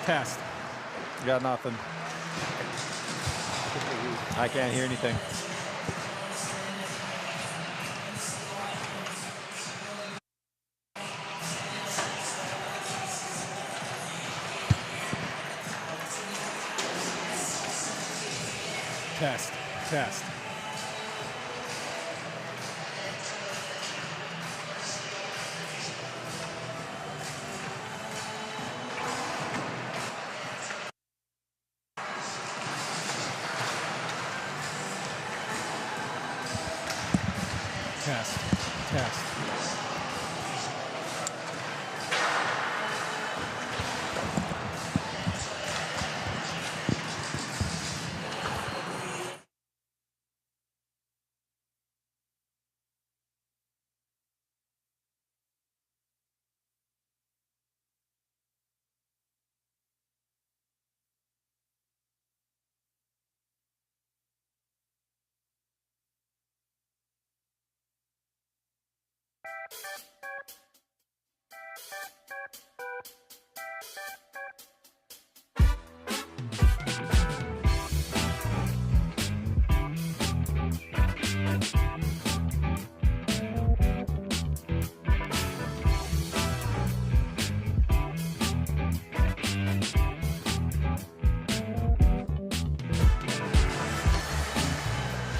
Test. Got nothing. I can't hear anything. Test. Test.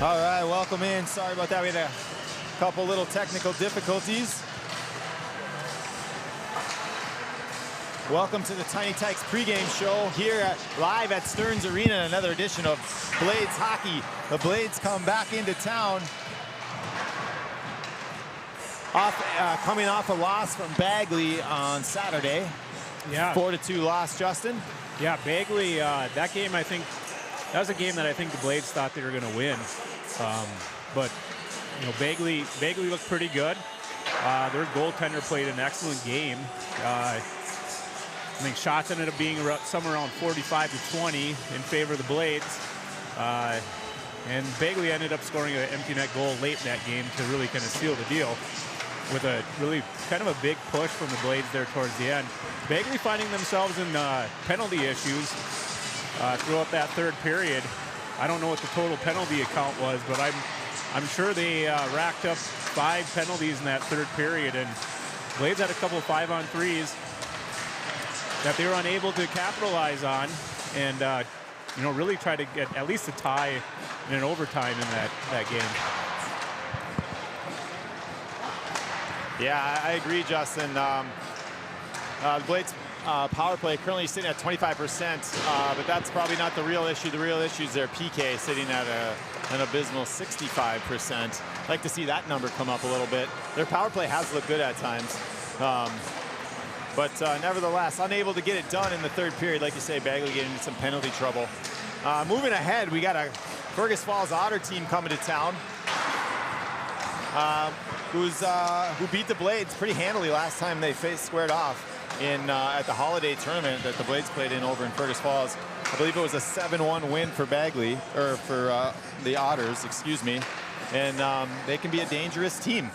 All right, welcome in. Sorry about that. We had a couple little technical difficulties. Welcome to the Tiny Tykes pregame show here live at Stearns Arena, another edition of Blades Hockey. The Blades come back into town coming off a loss from Bagley on Saturday. Yeah. 4-2 loss, Justin. Yeah, Bagley, that game, I think, that was a game that I think the Blades thought they were going to win. But, you know, Bagley looked pretty good. Their goaltender played an excellent game. I think shots ended up being somewhere around 45-20 in favor of the Blades. And Bagley ended up scoring an empty net goal late in that game to really kind of seal the deal with a really kind of a big push from the Blades there towards the end. Bagley finding themselves in penalty issues throughout that third period. I don't know what the total penalty account was, but I'm sure they racked up 5 penalties in that third period, and Blades had a couple of 5-on-3s that they were unable to capitalize on, and you know, really try to get at least a tie in an overtime in that game. Yeah, I agree, Justin. The Blades power play currently sitting at 25%, but that's probably not the real issue. The real issue is their PK sitting at an abysmal 65%. I'd like to see that number come up a little bit. Their power play has looked good at times, but nevertheless, unable to get it done in the third period. Like you say, Bagley getting into some penalty trouble. Moving ahead, we got a Fergus Falls Otter team coming to town, who beat the Blades pretty handily last time they squared off. in at the holiday tournament that the Blades played in over in Fergus Falls. I believe it was a 7-1 win for Bagley, or for the Otters, excuse me. And they can be a dangerous team.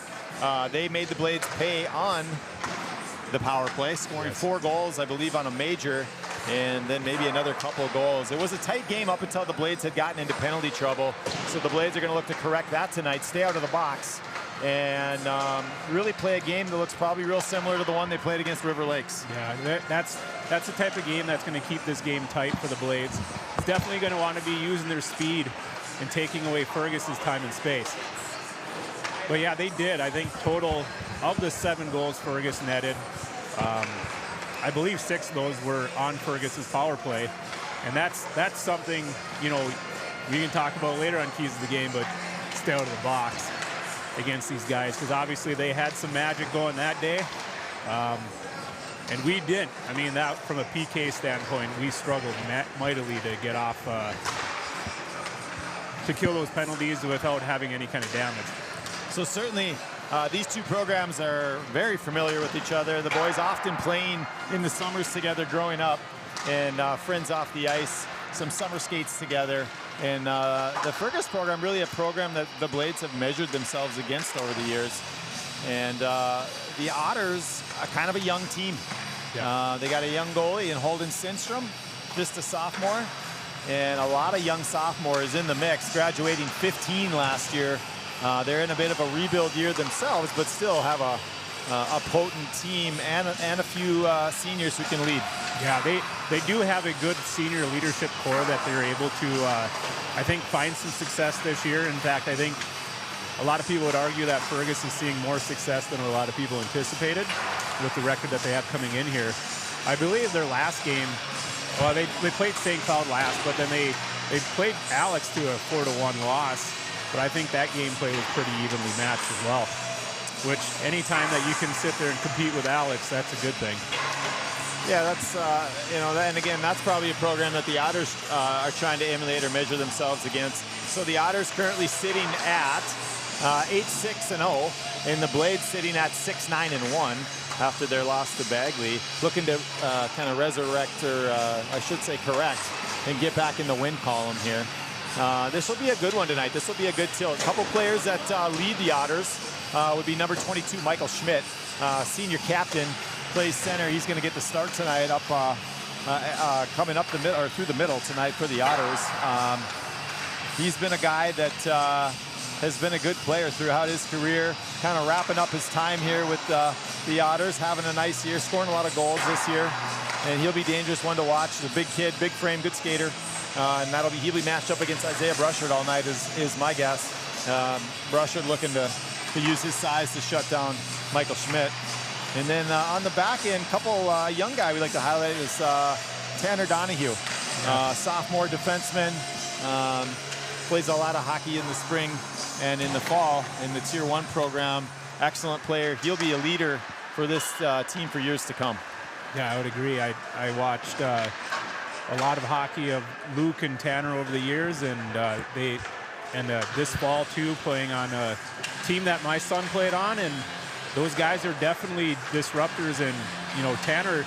They made the Blades pay on the power play, scoring 4 goals, I believe, on a major, and then maybe another couple of goals. It was a tight game up until the Blades had gotten into penalty trouble. So the Blades are going to look to correct that tonight, stay out of the box, and really play a game that looks probably real similar to the one they played against River Lakes. Yeah, that's the type of game that's going to keep this game tight for the Blades. It's definitely going to want to be using their speed and taking away Fergus's time and space. But yeah, they did. I think total of the 7 goals Fergus netted, I believe 6 of those were on Fergus's power play. And that's something, you know, we can talk about later on keys of the game, but stay out of the box against these guys, because obviously they had some magic going that day. And we didn't. I mean, that from a PK standpoint, we struggled mightily to get off, to kill those penalties without having any kind of damage. So certainly these two programs are very familiar with each other. The boys often playing in the summers together growing up, and friends off the ice, some summer skates together. And the Fergus program, really a program that the Blades have measured themselves against over the years. And the Otters are kind of a young team. Yeah. They got a young goalie in Holden Sindstrom, just a sophomore, and a lot of young sophomores in the mix, graduating 15 last year. They're in a bit of a rebuild year themselves, but still have a potent team and a few seniors who can lead. Yeah, they do have a good senior leadership core that they're able to, I think, find some success this year. In fact, I think a lot of people would argue that Fergus is seeing more success than a lot of people anticipated with the record that they have coming in here. I believe their last game, well, they played St. Cloud last, but then they played Alex to a 4-1 loss. But I think that gameplay was pretty evenly matched as well, which anytime that you can sit there and compete with Alex, that's a good thing. Yeah, that's, you know, and again, that's probably a program that the Otters are trying to emulate or measure themselves against. So the Otters currently sitting at 8-6-0, and the Blades sitting at 6-9-1 after their loss to Bagley, looking to kind of resurrect, or I should say correct, and get back in the win column here. This will be a good one tonight. This will be a good tilt. A couple players that lead the Otters would be number 22, Michael Schmidt, senior captain, plays center. He's going to get the start tonight up, coming up the middle or through the middle tonight for the Otters. He's been a guy that has been a good player throughout his career, kind of wrapping up his time here with the Otters, having a nice year, scoring a lot of goals this year, and he'll be a dangerous one to watch. He's a big kid, big frame, good skater. And he'll be matched up against Isaiah Brushard all night is my guess. Brushard looking to use his size to shut down Michael Schmidt. And then on the back end, a couple young guy we like to highlight is Tanner Donahue, sophomore defenseman, plays a lot of hockey in the spring and in the fall in the Tier 1 program. Excellent player. He'll be a leader for this team for years to come. Yeah, I would agree. I watched a lot of hockey of Luke and Tanner over the years, and this fall too, playing on a team that my son played on, and those guys are definitely disruptors. And you know, Tanner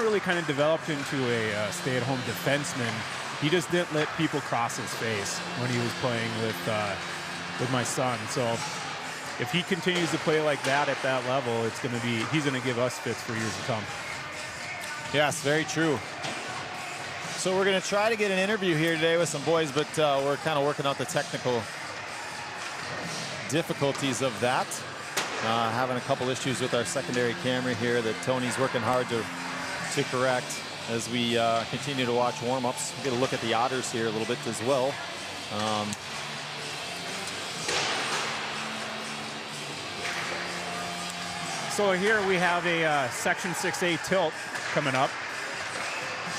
really kind of developed into a stay-at-home defenseman. He just didn't let people cross his face when he was playing with my son. So if he continues to play like that at that level, he's going to give us fits for years to come. Yes, very true. So we're going to try to get an interview here today with some boys, but we're kind of working out the technical difficulties of that. Having a couple issues with our secondary camera here that Tony's working hard to correct as we continue to watch warm-ups. We'll get a look at the Otters here a little bit as well. So here we have a Section 6A tilt coming up.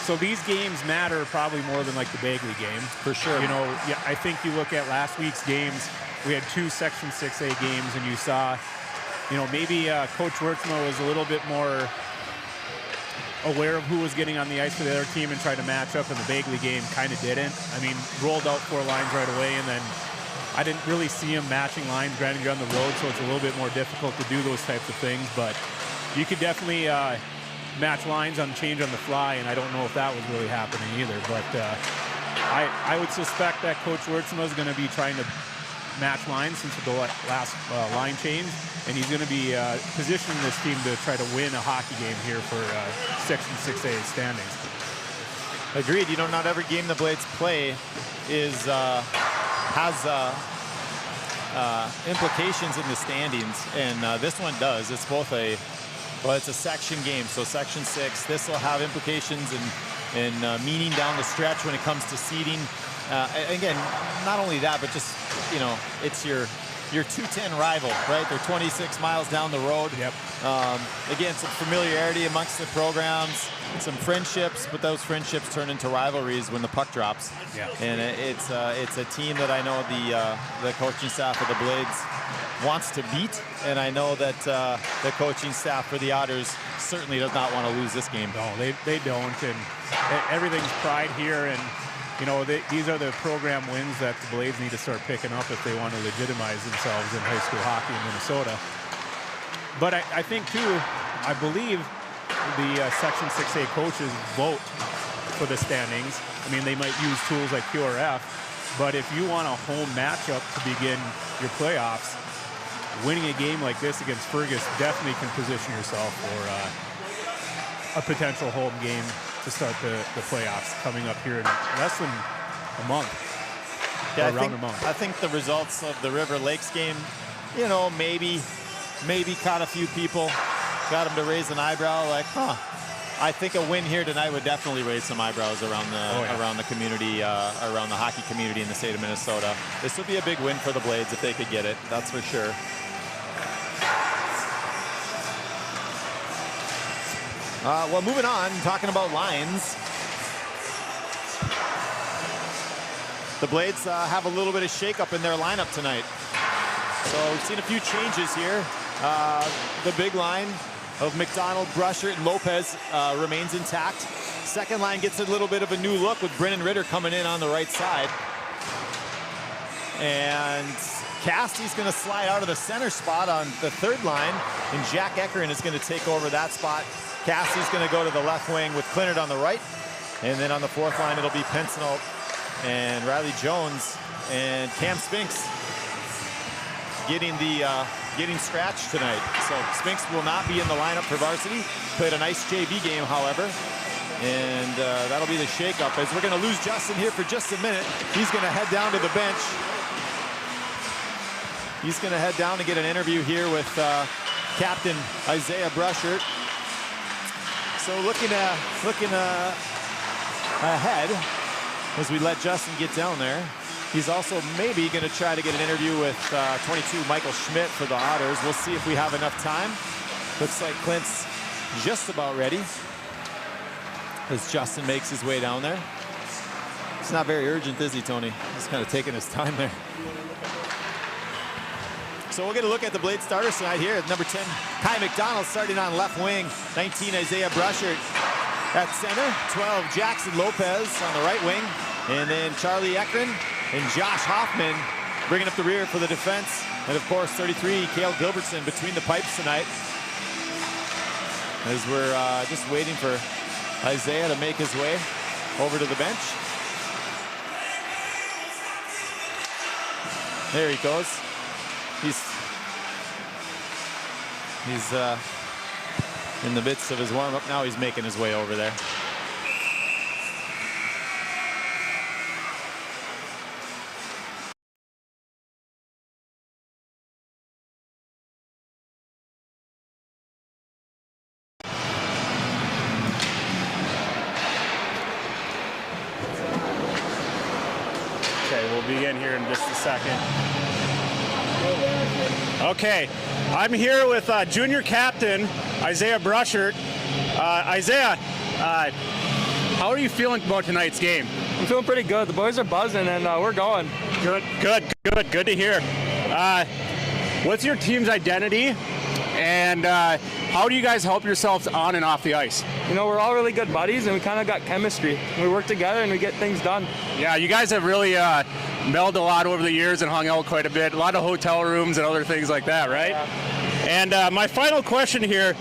So these games matter probably more than like the Bagley game. For sure. You know, yeah, I think you look at last week's games, we had 2 Section 6A games, and you saw, you know, maybe Coach Wertzma was a little bit more aware of who was getting on the ice for the other team and tried to match up, and the Bagley game kind of didn't. I mean, rolled out 4 lines right away, and then I didn't really see him matching lines. Granted, you're on the road, so it's a little bit more difficult to do those types of things, but you could definitely match lines on change on the fly, and I don't know if that was really happening either. But I would suspect that Coach Wertsma is going to be trying to match lines since the last line change, and he's going to be positioning this team to try to win a hockey game here for Section 6A standings. Agreed. You know, not every game the Blades play has implications in the standings, and this one does. It's both it's a section game, so Section 6. This will have implications in meaning down the stretch when it comes to seeding. Again, not only that, but just, you know, it's your 210 rival, right? They're 26 miles down the road. Yep. Again, some familiarity amongst the programs, some friendships, but those friendships turn into rivalries when the puck drops. Yeah. And it's a team that I know the coaching staff of the Blades wants to beat, and I know that the coaching staff for the Otters certainly does not want to lose this game. No, they don't, and everything's pride here, and you know, these are the program wins that the Blades need to start picking up if they want to legitimize themselves in high school hockey in Minnesota. But I think, too, I believe the Section 6A coaches vote for the standings. I mean, they might use tools like QRF, but if you want a home matchup to begin your playoffs, winning a game like this against Fergus definitely can position yourself for a potential home game to start the playoffs coming up here in less than a month. Yeah, I think the results of the River Lakes game, you know, maybe caught a few people, got them to raise an eyebrow, like, huh. I think a win here tonight would definitely raise some eyebrows around the community, around the hockey community in the state of Minnesota. This would be a big win for the Blades if they could get it, that's for sure. Well, moving on, talking about lines. The Blades have a little bit of shakeup in their lineup tonight. So we've seen a few changes here. The big line of McDonald, Brushert, and Lopez remains intact. Second line gets a little bit of a new look with Brennan Ritter coming in on the right side. And Casty's going to slide out of the center spot on the third line, and Jack Eckeren is going to take over that spot. Casty's going to go to the left wing with Clinard on the right. And then on the fourth line, it'll be Pensinel and Riley Jones and Cam Spinks getting scratched tonight. So Spinks will not be in the lineup for varsity. Played a nice JV game, however. And that'll be the shakeup, as we're going to lose Justin here for just a minute. He's going to head down to the bench. He's going to head down to get an interview here with Captain Isaiah Brushert. So looking ahead as we let Justin get down there. He's also maybe going to try to get an interview with 22 Michael Schmidt for the Otters. We'll see if we have enough time. Looks like Clint's just about ready as Justin makes his way down there. It's not very urgent, is he, Tony? Just kind of taking his time there. So we'll get a look at the Blade starters tonight here. Number 10, Kai McDonald starting on left wing. 19, Isaiah Brushert at center. 12, Jackson Lopez on the right wing. And then Charlie Eckeren and Josh Hoffman bringing up the rear for the defense. And of course, 33, Cale Gilbertson between the pipes tonight. As we're just waiting for Isaiah to make his way over to the bench. There he goes. He's in the midst of his warm-up. Now he's making his way over there. Okay, we'll begin here in just a second. Okay, I'm here with junior captain Isaiah Brushert. Isaiah, how are you feeling about tonight's game? I'm feeling pretty good. The boys are buzzing, and we're going. Good to hear. What's your team's identity, and how do you guys help yourselves on and off the ice? You know, we're all really good buddies, and we kind of got chemistry. We work together, and we get things done. Yeah, you guys have really melded a lot over the years and hung out quite a bit. A lot of hotel rooms and other things like that, right? Yeah. And my final question here,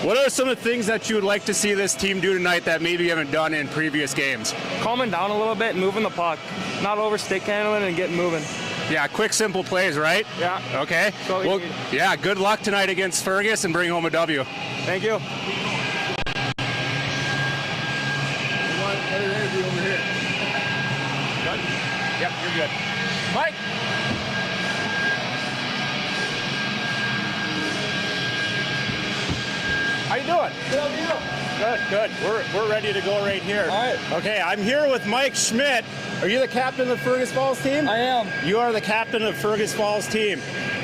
What are some of the things that you would like to see this team do tonight that maybe you haven't done in previous games? Calming down a little bit and moving the puck. Not over stick handling and getting moving. Yeah, quick, simple plays, right? Yeah. Okay. So Well, yeah, good luck tonight against Fergus and bring home a W. Thank you. Yep, you're good. Mike. How you doing? Good. We're ready to go right here. All right. Okay, I'm here with Mike Schmidt. Are you the captain of the Fergus Falls team? I am. You are the captain of Fergus Falls team.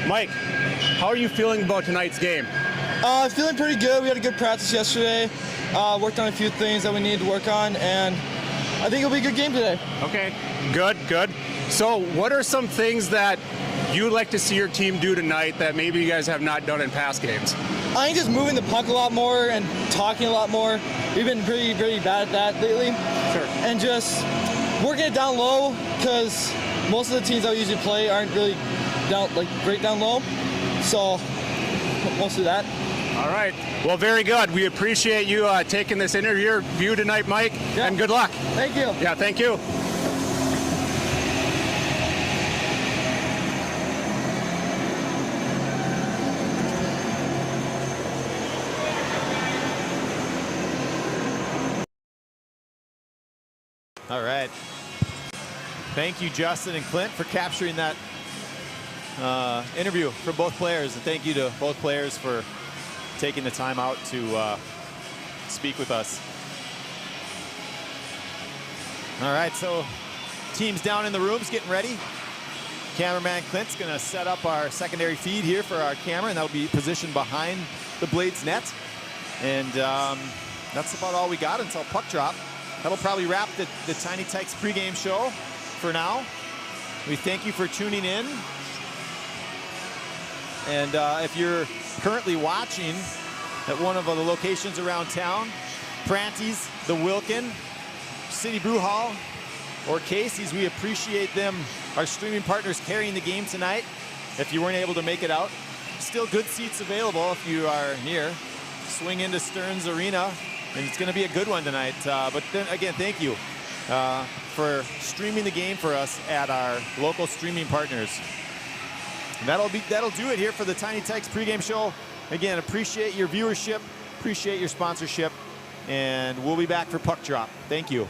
Mike, how are you feeling about tonight's game? Feeling pretty good. We had a good practice yesterday. Worked on a few things that we needed to work on, and I think it'll be a good game today. Okay, good. So what are some things that you would like to see your team do tonight that maybe you guys have not done in past games? I think just moving the puck a lot more and talking a lot more. We've been pretty bad at that lately. Sure. And just working it down low, because most of the teams that we usually play aren't really great down low. So mostly that. All right. Well, very good. We appreciate you taking this interview tonight, Mike, and good luck. Thank you. Yeah, thank you. All right. Thank you, Justin and Clint, for capturing that interview for both players. And thank you to both players for taking the time out to speak with us. All right, so teams down in the rooms getting ready. Cameraman Clint's going to set up our secondary feed here for our camera, and that'll be positioned behind the Blades net. And that's about all we got until puck drop. That'll probably wrap the Tiny Tykes pregame show for now. We thank you for tuning in. And if you're currently watching at one of the locations around town, Pranty's, the Wilkin, City Brew Hall, or Casey's, we appreciate them, our streaming partners, carrying the game tonight. If you weren't able to make it out, still good seats available if you are near. Swing into Stearns Arena, and it's going to be a good one tonight. But then again, thank you for streaming the game for us at our local streaming partners. And that'll do it here for the Tiny Tykes pregame show. Again, appreciate your viewership, appreciate your sponsorship, and we'll be back for puck drop. Thank you.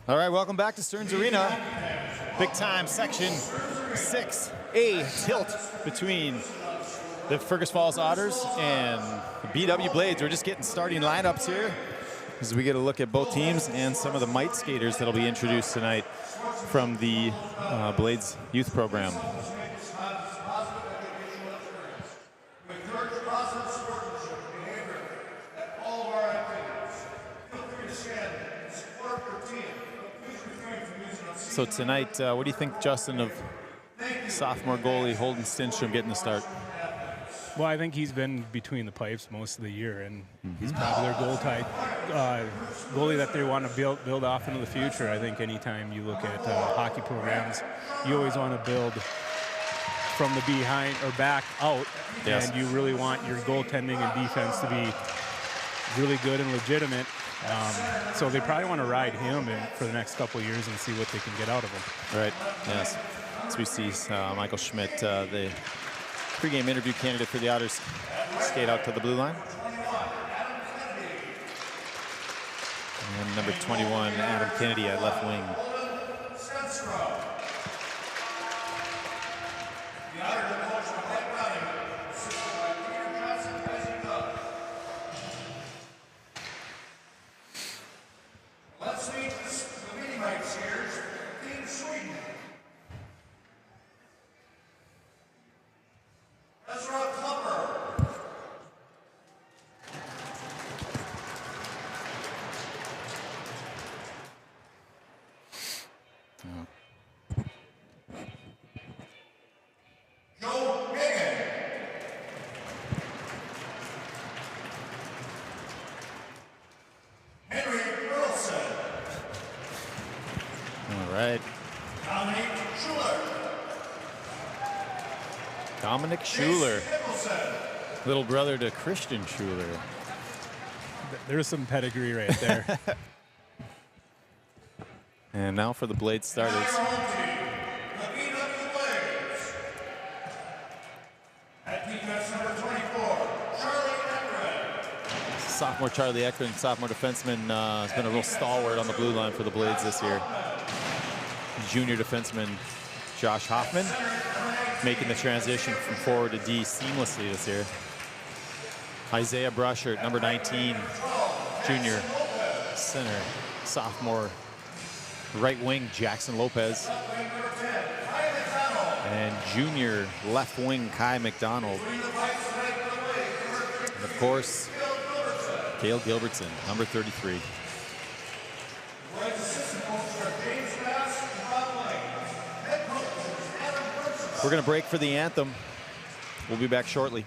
All right, welcome back to Stearns Arena. Big time section 6A tilt between the Fergus Falls Otters and the BW Blades. We're just getting starting lineups here as we get a look at both teams and some of the mite skaters that'll be introduced tonight from the Blades youth program. So tonight, what do you think, Justin, of sophomore goalie Holden Stenstrom getting the start? Well, I think he's been between the pipes most of the year, and he's probably their goalie that they want to build off into the future. I think anytime you look at hockey programs, you always want to build from the behind or back out, and you really want your goaltending and defense to be really good and legitimate. So they probably want to ride him for the next couple of years and see what they can get out of him. Right, yes. As we see Michael Schmidt, the pregame interview candidate for the Otters, skate out to the blue line. And number 21, Adam Kennedy at left wing. Dominic Schuler, little brother to Christian Schuler. There's some pedigree right there. And now for the Blades starters. Sophomore Charlie Ekman, sophomore defenseman, has been a real stalwart on the blue line for the Blades this year. Junior defenseman Josh Hoffman making the transition from forward to D seamlessly this year. Isaiah Brushert, number 19, junior center, sophomore right wing Jackson Lopez, and junior left wing Kai McDonald. And of course, Cale Gilbertson, number 33. We're going to break for the anthem. We'll be back shortly.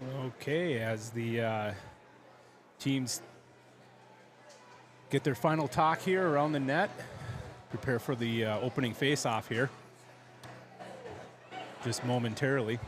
Okay, as the teams get their final talk here around the net, prepare for the opening face-off here, just momentarily.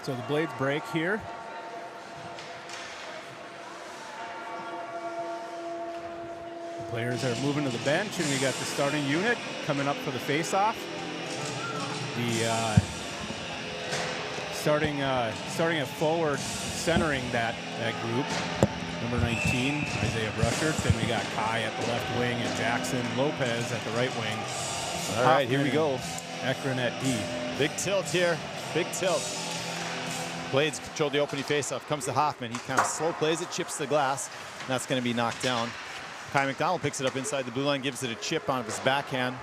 So the Blades break here. The players are moving to the bench, and we got the starting unit coming up for the face-off. The starting at forward, centering that group. Number 19, Isaiah Brushert. Then we got Kai at the left wing and Jackson Lopez at the right wing. All right, here we go. Ekron at D. Big tilt here. Big tilt. Blades control the opening faceoff. Comes to Hoffman. He kind of slow plays it, chips the glass, and that's going to be knocked down. Kai McDonald picks it up inside the blue line, gives it a chip on his backhand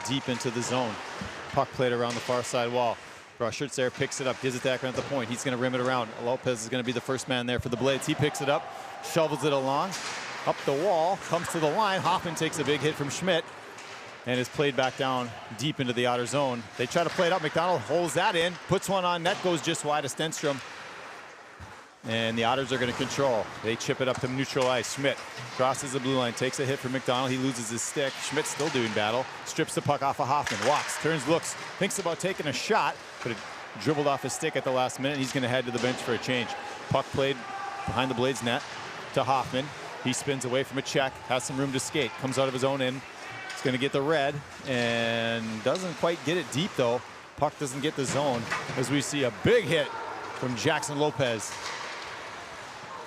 deep into the zone. Puck played around the far side wall. Bruschert's there, picks it up, gives it to Ekron at the point. He's going to rim it around. Lopez is going to be the first man there for the Blades. He picks it up, shovels it along, up the wall, comes to the line. Hoffman takes a big hit from Schmidt and is played back down deep into the Otter zone. They try to play it up. McDonald holds that in, puts one on net, goes just wide of Stenstrom. And the Otters are going to control. They chip it up to neutral ice. Schmidt crosses the blue line, takes a hit from McDonald. He loses his stick. Schmidt still doing battle. Strips the puck off of Hoffman. Walks, turns, looks, thinks about taking a shot, but it dribbled off his stick at the last minute. He's going to head to the bench for a change. Puck played behind the Blades net to Hoffman. He spins away from a check, has some room to skate, comes out of his own end. He's going to get the red and doesn't quite get it deep though. Puck doesn't get the zone as we see a big hit from Jackson Lopez.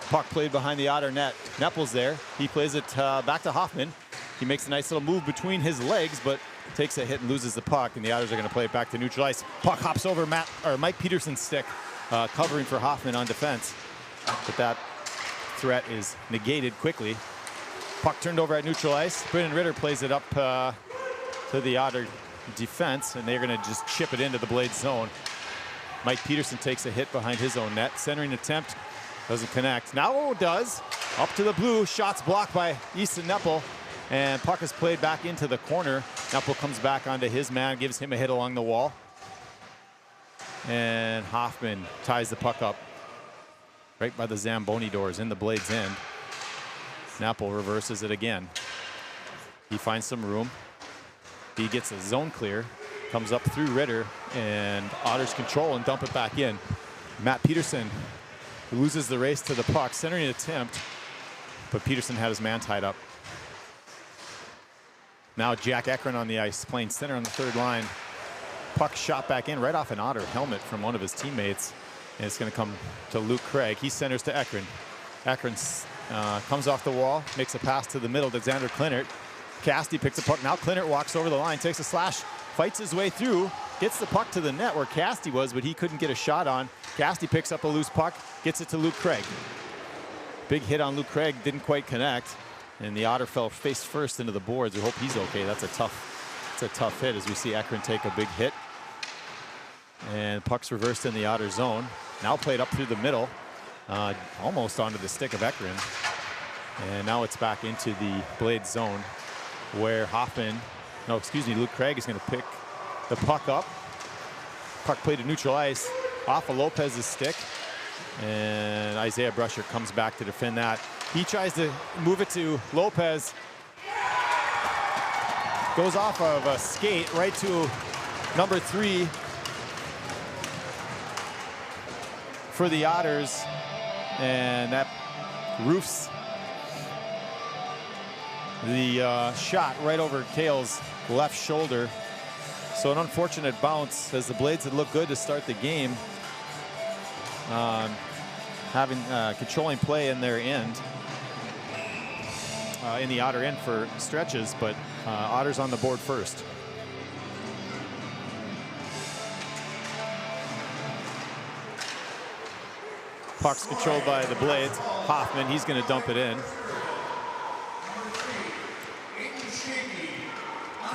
Puck played behind the Otter net. Neppel's there. He plays it back to Hoffman. He makes a nice little move between his legs, but takes a hit and loses the puck, and the Otters are going to play it back to neutral ice. Puck hops over Mike Peterson's stick, covering for Hoffman on defense. But that threat is negated quickly. Puck turned over at neutral ice. Brendan Ritter plays it up to the Otter defense, and they're going to just chip it into the Blades zone. Mike Peterson takes a hit behind his own net. Centering attempt doesn't connect. Now it does. Up to the blue. Shots blocked by Easton Neppel. And puck is played back into the corner. Neppel comes back onto his man, gives him a hit along the wall. And Hoffman ties the puck up right by the Zamboni doors in the Blades end. Neppel reverses it again. He finds some room. He gets a zone clear. Comes up through Ritter, and Otters control and dump it back in. Matt Peterson loses the race to the puck, centering attempt, but Peterson had his man tied up. Now Jack Ekron on the ice, playing center on the third line. Puck shot back in right off an Otter helmet from one of his teammates, and it's going to come to Luke Craig. He centers to Ekron. Ekron comes off the wall, makes a pass to the middle to Xander Klinert. Casti picks the puck. Now Klinert walks over the line, takes a slash, fights his way through, gets the puck to the net where Casti was, but he couldn't get a shot on. Casti picks up a loose puck, gets it to Luke Craig. Big hit on Luke Craig, didn't quite connect, and the Otter fell face first into the boards. We hope he's okay. That's a tough hit as we see Ekron take a big hit. And puck's reversed in the Otter zone. Now played up through the middle, almost onto the stick of Ekron. And now it's back into the Blades zone where Luke Craig is going to pick the puck up. Puck played to neutral ice off of Lopez's stick. And Isaiah Brushert comes back to defend that. He tries to move it to Lopez. Goes off of a skate right to number 3 for the Otters. And that roofs the shot right over Kale's left shoulder. So an unfortunate bounce as the Blades had looked good to start the game. Controlling play in their end, in the Otter end for stretches, but Otters on the board first. Puck's controlled by the Blades. Hoffman, he's going to dump it in.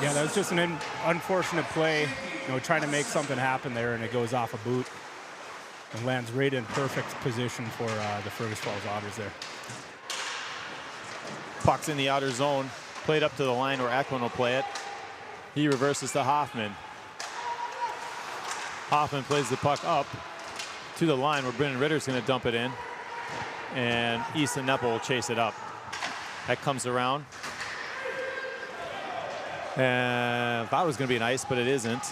Yeah, that was just an unfortunate play. Trying to make something happen there, and it goes off a boot and lands right in perfect position for the Fergus Falls Otters there. Puck's in the outer zone. Played up to the line where Ekman will play it. He reverses to Hoffman. Hoffman plays the puck up to the line where Brendan Ritter's going to dump it in. And Easton Neppel will chase it up. That comes around. And thought it was going to be an ice, but it isn't.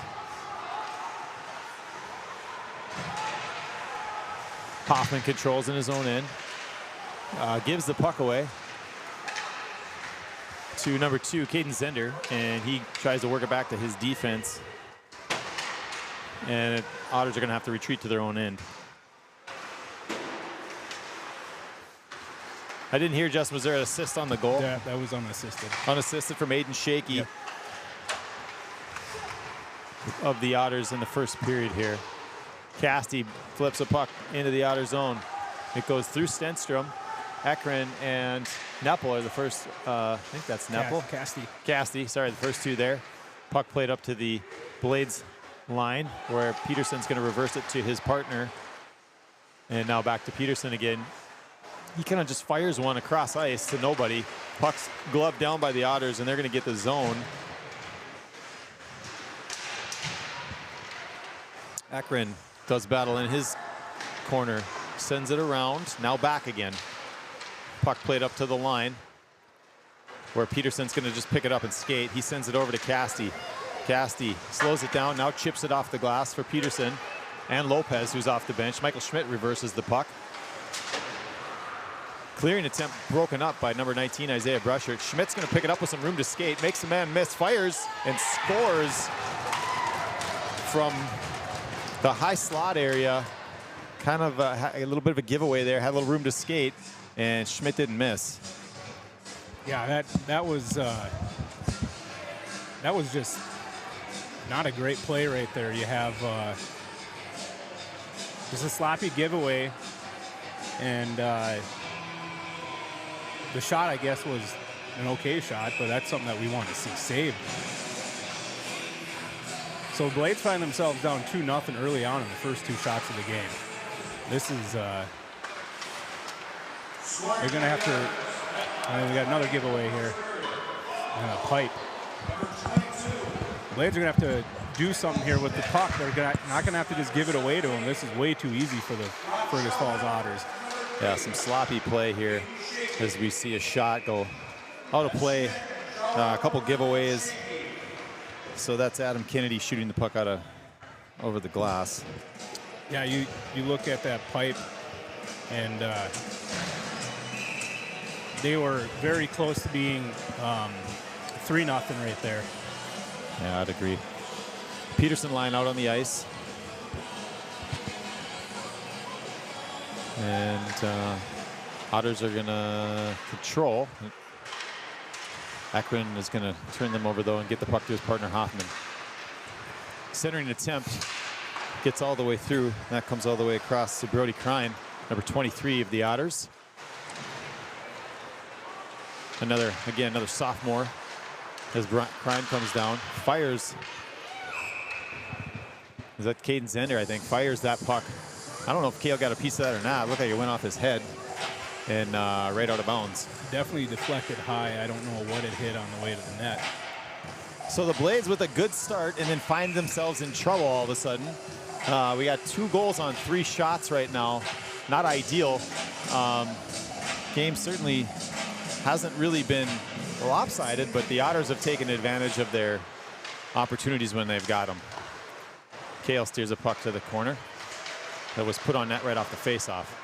Hoffman controls in his own end. Gives the puck away to number 2, Caden Zender, and he tries to work it back to his defense. And Otters are going to have to retreat to their own end. I didn't hear, Justin, was there an assist on the goal? Yeah, that was unassisted. Unassisted from Aiden Shaky. Yep. Of the Otters in the first period here. Casti flips a puck into the outer zone. It goes through Stenstrom. Ekren and Neppel are the first, I think that's Neppel. Casti, sorry, the first two there. Puck played up to the Blades line where Peterson's going to reverse it to his partner. And now back to Peterson again. He kind of just fires one across ice to nobody. Puck's gloved down by the Otters, and they're going to get the zone. Ekren does battle in his corner, sends it around, now back again. Puck played up to the line where Peterson's going to just pick it up and skate. He sends it over to Casti. Casti slows it down, now chips it off the glass for Peterson and Lopez, who's off the bench. Michael Schmidt reverses the puck. Clearing attempt broken up by number 19, Isaiah Brushert. Schmidt's going to pick it up with some room to skate, makes the man miss, fires, and scores from the high slot area. Kind of a little bit of a giveaway there, had a little room to skate, and Schmidt didn't miss. Yeah, that was just not a great play right there. You have just a sloppy giveaway, and the shot, I guess, was an okay shot, but that's something that we want to see saved. So Blades find themselves down 2-0 early on in the first 2 shots of the game. This is, they're going to have to, we got another giveaway here. And a pipe. Blades are going to have to do something here with the puck. They're not going to have to just give it away to them. This is way too easy for the Fergus Falls Otters. Yeah, some sloppy play here as we see a shot go out of play. A couple giveaways. So that's Adam Kennedy shooting the puck out over the glass. Yeah, you look at that pipe, and they were very close to being 3-0 right there. Yeah, I'd agree. Peterson line out on the ice. And Otters are going to control. Ekman is going to turn them over, though, and get the puck to his partner, Hoffman. Centering attempt gets all the way through. That comes all the way across to Brody Crine, number 23 of the Otters. Another sophomore as Crine comes down, fires. Is that Caden Zender, I think, fires that puck. I don't know if Kale got a piece of that or not. It looked like it went off his head and right out of bounds. Definitely deflected high. I don't know what it hit on the way to the net. So the Blades with a good start and then find themselves in trouble all of a sudden. We got 2 goals on 3 shots right now. Not ideal. Game certainly hasn't really been lopsided, but the Otters have taken advantage of their opportunities when they've got them. Kale steers a puck to the corner. That was put on net right off the face-off.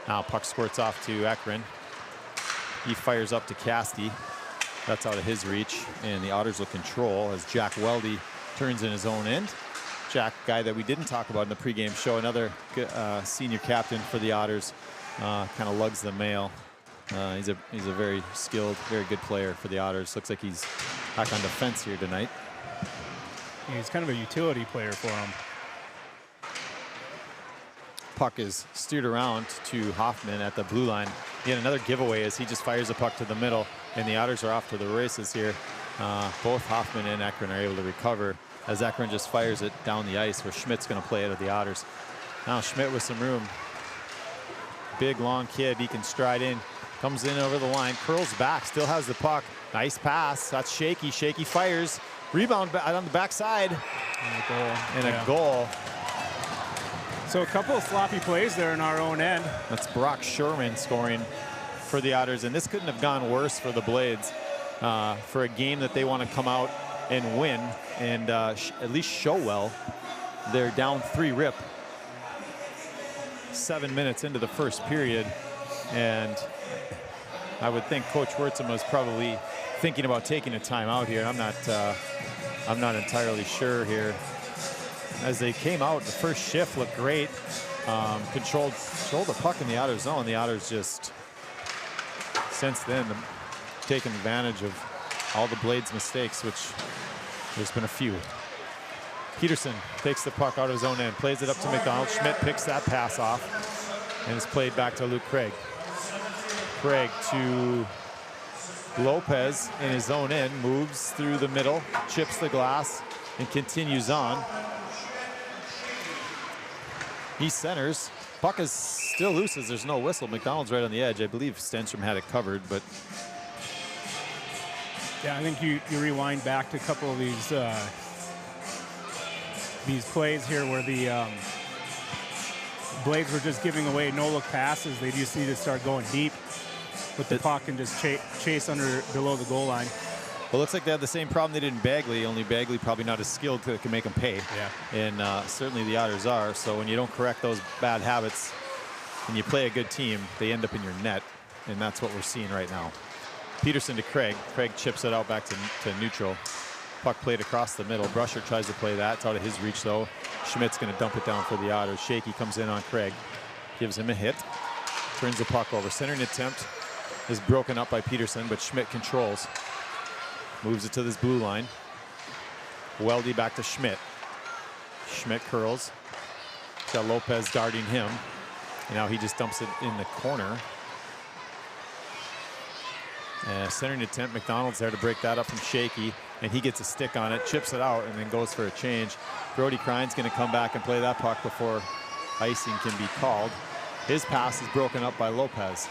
Now puck squirts off to Ekman. He fires up to Casti. That's out of his reach, and the Otters will control as Jack Weldy turns in his own end. Jack, guy that we didn't talk about in the pregame show, another senior captain for the Otters, kind of lugs the mail. He's a very skilled, very good player for the Otters. Looks like he's back on defense here tonight. Yeah, he's kind of a utility player for him. puck is steered around to Hoffman at the blue line. Yet another giveaway as he just fires the puck to the middle, and the Otters are off to the races here. Both Hoffman and Ekron are able to recover as Ekron just fires it down the ice where Schmidt's going to play it of the Otters. Now Schmidt with some room. Big, long kid. He can stride in. Comes in over the line. Curls back. Still has the puck. Nice pass. That's Shaky. Shaky fires. Rebound on the backside. And a goal. So a couple of sloppy plays there in our own end. That's Brock Sherman scoring for the Otters. And this couldn't have gone worse for the Blades for a game that they want to come out and win and at least show well. They're down 3-rip 7 minutes into the first period, and I would think Coach Wurtzman was probably thinking about taking a timeout here. I'm not entirely sure here. As they came out, the first shift looked great. Controlled the puck in the Otter zone. The Otters just since then taken advantage of all the Blades' mistakes, which there's been a few. Peterson takes the puck out of his own end, plays it up to McDonald. Schmidt picks that pass off, and it's played back to Luke Craig. Craig to Lopez in his own end, moves through the middle, chips the glass, and continues on. He centers. Puck is still loose as there's no whistle. McDonald's right on the edge. I believe Stenstrom had it covered, but yeah, I think you rewind back to a couple of these plays here where the Blades were just giving away no-look passes. They just need to start going deep with the puck and just chase below the goal line. Well, it looks like they have the same problem they did in Bagley, only Bagley probably not as skilled to can make them pay. Yeah. And certainly the Otters are. So when you don't correct those bad habits and you play a good team, they end up in your net. And that's what we're seeing right now. Peterson to Craig. Craig chips it out back to neutral. Puck played across the middle. Brusher tries to play that. It's out of his reach, though. Schmidt's going to dump it down for the Otters. Shaky comes in on Craig. Gives him a hit. Turns the puck over. Centering attempt is broken up by Peterson, but Schmidt controls. Moves it to this blue line. Weldy back to Schmidt. Schmidt curls. He's got Lopez guarding him. And now he just dumps it in the corner. Centering attempt. McDonald's there to break that up from Shaky. And he gets a stick on it, chips it out, and then goes for a change. Brody Krine's going to come back and play that puck before icing can be called. His pass is broken up by Lopez.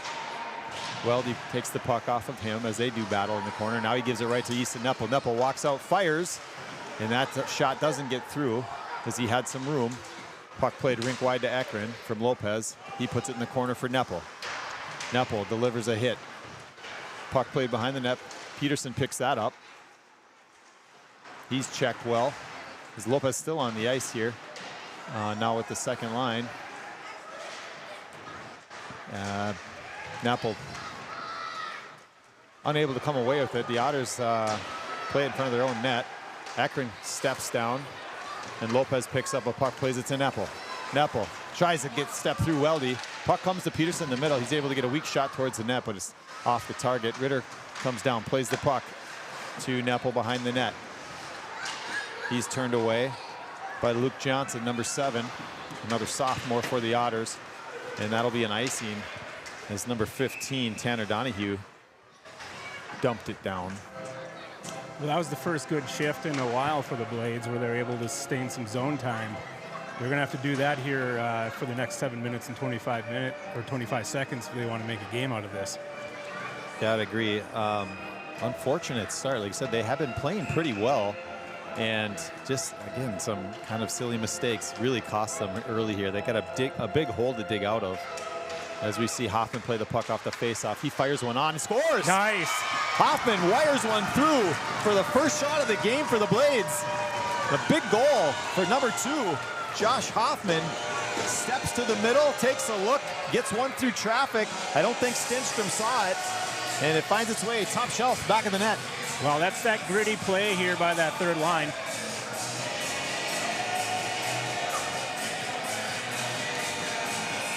Weldy takes the puck off of him as they do battle in the corner. Now he gives it right to Easton Neppel. Neppel walks out, fires, and that shot doesn't get through because he had some room. Puck played rink wide to Ekron from Lopez. He puts it in the corner for Neppel. Neppel delivers a hit. Puck played behind the net. Peterson picks that up. He's checked well. Is Lopez still on the ice here? Now with the second line. Neppel unable to come away with it. The Otters play in front of their own net. Ekron steps down, and Lopez picks up a puck, plays it to Neppel. Neppel tries to step through Weldy. Puck comes to Peterson in the middle. He's able to get a weak shot towards the net, but it's off the target. Ritter comes down, plays the puck to Neppel behind the net. He's turned away by Luke Johnson, number 7, another sophomore for the Otters, and that'll be an icing as number 15, Tanner Donahue, dumped it down. Well, that was the first good shift in a while for the Blades where they're able to sustain some zone time. They're going to have to do that here for the next 7 minutes and 25 seconds if they want to make a game out of this. Yeah, I'd agree. Unfortunate start. Like I said, they have been playing pretty well. And just, again, some kind of silly mistakes really cost them early here. They got a big hole to dig out of. As we see Hoffman play the puck off the faceoff. He fires one on and scores. Nice. Hoffman wires one through for the first shot of the game for the Blades. The big goal for number 2, Josh Hoffman. Steps to the middle, takes a look, gets one through traffic. I don't think Stenstrom saw it. And it finds its way top shelf, back of the net. Well, that's that gritty play here by that third line.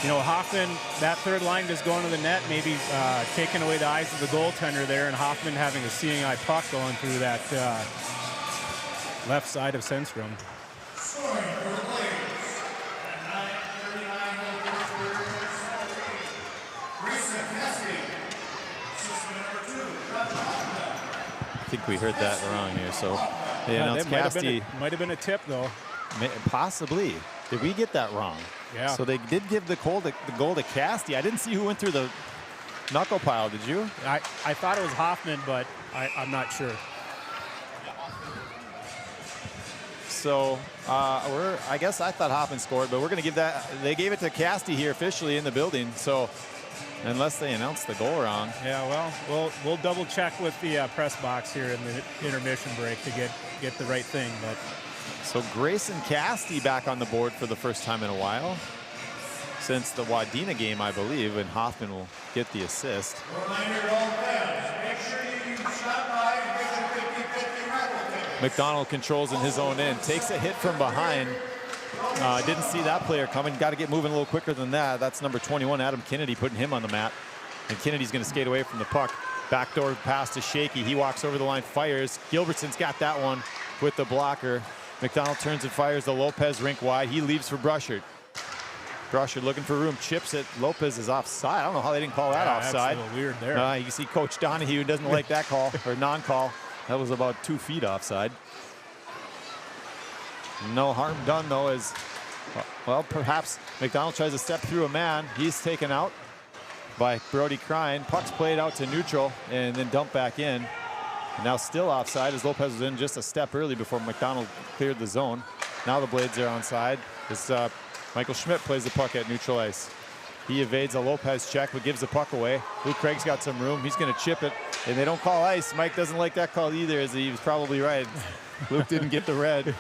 You know, Hoffman, that third line just going to the net, maybe taking away the eyes of the goaltender there, and Hoffman having a seeing eye puck going through that left side of Stenstrom. think we heard that wrong here. So they Yeah, announced that Casti. might have been a tip, though. Possibly. Did we get that wrong? Yeah. So they did give the goal to Casti. I didn't see who went through the knuckle pile. Did you? I thought it was Hoffman, but I'm not sure. So I guess I thought Hoffman scored, but we're going to give that. They gave it to Casti here officially in the building. So unless they announced the goal wrong. Yeah, well, we'll double check with the press box here in the intermission break to get the right thing. But so Grayson Casti back on the board for the first time in a while since the Wadena game, I believe, and Hoffman will get the assist. McDonald controls in his own end, takes a hit from behind. Didn't see that player coming. Got to get moving a little quicker than that. That's number 21, Adam Kennedy, putting him on the mat. And Kennedy's going to skate away from the puck. Backdoor pass to Shaky. He walks over the line, fires. Gilbertson's got that one with the blocker. McDonald turns and fires the Lopez rink wide. He leaves for Brushard. Brushard looking for room, chips it. Lopez is offside. I don't know how they didn't call that offside. That's a little weird there. You can see Coach Donahue doesn't like that call, or non-call. That was about 2 feet offside. No harm done, though, as, well, perhaps McDonald tries to step through a man. He's taken out by Brody Crine. Puck's played out to neutral and then dumped back in. And now still offside as Lopez was in just a step early before McDonald cleared the zone. Now the Blades are onside. As Michael Schmidt plays the puck at neutral ice. He evades a Lopez check, but gives the puck away. Luke Craig's got some room. He's going to chip it, and they don't call ice. Mike doesn't like that call either, as he was probably right. Luke didn't get the red.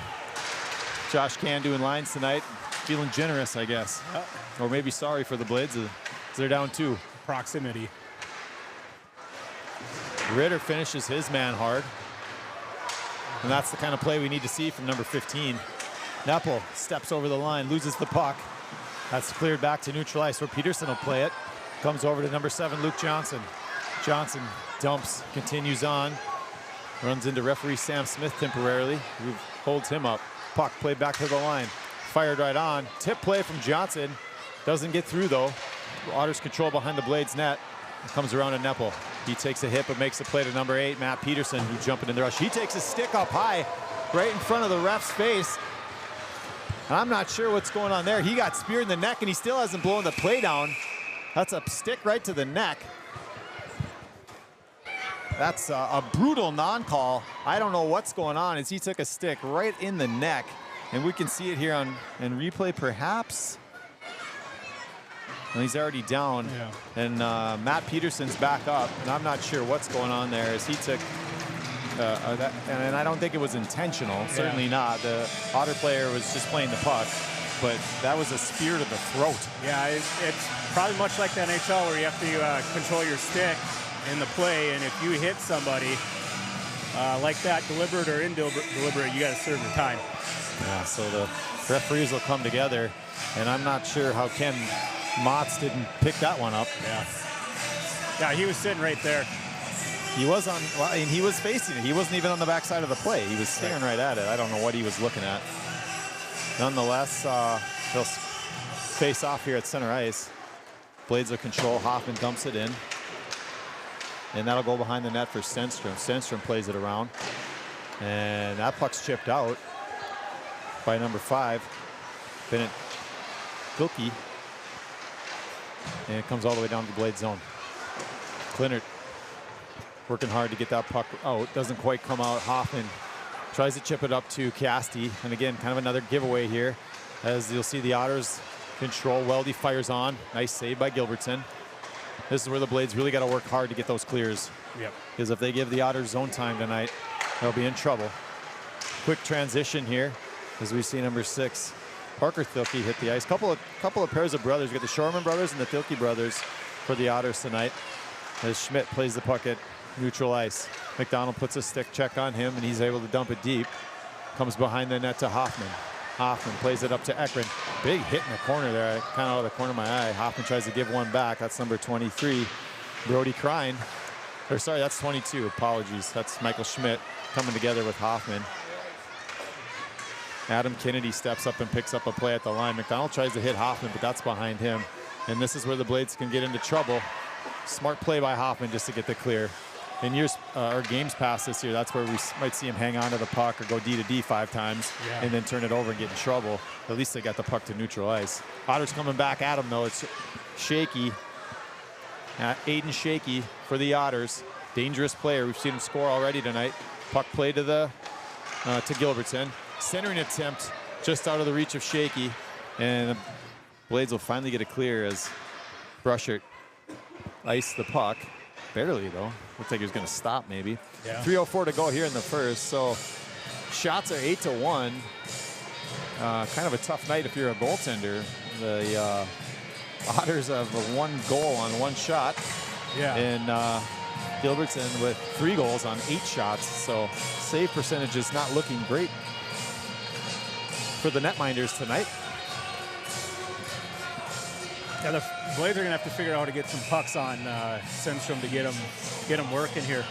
Josh Can doing lines tonight, feeling generous, I guess. Or maybe sorry for the Blades, as they're down 2. Proximity. Ritter finishes his man hard. And that's the kind of play we need to see from number 15. Neppel steps over the line, loses the puck. That's cleared back to neutral ice where Peterson will play it. Comes over to number 7, Luke Johnson. Johnson dumps, continues on. Runs into referee Sam Smith temporarily, who holds him up. Puck played back to the line. Fired right on. Tip play from Johnson. Doesn't get through, though. Otters control behind the Blades net. Comes around to Neppel. He takes a hit, but makes the play to number 8, Matt Peterson, who's jumping in the rush. He takes a stick up high, right in front of the ref's face. I'm not sure what's going on there. He got speared in the neck, and he still hasn't blown the play down. That's a stick right to the neck. That's a brutal non-call. I don't know what's going on, as he took a stick right in the neck. And we can see it here in replay, perhaps. And he's already down. Yeah. And Matt Peterson's back up, and I'm not sure what's going on there, as he took and I don't think it was intentional, certainly not. The Otter player was just playing the puck, but that was a spear to the throat. Yeah, it's probably much like the NHL where you have to control your stick in the play, and if you hit somebody like that, deliberate or indeliberate, you got to serve the time. Yeah, so the referees will come together, and I'm not sure how Ken Motz didn't pick that one up. Yeah, he was sitting right there. He was on, and he was facing it. He wasn't even on the backside of the play. He was staring right at it. I don't know what he was looking at. Nonetheless, they'll face off here at center ice. Blades of control. Hoffman dumps it in. And that'll go behind the net for Stenstrom. Stenstrom plays it around. And that puck's chipped out by number 5, Bennett Gilkey. And it comes all the way down to the Blade zone. Clinert working hard to get that puck out. Doesn't quite come out. Hoffman tries to chip it up to Casti. And again, kind of another giveaway here. As you'll see the Otters control. Weldy fires on. Nice save by Gilbertson. This is where the Blades really got to work hard to get those clears. Yep. Because if they give the Otters zone time tonight, they'll be in trouble. Quick transition here as we see number 6, Parker Thielke, hit the ice. Couple of pairs of brothers. We got the Shorman brothers and the Thielke brothers for the Otters tonight. As Schmidt plays the puck at neutral ice. McDonald puts a stick check on him, and he's able to dump it deep. Comes behind the net to Hoffman. Hoffman plays it up to Ekman. Big hit in the corner there, kind of out of the corner of my eye. Hoffman tries to give one back. That's number 23, Brody Crine. Or sorry, that's 22, apologies. That's Michael Schmidt coming together with Hoffman. Adam Kennedy steps up and picks up a play at the line. McDonald tries to hit Hoffman, but that's behind him. And this is where the Blades can get into trouble. Smart play by Hoffman just to get the clear. in years or games past this year, that's where we might see him hang on to the puck or go D to D 5 times and then turn it over and get in trouble. At least they got the puck to neutral ice. Otters coming back at him, though. It's Shaky. Aiden Shaky for the Otters. Dangerous player. We've seen him score already tonight. Puck play to the to Gilbertson. Centering attempt just out of the reach of Shaky. And the Blades will finally get a clear as Brushert iced the puck. Barely, though. Looks like he was going to stop, maybe. 3:04 to go here in the first. So shots are 8-1. Kind of a tough night if you're a goaltender. The Otters have one goal on one shot. And Gilbertson with 3 goals on 8 shots. So save percentage is not looking great for the netminders tonight. Yeah, the Blades are gonna have to figure out how to get some pucks on Sundstrom to get them working here.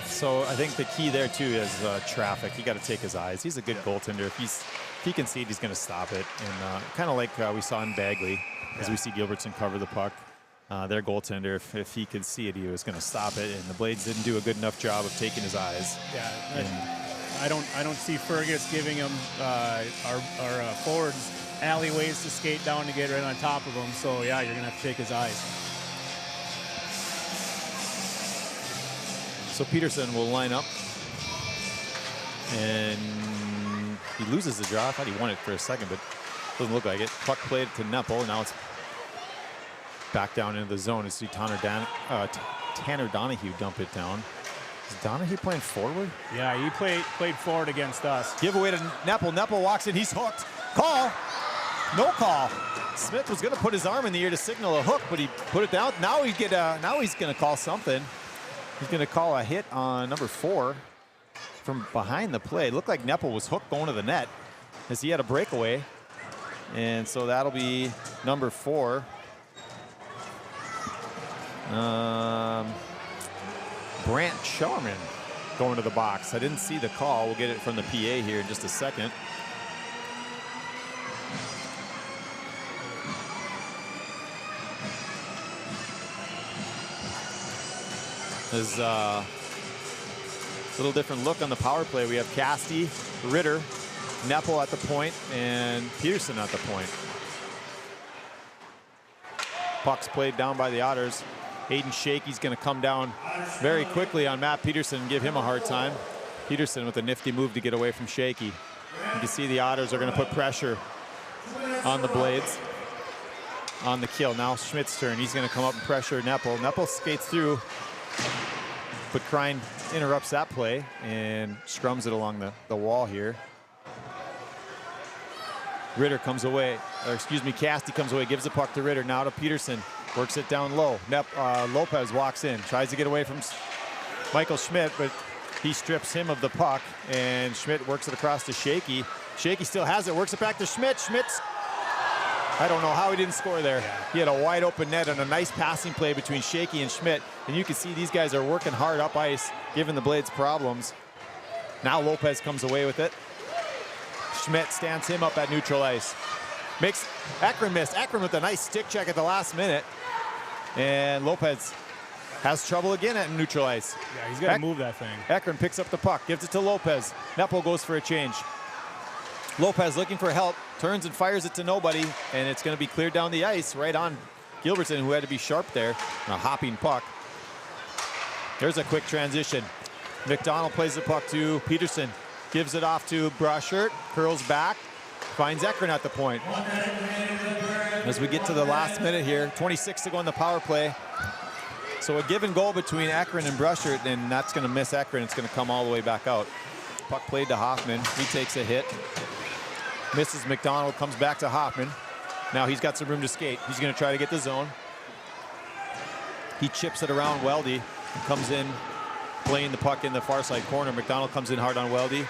So I think the key there too is traffic. You got to take his eyes. He's a good goaltender. If he can see it, he's going to stop it. And kind of like we saw in Bagley, as we see Gilbertson cover the puck. Their goaltender, if he could see it, he was going to stop it. And the Blades didn't do a good enough job of taking his eyes. I don't see Fergus giving him our forwards alleyways to skate down to get right on top of him. So yeah, you're gonna have to take his eyes. So Peterson will line up, and he loses the draw. I thought he won it for a second, but doesn't look like it. Puck played to Nepal. Now it's back down into the zone. You see Tanner Donahue dump it down. Is Donahue playing forward? Yeah, he played forward against us. Give away to Nepal. Nepal walks in. He's hooked. Call. No call. Smith was going to put his arm in the air to signal a hook, but he put it down. Now he's going to call something. He's going to call a hit on number 4 from behind the play. It looked like Nepal was hooked going to the net as he had a breakaway. And so that'll be number 4. Brant Sharman going to the box. I didn't see the call. We'll get it from the PA here in just a second. There's a little different look on the power play. We have Casti, Ritter, Nepal at the point, and Peterson at the point. Puck's played down by the Otters. Aiden Shaky's going to come down very quickly on Matt Peterson and give him a hard time. Peterson with a nifty move to get away from Shaky. You can see the Otters are going to put pressure on the Blades on the kill. Now Schmidt's turn. He's going to come up and pressure Nepal. Nepal skates through, but Krein interrupts that play and scrums it along the wall here. Ritter comes away, or excuse me, Casti comes away, gives the puck to Ritter. Now to Peterson, works it down low. Lopez walks in, tries to get away from Michael Schmidt, but he strips him of the puck, and Schmidt works it across to Shaky. Shaky still has it, works it back to Schmidt. Schmidt's, I don't know how he didn't score there. He had a wide open net and a nice passing play between Shaky and Schmidt, and you can see these guys are working hard up ice, giving the Blades problems. Now Lopez comes away with it. Schmidt stands him up at neutral ice. Makes Ekron miss. Ekron with a nice stick check at the last minute. And Lopez has trouble again at neutral ice. Yeah, he's got to move that thing. Ekron picks up the puck, gives it to Lopez. Nepal goes for a change. Lopez looking for help, turns and fires it to nobody, and it's going to be cleared down the ice right on Gilbertson, who had to be sharp there. A hopping puck. There's a quick transition. McDonald plays the puck to Peterson. Gives it off to Brushert, curls back, finds Ekron at the point. As we get to the last minute here, 26 to go on the power play. So a given goal between Ekron and Brushert, and that's going to miss Ekron. It's going to come all the way back out. Puck played to Hoffman. He takes a hit. Misses McDonald, comes back to Hoffman. Now he's got some room to skate. He's going to try to get the zone. He chips it around Weldy, comes in, playing the puck in the far side corner. McDonald comes in hard on Weldy.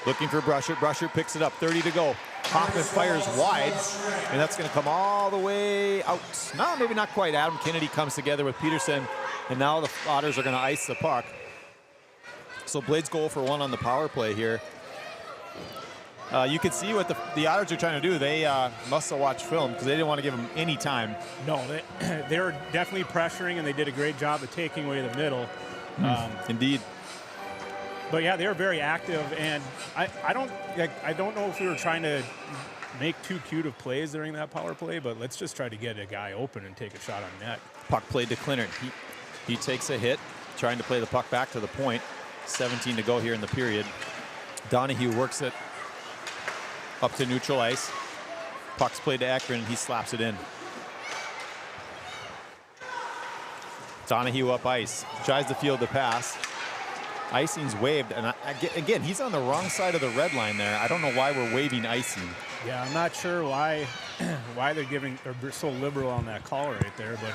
Looking for Brushert. Brushert picks it up. 30 to go. Hoffman fires wide, and that's going to come all the way out. No, maybe not quite. Adam Kennedy comes together with Peterson, and now the Otters are going to ice the puck. So Blades goal for 1 on the power play here. You could see what the Otters are trying to do. They must have watched film because they didn't want to give him any time. No, they were definitely pressuring, and they did a great job of taking away the middle. Indeed. But yeah, they were very active, and I don't know if we were trying to make too cute of plays during that power play, but let's just try to get a guy open and take a shot on net. Puck played to Clinton. He takes a hit, trying to play the puck back to the point. 17 to go here in the period. Donahue works it up to neutral ice. Puck's played to Ekman, and he slaps it in. Donahue up ice, tries to field the pass. Icing's waved, and again, he's on the wrong side of the red line there. I don't know why we're waving icing. Yeah, I'm not sure why they're so liberal on that call right there, but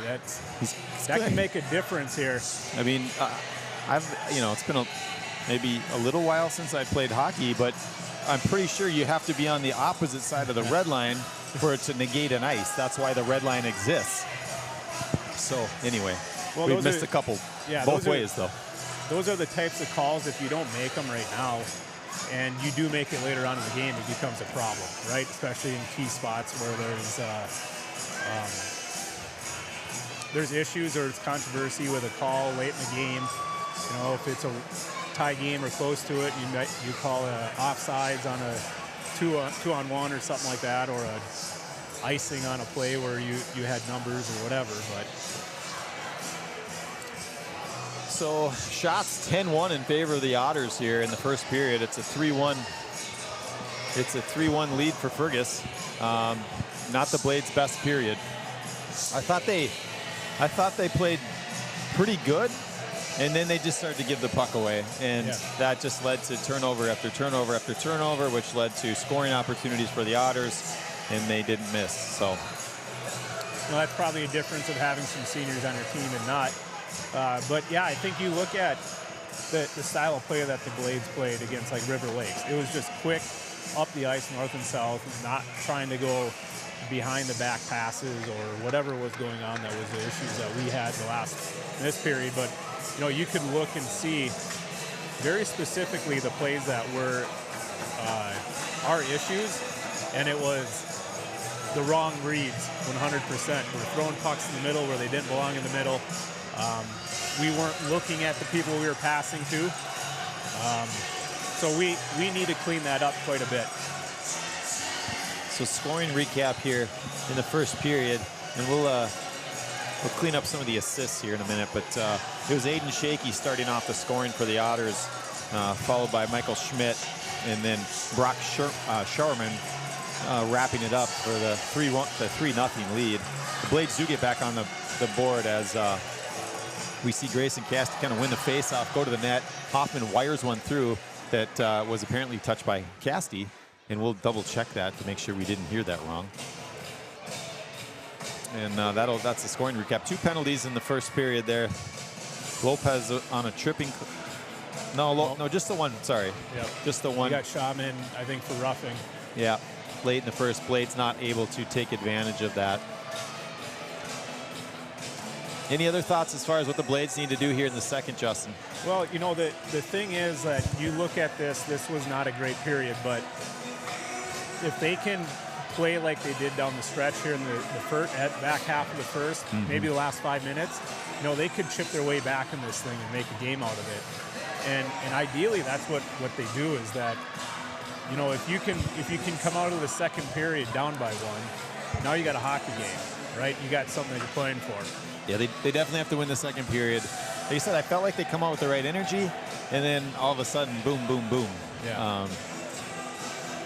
that can make a difference here. I mean, it's been maybe a little while since I played hockey, but I'm pretty sure you have to be on the opposite side of the red line for it to negate an ice. That's why the red line exists. So anyway, we've missed a couple both ways, though. Those are the types of calls, if you don't make them right now and you do make it later on in the game, it becomes a problem, right? Especially in key spots where there's issues or it's controversy with a call late in the game. You know, if it's a tie game or close to it, you call offsides on a two-on-one or something like that, or a icing on a play where you had numbers or whatever. But so shots 10-1 in favor of the Otters here in the first period. It's a 3-1. It's a 3-1 lead for Fergus. Not the Blades' best period. I thought they played pretty good, and then they just started to give the puck away, and that just led to turnover after turnover after turnover, which led to scoring opportunities for the Otters, and they didn't miss. So, well, that's probably a difference of having some seniors on your team and not. But yeah, I think you look at the style of play that the Blades played against like River Lakes. It was just quick up the ice, north and south, not trying to go behind the back passes or whatever was going on. That was the issues that we had in this period. But you know, you could look and see very specifically the plays that were our issues, and it was the wrong reads 100%. We're throwing pucks in the middle where they didn't belong in the middle. We weren't looking at the people we were passing to. So we need to clean that up quite a bit. So scoring recap here in the first period, and we'll clean up some of the assists here in a minute, but it was Aiden Shakey starting off the scoring for the Otters, followed by Michael Schmidt, and then Brock Sharman wrapping it up for the 3-0 lead. The Blades do get back on the board as we see Grayson Casti kind of win the face-off, go to the net. Hoffman wires one through that was apparently touched by Casti, and we'll double-check that to make sure we didn't hear that wrong. And that's the scoring recap. 2 penalties in the first period there. Lopez on a tripping. No, just the one. Sorry. Yep. Just the one. You got Shaman, I think, for roughing. Yeah. Late in the first, Blades not able to take advantage of that. Any other thoughts as far as what the Blades need to do here in the second, Justin? Well, you know, the thing is that you look at this was not a great period, but if they can play like they did down the stretch here in the back half of the first, maybe the last 5 minutes, you know, they could chip their way back in this thing and make a game out of it. And ideally, that's what they do, is that, you know, if you can come out of the second period down by 1, now you got a hockey game, right? You got something that you're playing for. Yeah, they definitely have to win the second period. Like you said, I felt like they come out with the right energy, and then all of a sudden, boom, boom, boom. Yeah.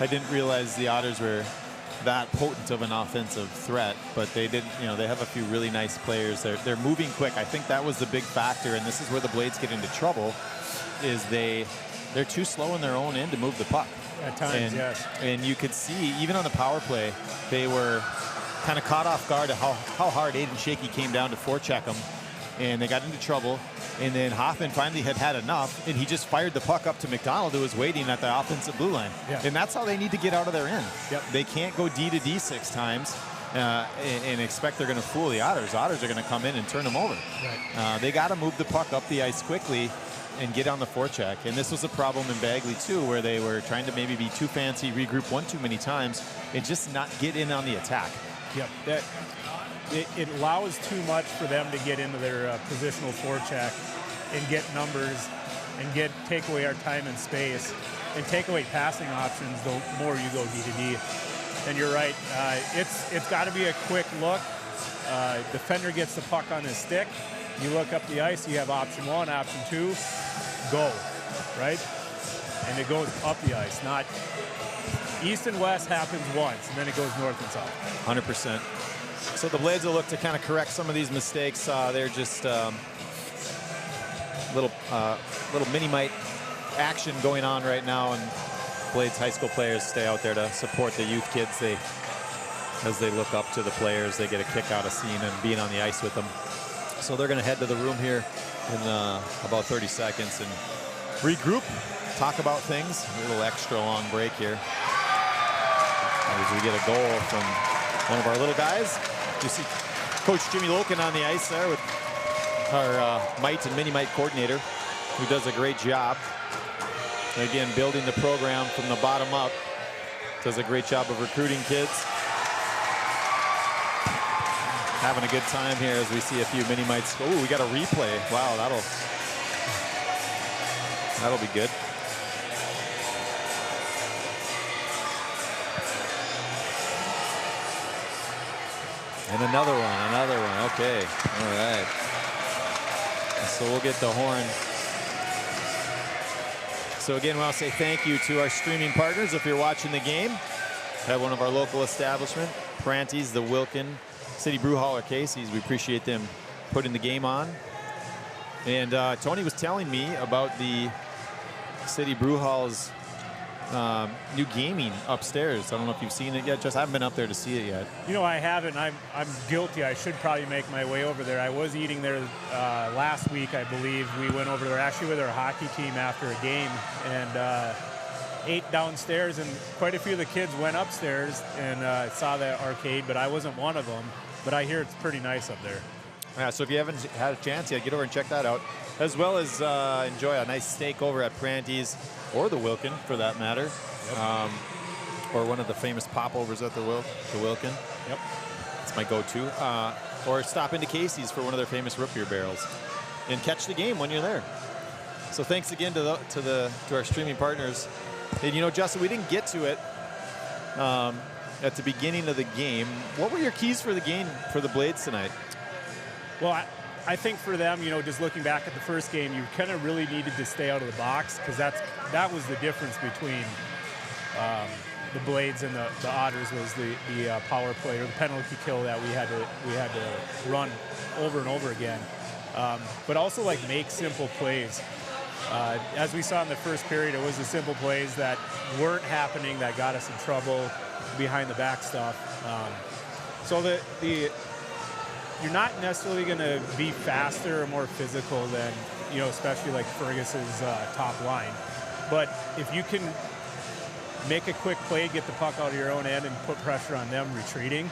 I didn't realize the Otters were that potent of an offensive threat, but they didn't. You know, they have a few really nice players. They're moving quick. I think that was the big factor, and this is where the Blades get into trouble. Is they're too slow in their own end to move the puck. At times, yes. And you could see even on the power play, they were kind of caught off guard at how hard Aiden Shakey came down to forecheck them, and they got into trouble. And then Hoffman finally had enough, and he just fired the puck up to McDonald, who was waiting at the offensive blue line. Yeah. And that's how they need to get out of their end. Yep. They can't go D to D 6 times and expect they're going to fool the Otters. Otters are going to come in and turn them over. Right. They got to move the puck up the ice quickly and get on the forecheck. And this was a problem in Bagley too, where they were trying to maybe be too fancy, regroup one too many times, and just not get in on the attack. Yep. It allows too much for them to get into their positional forecheck and get numbers and take away our time and space and take away passing options the more you go D to D. And you're right, it's got to be a quick look. Defender gets the puck on his stick. You look up the ice, you have option 1, option 2, go, right? And it goes up the ice, not east and west happens once, and then it goes north and south. 100%. So the Blades will look to kind of correct some of these mistakes. They're just little mini-mite action going on right now, and Blades high school players stay out there to support the youth kids. As they look up to the players, they get a kick out of seeing and being on the ice with them. So they're going to head to the room here in about 30 seconds and regroup, talk about things. A little extra long break here as we get a goal from one of our little guys. You see Coach Jimmy Loken on the ice there with our mite and mini-mite coordinator, who does a great job. And again, building the program from the bottom up. Does a great job of recruiting kids. Having a good time here as we see a few mini-mites. Oh, we got a replay. Wow, that'll be good. And another one. Okay, all right. So we'll get the horn. So again, I want to say thank you to our streaming partners. If you're watching the game at one of our local establishments, Pranti's, the Wilkin, City Brew Hall, or Casey's, we appreciate them putting the game on. And Tony was telling me about the City Brew Hall's new gaming upstairs. I don't know if you've seen it yet. Just I haven't been up there to see it yet. You know, I haven't. I'm guilty. I should probably make my way over there. I was eating there last week, I believe. We went over there actually with our hockey team after a game and ate downstairs, and quite a few of the kids went upstairs and saw the arcade, but I wasn't one of them. But I hear it's pretty nice up there. Yeah, so if you haven't had a chance yet, get over and check that out, as well as enjoy a nice steak over at Pranti's or the Wilkin, for that matter, or one of the famous popovers at the Wilkin. Yep, it's my go-to. Or stop into Casey's for one of their famous root beer barrels, and catch the game when you're there. So thanks again to our streaming partners. And you know, Justin, we didn't get to it at the beginning of the game. What were your keys for the game for the Blades tonight? Well, I think for them, you know, just looking back at the first game, you kind of really needed to stay out of the box, because that was the difference between the Blades and the Otters, was the power play or the penalty kill that we had to run over and over again. But also like make simple plays. As we saw in the first period, it was the simple plays that weren't happening that got us in trouble, behind the back stuff. So you're not necessarily going to be faster or more physical than, you know, especially like Fergus's top line. But if you can make a quick play, get the puck out of your own end and put pressure on them retreating,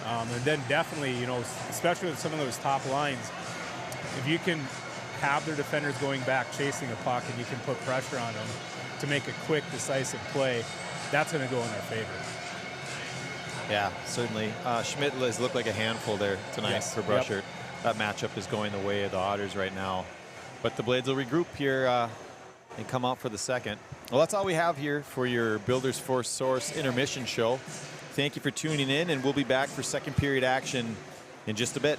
and then definitely, you know, especially with some of those top lines, if you can have their defenders going back chasing a puck and you can put pressure on them to make a quick, decisive play, that's going to go in our favor. Yeah, certainly. Schmidt has looked like a handful there tonight for Brushert. Yep. That matchup is going the way of the Otters right now. But the Blades will regroup here and come out for the second. Well, that's all we have here for your Builders Force Source intermission show. Thank you for tuning in, and we'll be back for second period action in just a bit.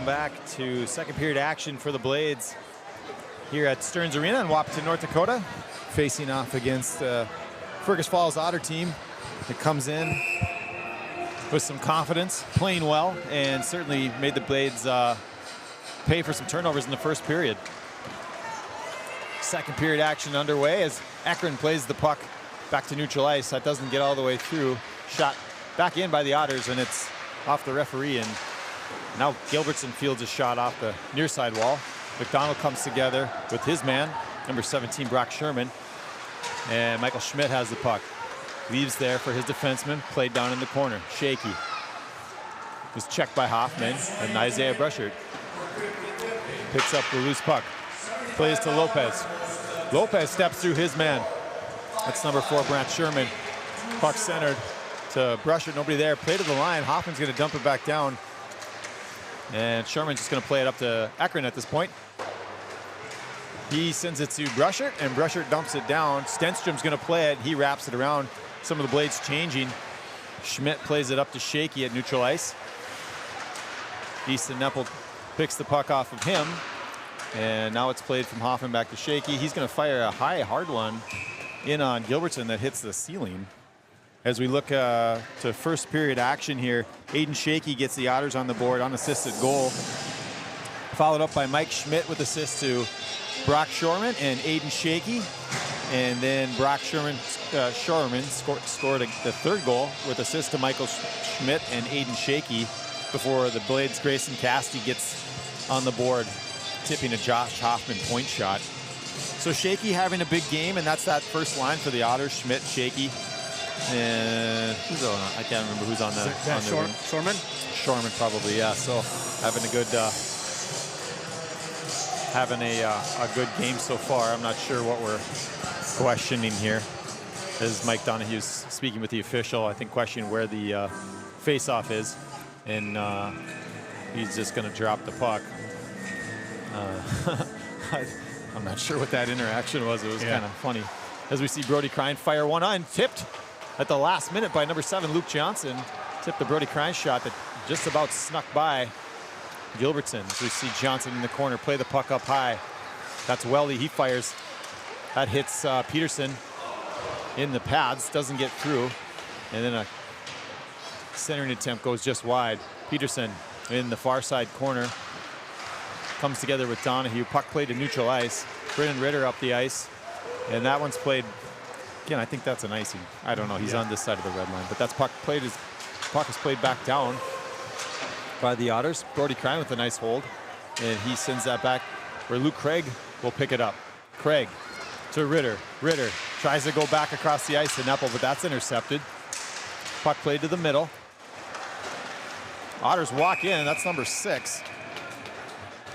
back to second period action for the Blades here at Stearns Arena in Wapaton, North Dakota, facing off against Fergus Falls Otter team that comes in with some confidence, playing well, and certainly made the Blades pay for some turnovers in the first period. Second period action underway as Ekron plays the puck back to neutral ice. That doesn't get all the way through. Shot back in by the Otters, and it's off the referee, and now Gilbertson fields a shot off the near side wall. McDonald comes together with his man, number 17, Brock Sherman, and Michael Schmidt has the puck. Leaves there for his defenseman, played down in the corner. Shaky. Was checked by Hoffman, and Isaiah Brushert picks up the loose puck. Plays to Lopez. Lopez steps through his man. That's number 4, Brant Sherman. Puck centered to Brushert, nobody there. Play to the line. Hoffman's going to dump it back down. And Sherman's just going to play it up to Ekron at this point. He sends it to Brushert, and Brushert dumps it down. Stenstrom's going to play it. He wraps it around. Some of the Blades changing. Schmidt plays it up to Shaky at neutral ice. Easton Neppel picks the puck off of him. And now it's played from Hoffman back to Shaky. He's going to fire a high, hard one in on Gilbertson that hits the ceiling. As we look to first period action here, Aiden Shaky gets the Otters on the board, unassisted goal. Followed up by Mike Schmidt with assist to Brock Shorman and Aiden Shaky. And then Brock Shorman scored the third goal with assist to Michael Schmidt and Aiden Shaky before the Blades' Grayson Casti gets on the board, tipping a Josh Hoffman point shot. So Shaky having a big game, and that's that first line for the Otters, Schmidt, Shaky. And who's on? I can't remember who's on the. Shorman? Shorman probably, yeah. So having a good game so far. I'm not sure what we're questioning here. As Mike Donohue's speaking with the official, I think questioning where the face-off is, and he's just going to drop the puck. I'm not sure what that interaction was. It was kind of funny. As we see Brody Crine fire one on, tipped at the last minute by number 7, Luke Johnson. Tipped the Brody Crine shot that just about snuck by Gilbertson. As we see Johnson in the corner play the puck up high. That's Welly. He fires. That hits Peterson in the pads. Doesn't get through. And then a centering attempt goes just wide. Peterson in the far side corner. Comes together with Donahue. Puck played to neutral ice. Brennan Ritter up the ice. And that one's played, again, I think that's an icing. I don't know. He's on this side of the red line. But that's puck is played back down by the Otters. Brody Crine with a nice hold. And he sends that back where Luke Craig will pick it up. Craig to Ritter. Ritter tries to go back across the ice to Neppel, but that's intercepted. Puck played to the middle. Otters walk in. That's number 6.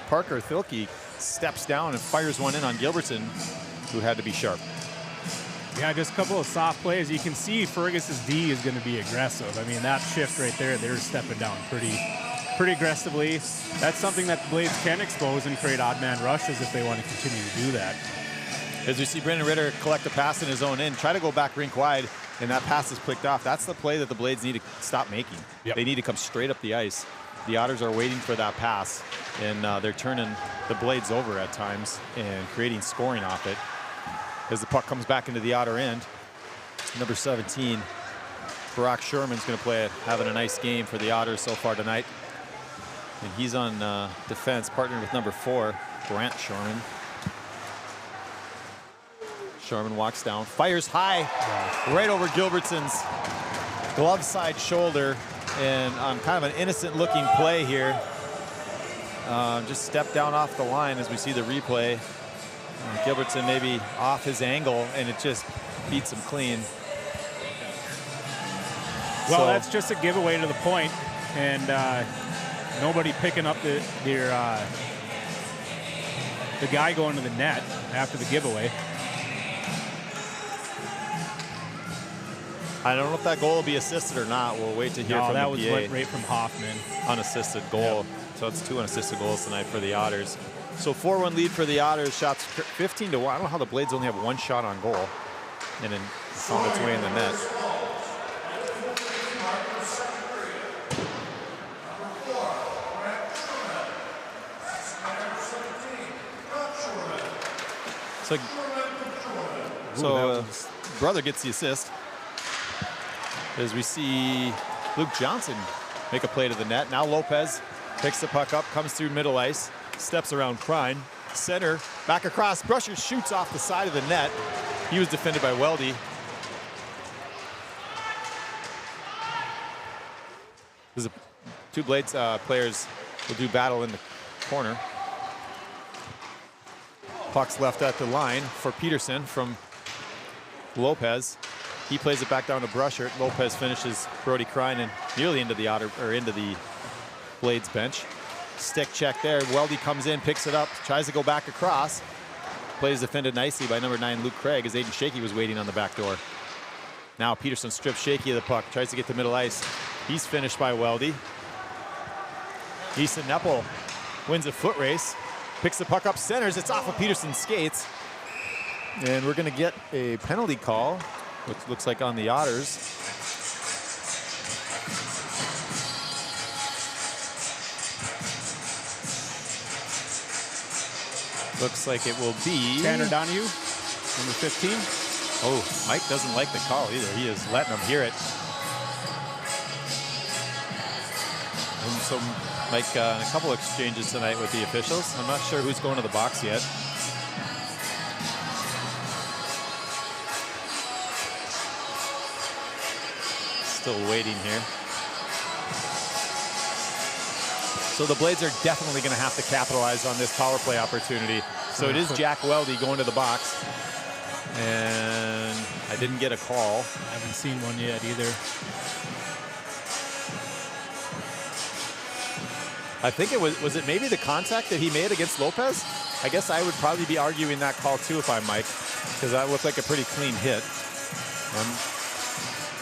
Parker Thilke steps down and fires one in on Gilbertson, who had to be sharp. Yeah, just a couple of soft plays. You can see Fergus's D is going to be aggressive. I mean, that shift right there, they're stepping down pretty aggressively. That's something that the Blades can expose and create odd man rushes if they want to continue to do that. As we see Brendan Ritter collect a pass in his own end, try to go back rink wide, and that pass is picked off. That's the play that the Blades need to stop making. Yep. They need to come straight up the ice. The Otters are waiting for that pass, and they're turning the Blades over at times and creating scoring off it. As the puck comes back into the Otter end, number 17, Brock Sherman's going to play it, having a nice game for the Otters so far tonight. And he's on defense, partnered with number 4, Brant Sherman. Sherman walks down, fires high, right over Gilbertson's glove side shoulder. And on kind of an innocent looking play here, just stepped down off the line as we see the replay. Gilbertson maybe off his angle, and it just beats him clean. Well, so, that's just a giveaway to the point, and nobody picking up the guy going to the net after the giveaway. I don't know if that goal will be assisted or not. We'll wait to hear from the PA. No, that was right from Hoffman. Unassisted goal. Yep. So it's 2 unassisted goals tonight for the Otters. So 4-1 lead for the Otters. Shots 15-1. I don't know how the Blades only have 1 shot on goal. And then found its way in the net. So brother gets the assist. As we see Luke Johnson make a play to the net. Now Lopez picks the puck up, comes through middle ice, steps around Krein. Center, back across. Brusher shoots off the side of the net. He was defended by Weldy. There's two Blades players will do battle in the corner. Puck's left at the line for Peterson from Lopez. He plays it back down to Brusher. Lopez finishes Brody Krein nearly into the Blades bench. Stick check there. Weldy comes in, picks it up, tries to go back across. Plays defended nicely by number 9 Luke Craig as Aiden Shaky was waiting on the back door. Now Peterson strips Shaky of the puck, tries to get to middle ice. He's finished by Weldy. Easton Neppel wins a foot race, picks the puck up, centers. It's off of Peterson's skates. And we're going to get a penalty call, which looks like on the Otters. Looks like it will be Tanner Donahue, number 15. Oh, Mike doesn't like the call either. He is letting them hear it. And so Mike, a couple exchanges tonight with the officials. I'm not sure who's going to the box yet. Still waiting here. So the Blades are definitely going to have to capitalize on this power play opportunity. So it is Jack Weldy going to the box. And I didn't get a call. I haven't seen one yet either. I think it was it maybe the contact that he made against Lopez? I guess I would probably be arguing that call too if I'm Mike, because that looked like a pretty clean hit.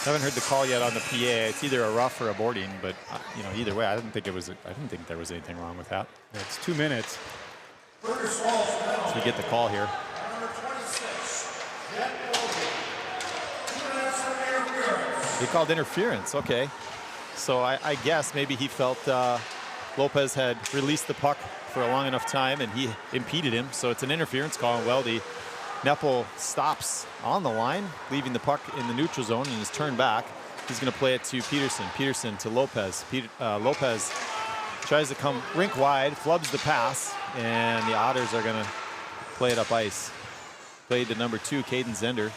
Haven't heard the call yet on the PA. It's either a rough or a boarding, but you know, either way, I didn't think there was anything wrong with that. It's 2 minutes. So we get the call here. They called interference. Okay, so I guess maybe he felt Lopez had released the puck for a long enough time and he impeded him. So it's an interference call on Weldy. Neppel stops on the line, leaving the puck in the neutral zone and is turned back. He's going to play it to Peterson. Peterson to Lopez. Lopez tries to come rink wide, flubs the pass, and the Otters are going to play it up ice. Played to number 2, Caden Zender.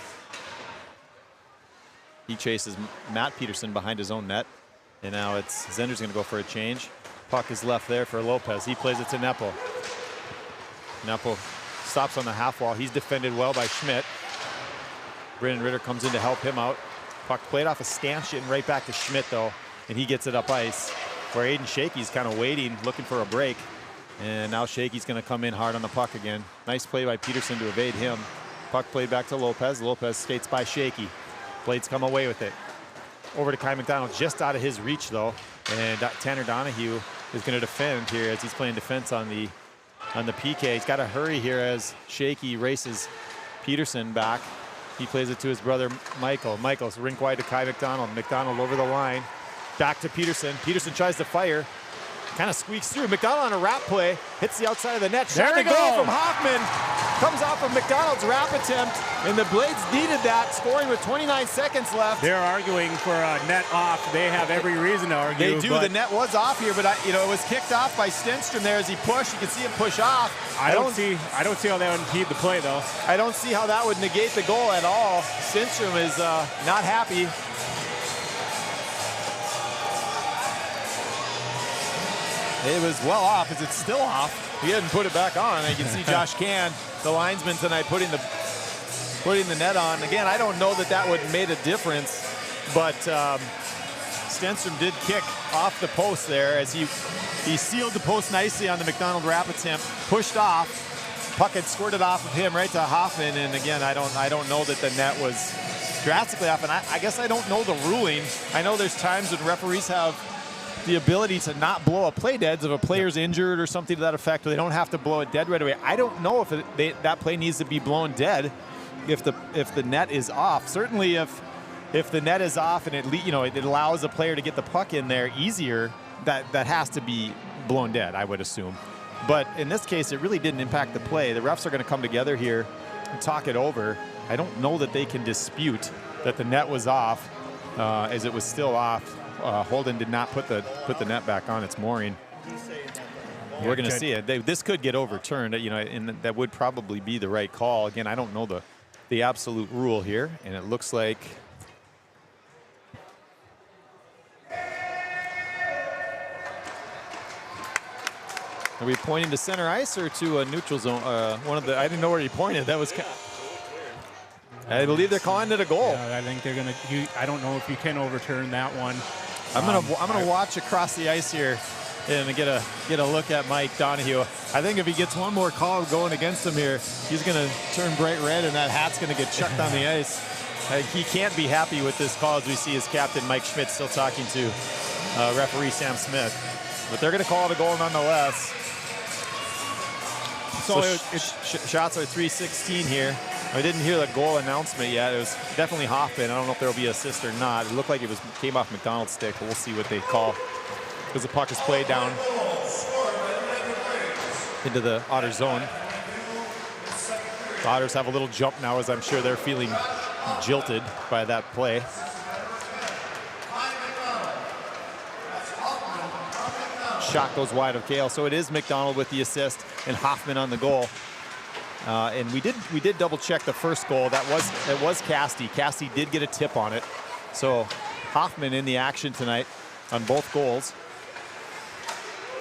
He chases Matt Peterson behind his own net, and now it's Zender's going to go for a change. Puck is left there for Lopez. He plays it to Neppel. Neppel stops on the half wall. He's defended well by Schmidt. Brendan Ritter comes in to help him out. Puck played off a stanchion right back to Schmidt though, and he gets it up ice where Aiden Shaky's kind of waiting, looking for a break. And now Shaky's going to come in hard on the puck again. Nice play by Peterson to evade him. Puck played back to Lopez. Lopez skates by Shaky. Blades come away with it. Over to Kai McDonald, just out of his reach though. And Tanner Donahue is going to defend here as he's playing defense on the PK. He's got to hurry here as Shaky races Peterson back. He plays it to his brother Michael. Michael's rink wide to Kai McDonald. McDonald over the line. Back to Peterson. Peterson tries to fire. Kind of squeaks through. McDonald on a wrap play. Hits the outside of the net. Shot to goal from Hoffman. Comes off of McDonald's wrap attempt. And the Blades needed that, scoring with 29 seconds left. They're arguing for a net off. They have every reason to argue. They do. The net was off here, but it was kicked off by Stenstrom there as he pushed. You can see him push off. I don't see how that would impede the play though. I don't see how that would negate the goal at all. Stenstrom is not happy. It was well off. Is it still off? He hadn't put it back on. You can see Josh Can, the linesman tonight, putting the net on. Again, I don't know that would have made a difference, but Stenstrom did kick off the post there as he sealed the post nicely on the McDonald wrap attempt, pushed off. Puck had squirted off of him right to Hoffman, and again, I don't know that the net was drastically off, and I guess I don't know the ruling. I know there's times when referees have the ability to not blow a play dead if a player's injured or something to that effect, or they don't have to blow it dead right away. I don't know if that play needs to be blown dead if the net is off. Certainly if the net is off and it allows a player to get the puck in there easier, that has to be blown dead, I would assume. But in this case, it really didn't impact the play. The refs are going to come together here talk it over. I don't know that they can dispute that the net was off, as it was still off. Holden did not put the net back on its mooring. We're going to see it. This could get overturned, you know, and that would probably be the right call. Again, I don't know the absolute rule here, and it looks like are we pointing to center ice or to a neutral zone? One of the, I didn't know where he pointed. That was, I believe they're calling it a goal. Yeah, I think they're gonna. I don't know if you can overturn that one. I'm gonna watch across the ice here and get a look at Mike Donahue. I think if he gets one more call going against him here, he's gonna turn bright red and that hat's gonna get chucked on the ice. He can't be happy with this call, as we see his captain Mike Schmidt still talking to referee Sam Smith. But they're gonna call it a goal nonetheless. So shots are 3:16 here. I didn't hear the goal announcement yet. It was definitely Hoffman. I don't know if there will be an assist or not. It looked like it came off McDonald's stick, but we'll see what they call, because the puck is played down into the Otters zone. The Otters have a little jump now, as I'm sure they're feeling jilted by that play. Shot goes wide of Kale, so it is McDonald with the assist and Hoffman on the goal. And we did double check the first goal. It was Casti. Casti did get a tip on it. So Hoffman in the action tonight on both goals.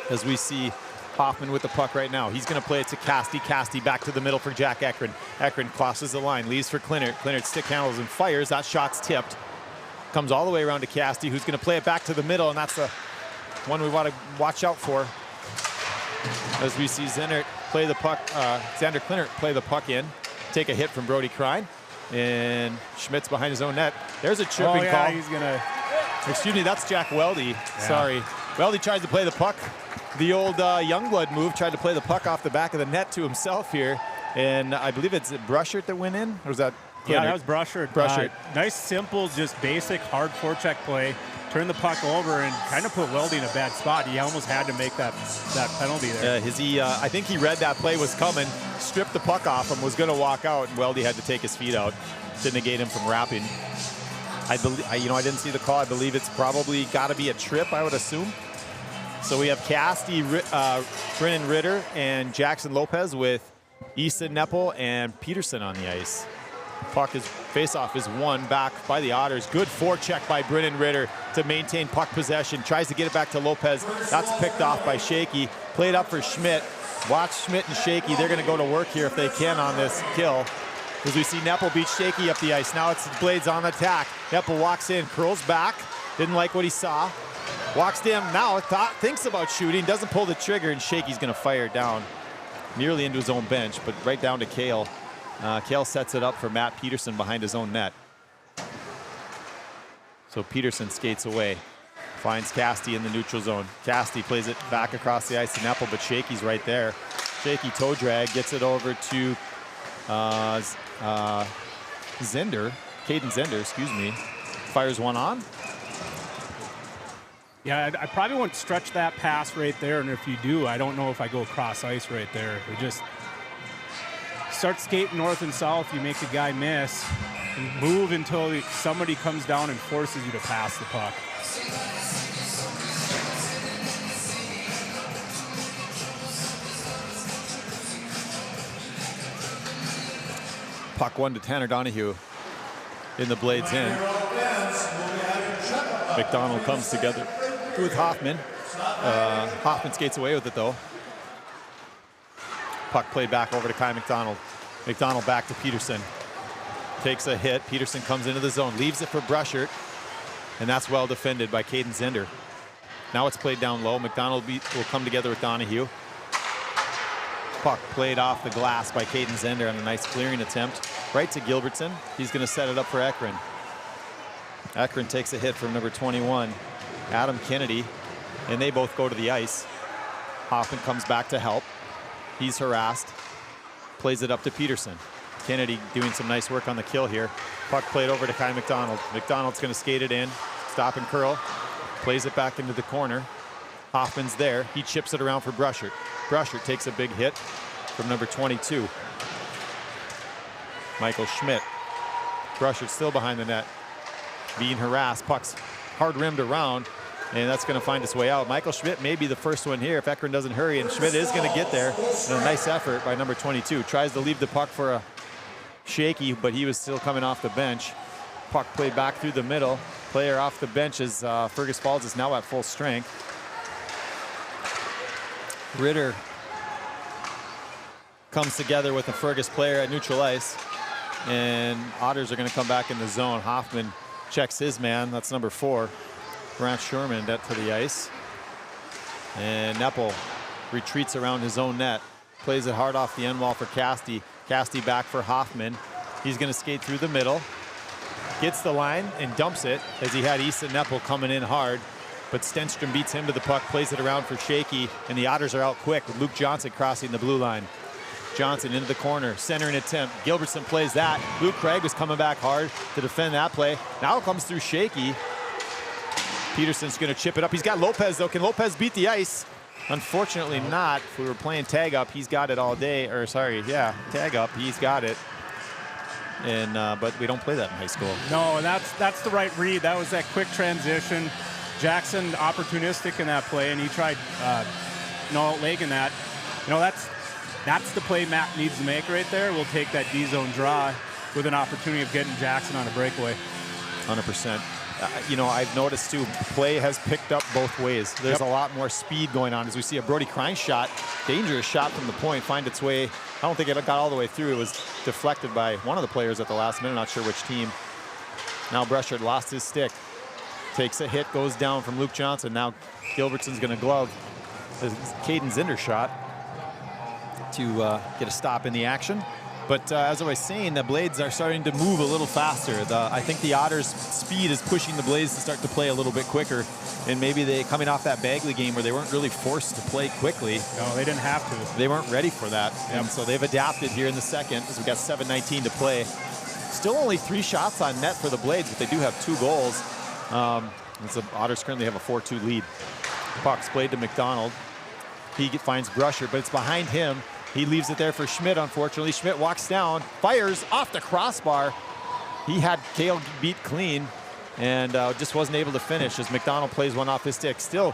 As we see Hoffman with the puck right now. He's going to play it to Casti. Casti back to the middle for Jack Ekron. Ekron crosses the line, leaves for Klintert. Klintert stick handles and fires. That shot's tipped. Comes all the way around to Casti, who's going to play it back to the middle, and that's the one we want to watch out for. As we see Xander play the puck, Xander Klintert play the puck in, take a hit from Brody Krein, and Schmidt's behind his own net. There's a tripping call. He's gonna. Excuse me, that's Jack Weldy. Yeah. Sorry. Weldy tries to play the puck. The old Youngblood move, tried to play the puck off the back of the net to himself here, and I believe it's Brushert that went in, or was that Klintert? Yeah, that was Brushert. Brushert. Nice, simple, just basic, hard forecheck play. Turn the puck over and kind of put Weldy in a bad spot. He almost had to make that penalty there. I think he read that play was coming, stripped the puck off him, was going to walk out, and Weldy had to take his feet out to negate him from wrapping. I believe, I didn't see the call. I believe it's probably got to be a trip, I would assume. So we have Casti, Brennan Ritter, and Jackson Lopez with Easton Neppel and Peterson on the ice. Face-off is won back by the Otters. Good forecheck by Brennan Ritter to maintain puck possession. Tries to get it back to Lopez. That's picked off by Shaky. Played up for Schmidt. Watch Schmidt and Shaky. They're going to go to work here if they can on this kill. As we see Neppel beat Shaky up the ice. Now it's the Blades on attack. Neppel walks in, curls back. Didn't like what he saw. Walks down now, thinks about shooting, doesn't pull the trigger, and Shaky's going to fire it down nearly into his own bench, but right down to Kale. Kale sets it up for Matt Peterson behind his own net. So Peterson skates away, finds Casti in the neutral zone. Casti plays it back across the ice to Neppel, but Shaky's right there. Shaky toe drag, gets it over to Caden Zender, excuse me. Fires one on. Yeah, I probably won't stretch that pass right there, and if you do, I don't know if I go cross ice right there. We just start skating north and south, you make the guy miss, and move until somebody comes down and forces you to pass the puck. Puck one to Tanner Donahue in the Blades end. McDonald comes together with Hoffman. Hoffman skates away with it though. Puck played back over to Kai McDonald. McDonald back to Peterson. Takes a hit. Peterson comes into the zone, leaves it for Brushert, and that's well defended by Caden Zender. Now it's played down low. McDonald will come together with Donahue. Puck played off the glass by Caden Zender on a nice clearing attempt. Right to Gilbertson. He's going to set it up for Ekron. Ekron takes a hit from number 21, Adam Kennedy, and they both go to the ice. Hoffman comes back to help. He's harassed. Plays it up to Peterson. Kennedy doing some nice work on the kill here. Puck played over to Kai McDonald. McDonald's going to skate it in. Stop and curl. Plays it back into the corner. Hoffman's there. He chips it around for Brushert. Brushert takes a big hit from number 22. Michael Schmidt. Brusher still behind the net, being harassed. Puck's hard rimmed around, and that's going to find its way out. Michael Schmidt may be the first one here if Ekron doesn't hurry, and Schmidt is going to get there. And a nice effort by number 22. Tries to leave the puck for a shaky, but he was still coming off the bench. Puck played back through the middle. Player off the bench as Fergus Falls is now at full strength. Ritter comes together with a Fergus player at neutral ice, and Otters are going to come back in the zone. Hoffman checks his man. That's number 4. Grant Sherman to the ice. And Neppel retreats around his own net. Plays it hard off the end wall for Casti. Casti back for Hoffman. He's going to skate through the middle. Gets the line and dumps it as he had Issa Neppel coming in hard. But Stenstrom beats him to the puck, plays it around for Shaky, and the Otters are out quick with Luke Johnson crossing the blue line. Johnson into the corner, centering attempt. Gilbertson plays that. Luke Craig was coming back hard to defend that play. Now it comes through Shaky. Peterson's going to chip it up. He's got Lopez, though. Can Lopez beat the ice? Unfortunately not. If we were playing tag up, he's got it all day. Or sorry, yeah, tag up, he's got it. And but we don't play that in high school. No, and that's the right read. That was that quick transition. Jackson opportunistic in that play, and he tried outlegging that. You know, that's the play Matt needs to make right there. We'll take that D-zone draw with an opportunity of getting Jackson on a breakaway. 100%. You know, I've noticed too, play has picked up both ways. There's a lot more speed going on as we see a Brody Krein shot, dangerous shot from the point, find its way. I don't think it got all the way through. It was deflected by one of the players at the last minute, not sure which team. Now Brushard lost his stick. Takes a hit, goes down from Luke Johnson. Now Gilbertson's going to glove Caden Zinder shot to get a stop in the action. But as I was saying, the Blades are starting to move a little faster. I think the Otters' speed is pushing the Blades to start to play a little bit quicker. And maybe they, coming off that Bagley game where they weren't really forced to play quickly. No, they didn't have to. They weren't ready for that. And so they've adapted here in the second as we got 7:19 to play. Still only 3 shots on net for the Blades, but they do have 2 goals. The Otters currently have a 4-2 lead. Puck's played to McDonald. He finds Brusher, but it's behind him. He leaves it there for Schmidt, unfortunately. Schmidt walks down, fires off the crossbar. He had Kale beat clean and just wasn't able to finish as McDonald plays one off his stick. Still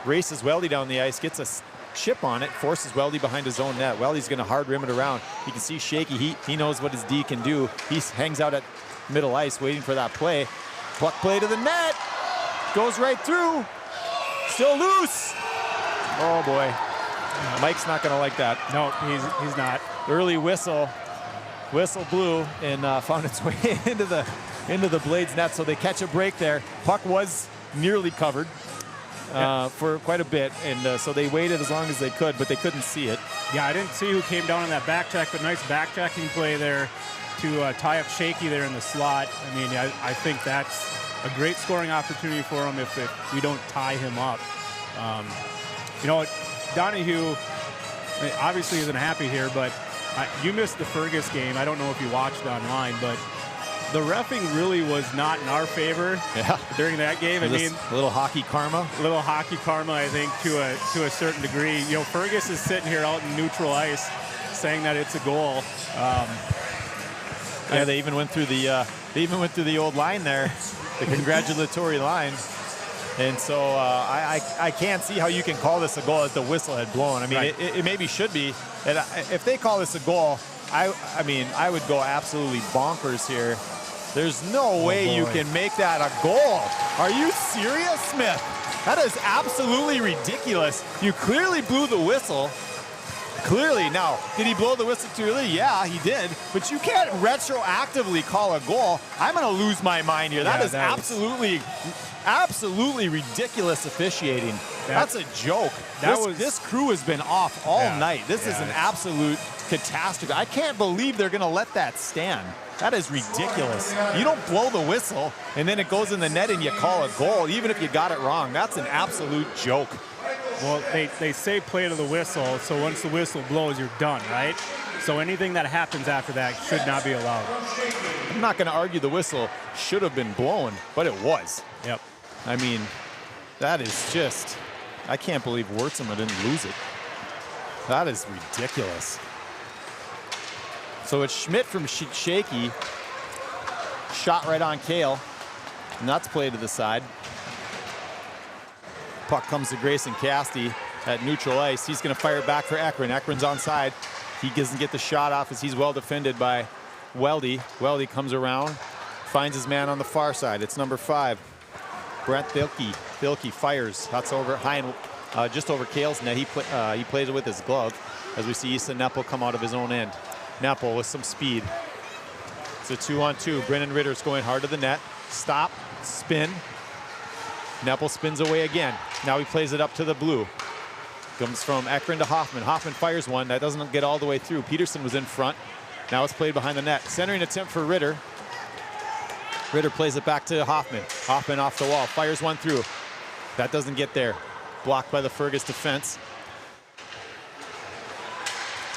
races Weldy down the ice, gets a chip on it, forces Weldy behind his own net. Weldy's going to hard rim it around. You can see Shaky, he knows what his D can do. He hangs out at middle ice waiting for that play. Puck play to the net, goes right through, still loose. Oh boy. Mike's not going to like that. No, he's not. Early whistle blew and found its way into the Blades net. So they catch a break there. Puck was nearly covered for quite a bit, and so they waited as long as they could, but they couldn't see it. Yeah, I didn't see who came down on that back check, but nice backchecking play there to tie up Shaky there in the slot. I mean, I think that's a great scoring opportunity for him if we don't tie him up. You know, Donahue obviously isn't happy here, but you missed the Fergus game. I don't know if you watched online, but the reffing really was not in our favor during that game. I mean, a little hockey karma. A little hockey karma, I think, to a certain degree. You know, Fergus is sitting here out in neutral ice saying that it's a goal. Yeah, they even went through the old line there, the congratulatory line. And so I can't see how you can call this a goal as the whistle had blown. I mean, it maybe should be. And if they call this a goal, I mean, I would go absolutely bonkers here. There's no way you can make that a goal. Are you serious, Smith? That is absolutely ridiculous. You clearly blew the whistle. Clearly. Now, did he blow the whistle too early? Yeah, he did. But you can't retroactively call a goal. I'm going to lose my mind here. That is absolutely ridiculous officiating. That's a joke. This crew has been off all night. This is an absolute catastrophe. I can't believe they're going to let that stand. That is ridiculous. You don't blow the whistle and then it goes in the net and you call a goal, even if you got it wrong. That's an absolute joke. Well, they say play to the whistle, so once the whistle blows, you're done, right? So anything that happens after that should not be allowed. I'm not going to argue the whistle should have been blown, but it was. Yep. I mean, that is just, I can't believe Wurtzema didn't lose it. That is ridiculous. So it's Schmidt from Shaky. Shot right on Kale. And that's played to the side. Puck comes to Grayson Casti at neutral ice. He's going to fire it back for Ekron. Ekron's onside. He doesn't get the shot off as he's well defended by Weldy. Weldy comes around, finds his man on the far side. It's number 5, Brent Thilke. Thilke fires. That's over high and just over Kale's net. He plays it with his glove as we see Issa Neppel come out of his own end. Neppel with some speed. It's a 2-on-2. Brennan Ritter's going hard to the net. Stop, spin. Neppel spins away again. Now he plays it up to the blue. Comes from Ekron to Hoffman. Hoffman fires one. That doesn't get all the way through. Peterson was in front. Now it's played behind the net. Centering attempt for Ritter. Ritter plays it back to Hoffman. Hoffman off the wall. Fires one through. That doesn't get there. Blocked by the Fergus defense.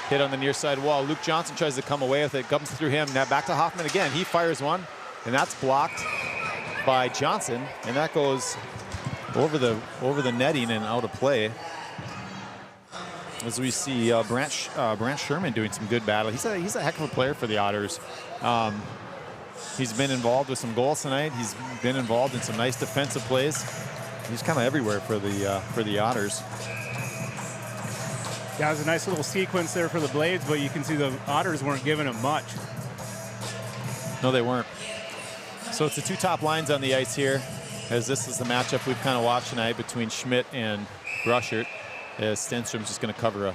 Hit on the near side wall. Luke Johnson tries to come away with it. Comes through him. Now back to Hoffman again. He fires one. And that's blocked by Johnson. And that goes over the netting and out of play. As we see Brant Sherman doing some good battle. He's a heck of a player for the Otters. He's been involved with some goals tonight. He's been involved in some nice defensive plays. He's kind of everywhere for the Otters. Yeah, it was a nice little sequence there for the Blades, but you can see the Otters weren't giving him much. No, they weren't. So it's the two top lines on the ice here, as this is the matchup we've kind of watched tonight between Schmidt and Rushert. As Stenstrom's just going to cover a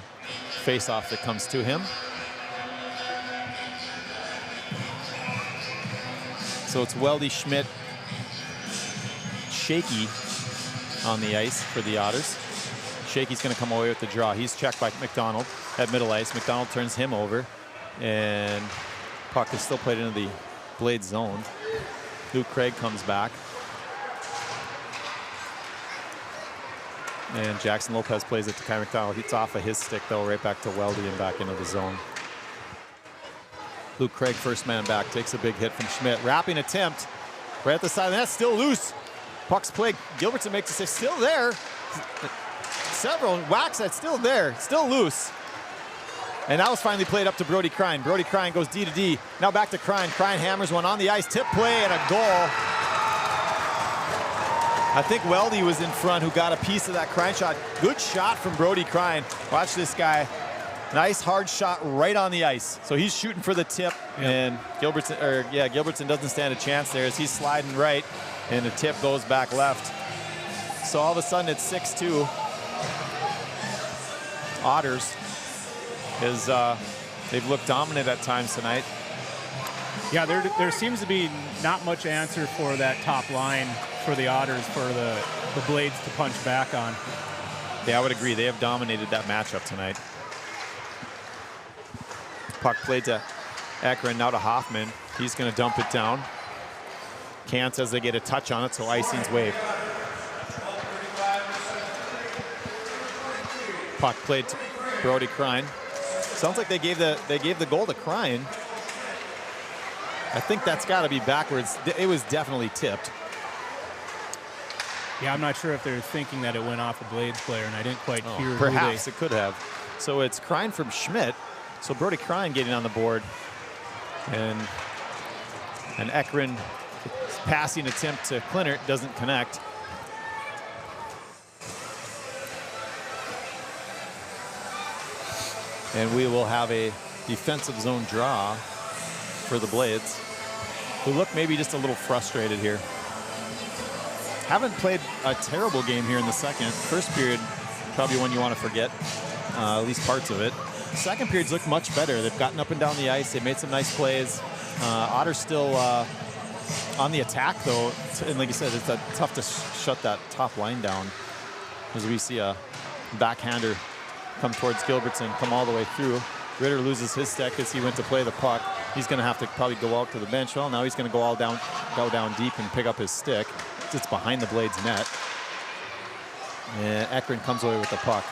face-off that comes to him. So it's Weldy, Schmidt, Shaky on the ice for the Otters. Shaky's going to come away with the draw. He's checked by McDonald at middle ice. McDonald turns him over, and puck is still played into the Blade zone. Luke Craig comes back. And Jackson Lopez plays it to Kai McDonald. It's off of his stick, though, right back to Weldy and back into the zone. Luke Craig, first man back, takes a big hit from Schmidt. Wrapping attempt right at the side of the net, still loose. Puck's played. Gilbertson makes a save, still there. Several whacks at, still there, still loose. And that was finally played up to Brody Crine. Brody Crine goes D to D. Now back to Crine. Crine hammers one on the ice. Tip play and a goal. I think Weldy was in front who got a piece of that Crine shot. Good shot from Brody Crine. Watch this guy. Nice hard shot right on the ice. So he's shooting for the tip, and Gilbertson doesn't stand a chance there as he's sliding right, and the tip goes back left. So all of a sudden it's 6-2. Otters is they've looked dominant at times tonight. Yeah, there seems to be not much answer for that top line for the Otters for the Blades to punch back on. Yeah, I would agree. They have dominated that matchup tonight. Puck played to Ekron, now to Hoffman. He's going to dump it down. Can says they get a touch on it, so icing's waved. Puck played to Brody Crine. Sounds like they gave the goal to Crine. I think that's got to be backwards. It was definitely tipped. Yeah, I'm not sure if they're thinking that it went off a Blades player, and I didn't quite hear. Perhaps it could have. So it's Crine from Schmidt. So Brody Crine getting on the board, and an Ekron passing attempt to Klintert doesn't connect. And we will have a defensive zone draw for the Blades, who look maybe just a little frustrated here. Haven't played a terrible game here in the second. First period, probably one you want to forget, at least parts of it. Second period's looked much better. They've gotten up and down the ice. They made some nice plays. Otters still on the attack, though. And like you said, it's tough to shut that top line down. As we see a backhander come towards Gilbertson, come all the way through. Ritter loses his stick as he went to play the puck. He's going to have to probably go out to the bench. Well, now he's going to go down deep and pick up his stick. It's behind the Blades net. And Ekron comes away with the puck.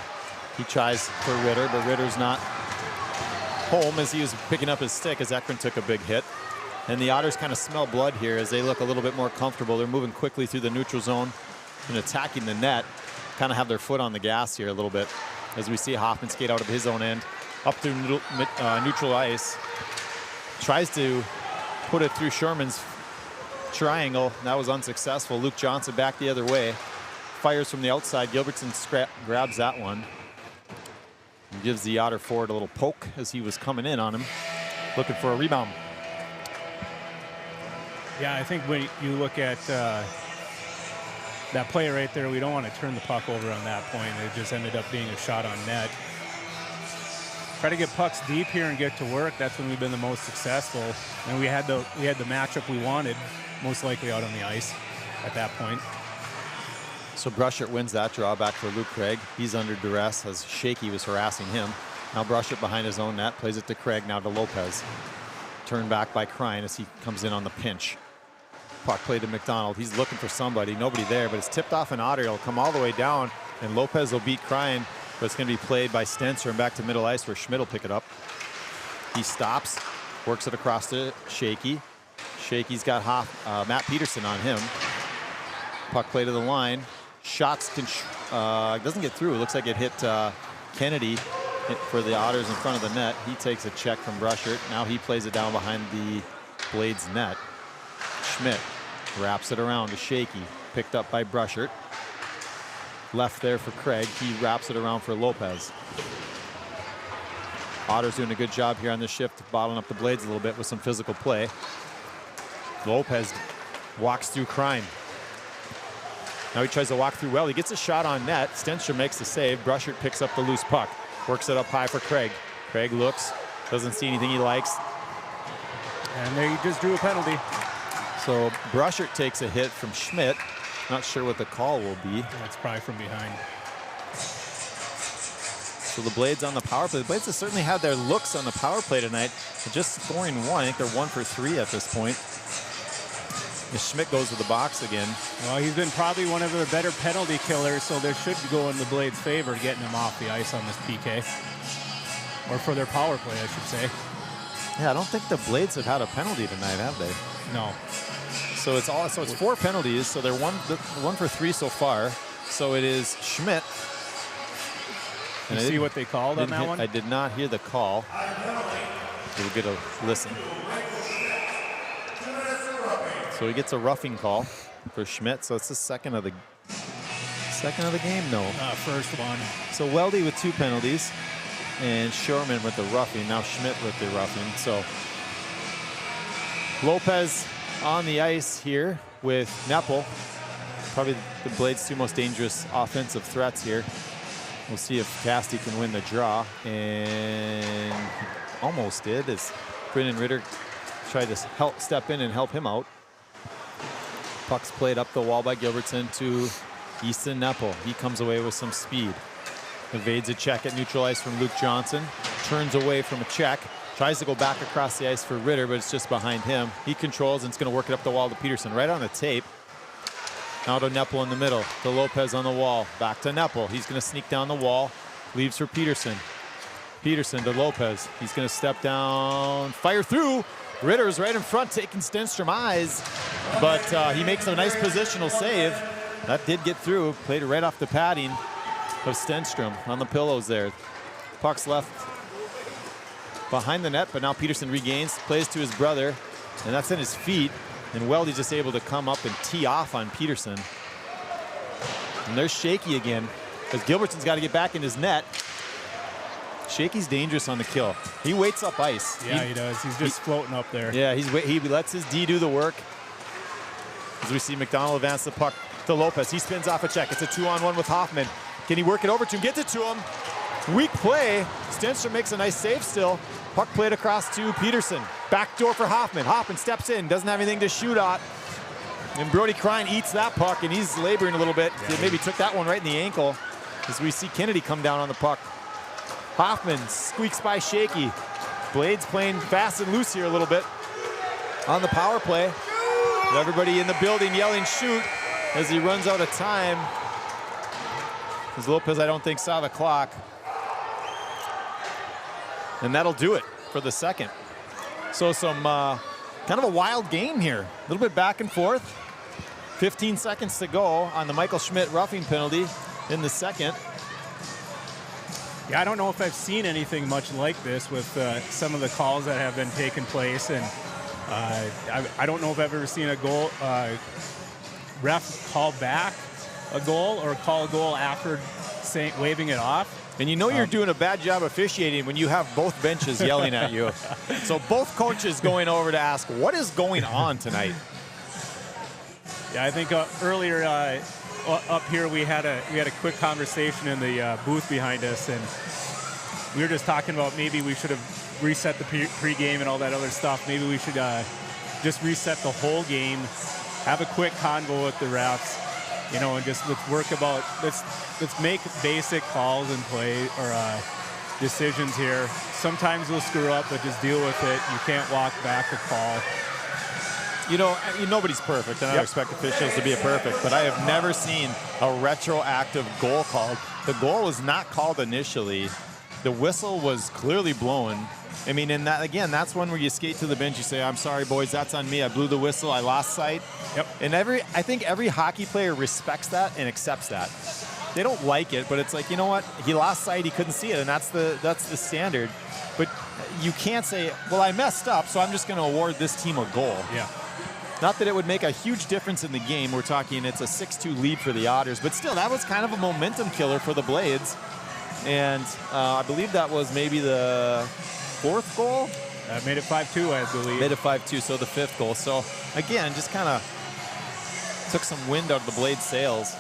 He tries for Ritter, but Ritter's not home as he was picking up his stick as Ekron took a big hit. And the Otters kind of smell blood here as they look a little bit more comfortable. They're moving quickly through the neutral zone and attacking the net. Kind of have their foot on the gas here a little bit as we see Hoffman skate out of his own end up through neutral ice. tries to put it through Sherman's triangle. That was unsuccessful. Luke Johnson back the other way. Fires from the outside. Gilbertson grabs that one. And gives the Otter forward a little poke as he was coming in on him, looking for a rebound. Yeah, I think when you look at that play right there, we don't want to turn the puck over on that point. It just ended up being a shot on net. Try to get pucks deep here and get to work. That's when we've been the most successful. And we had the matchup we wanted, most likely out on the ice at that point. So Brushert wins that draw back for Luke Craig. He's under duress as Shaky was harassing him. Now Brushert behind his own net, plays it to Craig, now to Lopez. Turned back by Krein as he comes in on the pinch. Puck played to McDonald. He's looking for somebody, nobody there, but it's tipped off an Otter. It'll come all the way down, and Lopez will beat Krein, but it's going to be played by Stenser and back to middle ice where Schmidt will pick it up. He stops, works it across to Shaky. Shaky's got Matt Peterson on him. Puck play to the line. Shots doesn't get through. It looks like it hit Kennedy for the Otters in front of the net. He takes a check from Brushert. Now he plays it down behind the Blades net. Schmidt wraps it around to Shaky. Picked up by Brushert. Left there for Craig. He wraps it around for Lopez. Otters doing a good job here on this shift, bottling up the Blades a little bit with some physical play. Lopez walks through Krein. Now he tries to walk through well. He gets a shot on net. Stenser makes the save. Brushert picks up the loose puck. Works it up high for Craig. Craig looks, doesn't see anything he likes. And there he just drew a penalty. So Brushert takes a hit from Schmidt. Not sure what the call will be. That's probably from behind. So the Blades on the power play. The Blades have certainly had their looks on the power play tonight. They're just scoring one. I think they're 1 for 3 at this point. And Schmidt goes to the box again. Well, he's been probably one of the better penalty killers, so this should go in the Blades' favor, getting him off the ice on this PK. Or for their power play, I should say. Yeah, I don't think the Blades have had a penalty tonight, have they? No. So it's 4 penalties. So they're 1 for 3 so far. So it is Schmidt. You see what they called on that one? I did not hear the call. We'll get a listen. So he gets a roughing call for Schmidt. So it's the second of the game, no. First one. So Weldy with 2 penalties, and Shorman with the roughing. Now Schmidt with the roughing. So Lopez on the ice here with Neppel. Probably the Blades' 2 most dangerous offensive threats here. We'll see if Casti can win the draw, and he almost did as Brendan Ritter tried to step in and help him out. Puck's played up the wall by Gilbertson to Easton Neppel. He comes away with some speed. Evades a check at neutral ice from Luke Johnson. Turns away from a check. Tries to go back across the ice for Ritter, but it's just behind him. He controls and it's going to work it up the wall to Peterson. Right on the tape. Now to Neppel in the middle. To Lopez on the wall. Back to Neppel. He's going to sneak down the wall. Leaves for Peterson. Peterson to Lopez. He's going to step down. Fire through. Ritter's right in front, taking Stenstrom eyes, but he makes a nice positional save. That did get through. Played it right off the padding of Stenstrom on the pillows there. Puck's left behind the net, but now Peterson regains, plays to his brother, and that's in his feet. And Weldy's just able to come up and tee off on Peterson. And there's Shaky again, because Gilbertson's got to get back in his net. Shaky's dangerous on the kill. He waits up ice. Yeah, he does. He's just floating up there. Yeah, he lets his D do the work. As we see McDonald advance the puck to Lopez. He spins off a check. It's a 2-on-1 with Hoffman. Can he work it over to him? Gets it to him. Weak play. Stenster makes a nice save still. Puck played across to Peterson. Backdoor for Hoffman. Hoffman steps in. Doesn't have anything to shoot at. And Brody Krein eats that puck, and he's laboring a little bit. He maybe took that one right in the ankle. As we see Kennedy come down on the puck. Hoffman squeaks by Shaky. Blades playing fast and loose here a little bit on the power play. Everybody in the building yelling shoot as he runs out of time. As Lopez, I don't think, saw the clock. And that'll do it for the second. So some kind of a wild game here. A little bit back and forth. 15 seconds to go on the Michael Schmidt roughing penalty in the second. Yeah, I don't know if I've seen anything much like this with some of the calls that have been taking place, and I don't know if I've ever seen a goal ref call back a goal or call a goal after waving it off. And you know you're doing a bad job officiating when you have both benches yelling at you. So both coaches going over to ask, what is going on tonight? Yeah, I think earlier up here we had a quick conversation in the booth behind us, and we were just talking about maybe we should have reset the pregame and all that other stuff. Maybe we should just reset the whole game, have a quick convo with the refs, you know, and just let's make basic calls and play or decisions here. Sometimes we'll screw up, but just deal with it. You can't walk back a call. You know, nobody's perfect, and I don't expect officials to be perfect, but I have never seen a retroactive goal called. The goal was not called initially. The whistle was clearly blown. I mean, and that, again, that's one where you skate to the bench, you say, I'm sorry, boys, that's on me. I blew the whistle, I lost sight. Yep. And I think every hockey player respects that and accepts that. They don't like it, but it's like, you know what? He lost sight, he couldn't see it, and that's the standard. But you can't say, well, I messed up, so I'm just going to award this team a goal. Yeah. Not that it would make a huge difference in the game. We're talking it's a 6-2 lead for the Otters, but still, that was kind of a momentum killer for the Blades. And I believe that was maybe the 4th goal. Made it 5-2, I believe. Made it 5-2, so the 5th goal. So again, just kind of took some wind out of the Blades' sails.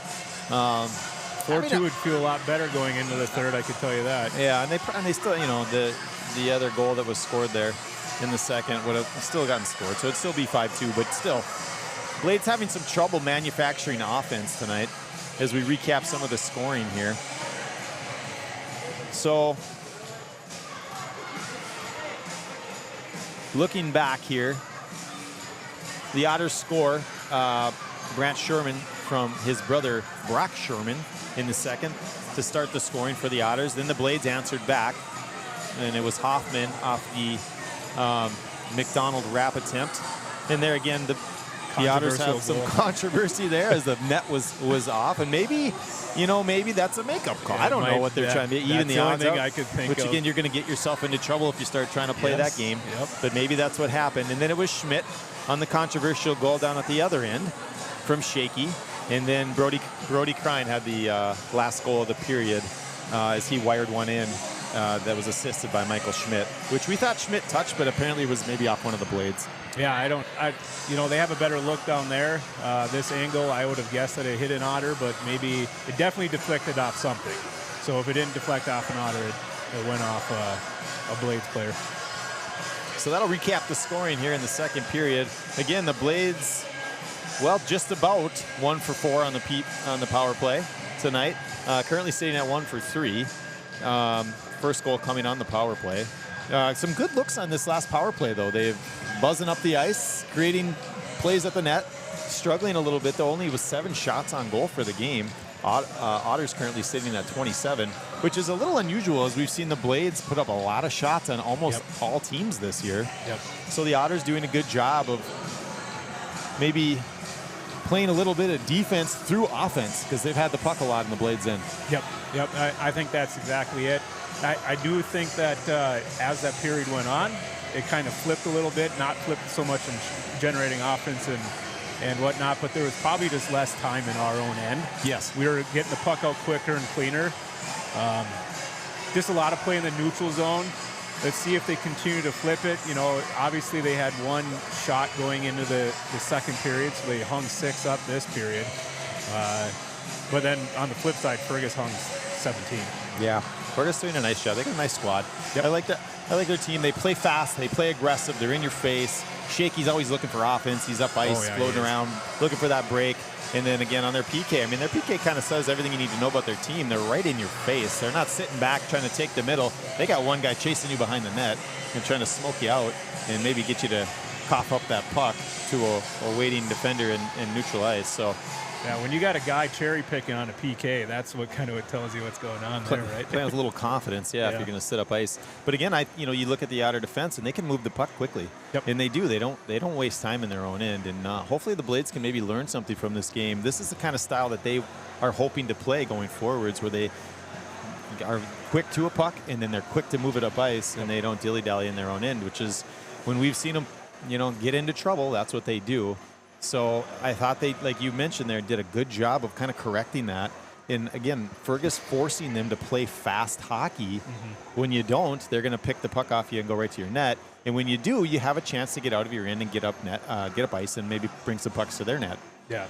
4-2 would feel a lot better going into the third, I could tell you that. Yeah, and they still, you know, the other goal that was scored there in the second would have still gotten scored, so it'd still be 5-2, but still, Blades having some trouble manufacturing offense tonight as we recap some of the scoring here. So, looking back here, the Otters score Brant Sherman from his brother Brock Sherman in the second to start the scoring for the Otters. Then the Blades answered back, and it was Hoffman off the McDonald wrap attempt. And there again, the Otters have some controversy there as the net was off. And maybe, you know, maybe that's a makeup call. I don't know what they're trying to even the odds thing I could think which of. Again, you're going to get yourself into trouble if you start trying to play that game. Yep. But maybe that's what happened. And then it was Schmidt on the controversial goal down at the other end from Shaky. And then Brody Krine had the last goal of the period as he wired one in. That was assisted by Michael Schmidt, which we thought Schmidt touched, but apparently was maybe off one of the blades. Yeah, you know, they have a better look down there. This angle, I would have guessed that it hit an Otter, but maybe it definitely deflected off something. So if it didn't deflect off an Otter, it went off a Blades player. So that'll recap the scoring here in the second period. Again, the Blades, well, just about 1 for 4 on the power play tonight. Currently sitting at 1 for 3. First goal coming on the power play. Some good looks on this last power play, though. They've buzzing up the ice, creating plays at the net. Struggling a little bit, though, only with 7 shots on goal for the game. Otters currently sitting at 27, which is a little unusual as we've seen the Blades put up a lot of shots on almost all teams this year. Yep. So the Otters doing a good job of maybe playing a little bit of defense through offense because they've had the puck a lot in the Blades' end. Yep. I think that's exactly it. I do think that as that period went on, it kind of flipped a little bit, not flipped so much in generating offense and whatnot, but there was probably just less time in our own end. Yes. We were getting the puck out quicker and cleaner. Just a lot of play in the neutral zone. Let's see if they continue to flip it. You know, obviously they had 1 shot going into the second period, so they hung 6 up this period. But then on the flip side, Fergus hung 17. Yeah, Fergus doing a nice job. They got a nice squad. Yep. I like their team. They play fast. They play aggressive. They're in your face. Shaky's always looking for offense. He's up ice, floating around, looking for that break. And then again on their PK, I mean, their PK kind of says everything you need to know about their team. They're right in your face. They're not sitting back trying to take the middle. They got one guy chasing you behind the net and trying to smoke you out and maybe get you to cough up that puck to a waiting defender in neutral ice. So, yeah, when you got a guy cherry picking on a PK, that's what kind of it tells you what's going on there, right? Playing with a little confidence, if you're going to sit up ice. But again, you look at the Otter defense, and they can move the puck quickly. Yep. And they do. They don't waste time in their own end. And hopefully the Blades can maybe learn something from this game. This is the kind of style that they are hoping to play going forwards, where they are quick to a puck, and then they're quick to move it up ice, and they don't dilly-dally in their own end, which is when we've seen them, get into trouble, that's what they do. So I thought they, like you mentioned there, did a good job of kind of correcting that. And again, Fergus forcing them to play fast hockey. When you don't, they're going to pick the puck off you and go right to your net. And when you do, you have a chance to get out of your end and get up ice and maybe bring some pucks to their net. Yeah.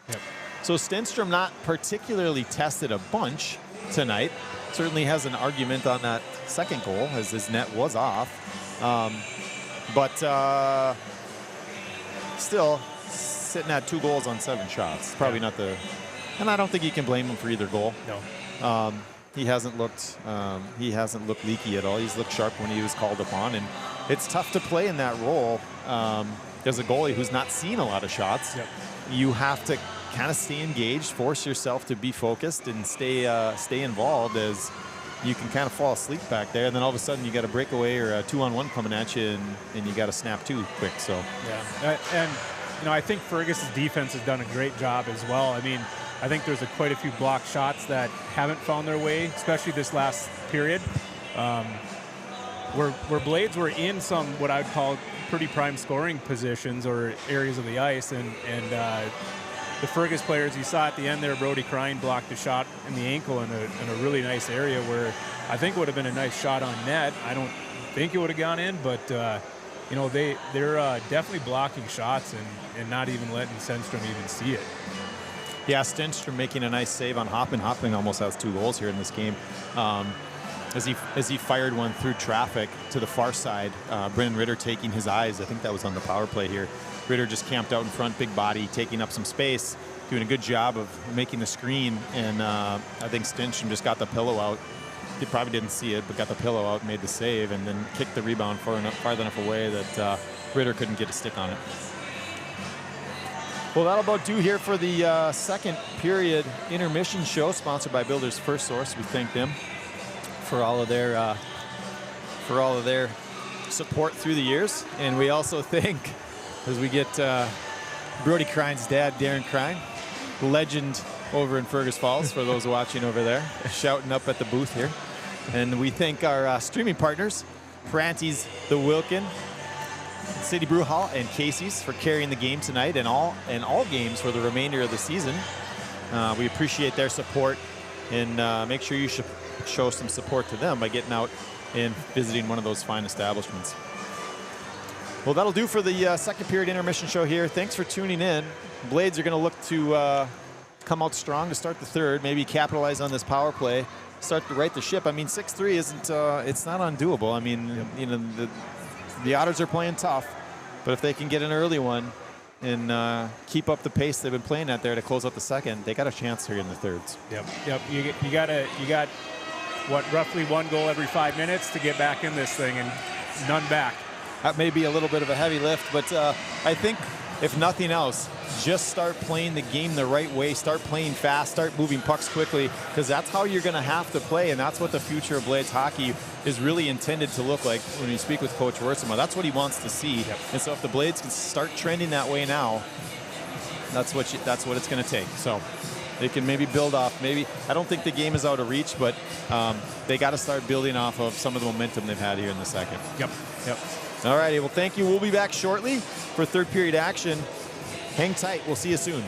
Yep. So Stenstrom not particularly tested a bunch tonight. Certainly has an argument on that second goal as his net was off. But still sitting at 2 goals on 7 shots. Probably not the... And I don't think you can blame him for either goal. No. He hasn't looked leaky at all. He's looked sharp when he was called upon, and it's tough to play in that role as a goalie who's not seen a lot of shots. Yep. You have to kind of stay engaged, force yourself to be focused, and stay involved, as you can kind of fall asleep back there, and then all of a sudden you got a breakaway or a 2-on-1 coming at you, and you got to snap to quick. So yeah, and I think Fergus's defense has done a great job as well. I mean, I think there's quite a few blocked shots that haven't found their way, especially this last period, where Blades were in some what I would call pretty prime scoring positions or areas of the ice, and the Fergus players, you saw at the end there, Brody Crine blocked a shot in the ankle in a really nice area where I think would have been a nice shot on net. I don't think it would have gone in, but they're definitely blocking shots and not even letting Stenstrom even see it. yeah, Stenstrom making a nice save on Hoppin. Hoppin almost has 2 goals here in this game. As he fired one through traffic to the far side, Brendan Ritter taking his eyes. I think that was on the power play here. Ritter just camped out in front, big body, taking up some space, doing a good job of making the screen. And I think Stenstrom just got the pillow out. He probably didn't see it, but got the pillow out, made the save, and then kicked the rebound farther enough away that Ritter couldn't get a stick on it. Well, that'll about do here for the second period intermission show, sponsored by Builders First Source. We thank them for all of their support through the years, and we also thank, as we get Brody Crine's dad, Darren Crine, legend over in Fergus Falls, for those watching over there, shouting up at the booth here. And we thank our streaming partners, Pranti's The Wilkin, City Brew Hall, and Casey's for carrying the game tonight and all games for the remainder of the season. We appreciate their support, and make sure you should show some support to them by getting out and visiting one of those fine establishments. Well, that'll do for the second period intermission show here. Thanks for tuning in. Blades are going to look to come out strong to start the third, maybe capitalize on this power play, start to right the ship. I mean, 6-3 isn't, it's not undoable. I mean, the Otters are playing tough, but if they can get an early one and keep up the pace they've been playing at there to close out the second, they got a chance here in the thirds. Yep. You got what, roughly 1 goal every 5 minutes to get back in this thing, and none back. That may be a little bit of a heavy lift, but I think if nothing else, just start playing the game the right way. Start playing fast. Start moving pucks quickly, because that's how you're going to have to play, and that's what the future of Blades hockey is really intended to look like. When you speak with Coach Wursema, that's what he wants to see. Yep. And so if the Blades can start trending that way now, that's what it's going to take. So they can maybe build off. Maybe, I don't think the game is out of reach, but they got to start building off of some of the momentum they've had here in the second. Yep. All righty, well, thank you. We'll be back shortly for third period action. Hang tight. We'll see you soon.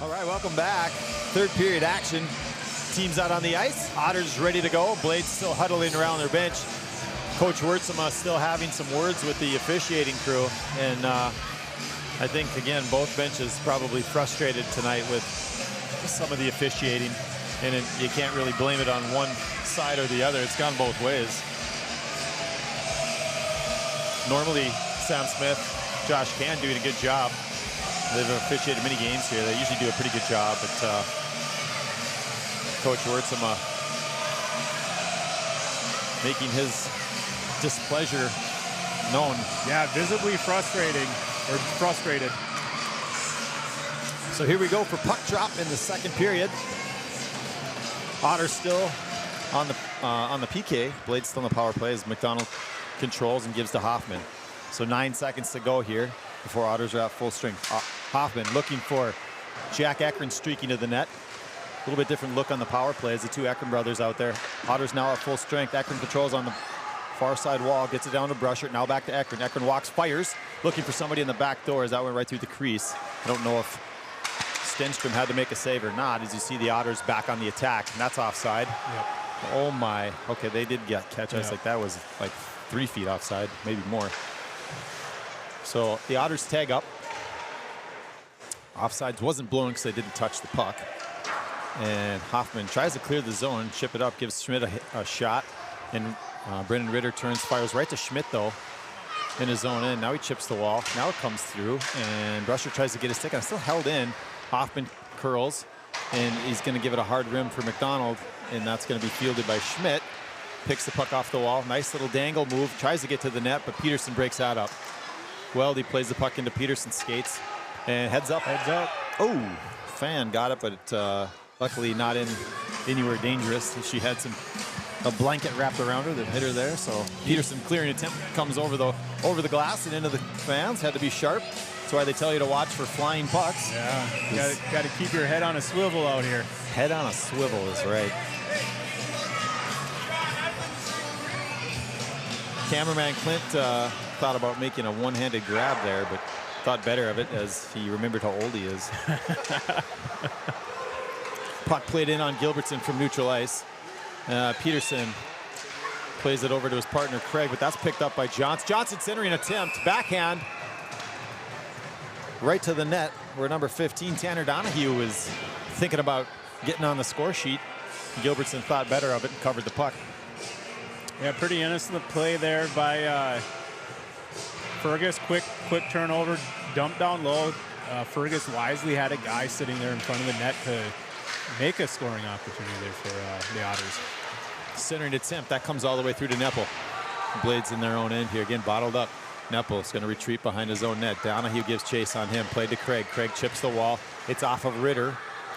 All right, welcome back. Third period action. Teams out on the ice. Otters ready to go. Blades still huddling around their bench. Coach Wurtsema still having some words with the officiating crew. And I think, again, both benches probably frustrated tonight with some of the officiating. And you can't really blame it on one side or the other. It's gone both ways. Normally, Sam Smith, Josh Can doing a good job. They've officiated many games here. They usually do a pretty good job, but Coach Wurtsema making his displeasure known. Yeah, visibly frustrated. So here we go for puck drop in the second period. Otters still on the PK. Blades still on the power play as McDonald controls and gives to Hoffman. So 9 seconds to go here before Otters are at full strength. Hoffman looking for Jack Ekron streaking to the net. A little bit different look on the power play as the two Ekron brothers out there. Otters now at full strength. Ekron controls on the far side wall, gets it down to Brushert. Now back to Ekron. Ekron walks, fires, looking for somebody in the back door as that went right through the crease. I don't know if Stenstrom had to make a save or not, as you see the Otters back on the attack, and that's offside. Yep. Oh my. Okay, they did get catch ice. Like that was like 3 feet offside, maybe more. So the Otters tag up. Offsides wasn't blown because they didn't touch the puck. And Hoffman tries to clear the zone, chip it up, gives Schmidt a shot. And Brendan Ritter turns, fires right to Schmidt though in his zone in. Now he chips the wall. Now it comes through and Brusher tries to get his stick. I'm still held in. Hoffman curls and he's going to give it a hard rim for McDonald. And that's going to be fielded by Schmidt. Picks the puck off the wall. Nice little dangle move. Tries to get to the net, but Peterson breaks that up. Weldy plays the puck into Peterson's skates. And heads up. Heads up. Oh, Fan got it, but luckily not anywhere dangerous. She had a blanket wrapped around her that hit her there. So Peterson clearing attempt comes over the glass and into the fans. Had to be sharp. That's why they tell you to watch for flying pucks. Yeah, got to keep your head on a swivel out here. Head on a swivel is right. Cameraman Clint thought about making a one-handed grab there, but thought better of it as he remembered how old he is. Puck played in on Gilbertson from neutral ice. Peterson plays it over to his partner Craig, but that's picked up by Johnson. Johnson centering attempt, backhand, right to the net, where number 15, Tanner Donahue, was thinking about getting on the score sheet. Gilbertson thought better of it and covered the puck. Yeah, pretty innocent play there by Fergus. Quick turnover, dump down low. Fergus wisely had a guy sitting there in front of the net to make a scoring opportunity there for the Otters. Centering attempt, that comes all the way through to Neppel. Blades in their own end here, again bottled up. Neppel's going to retreat behind his own net. Donahue gives chase on him, played to Craig. Craig chips the wall. It's off of Ritter.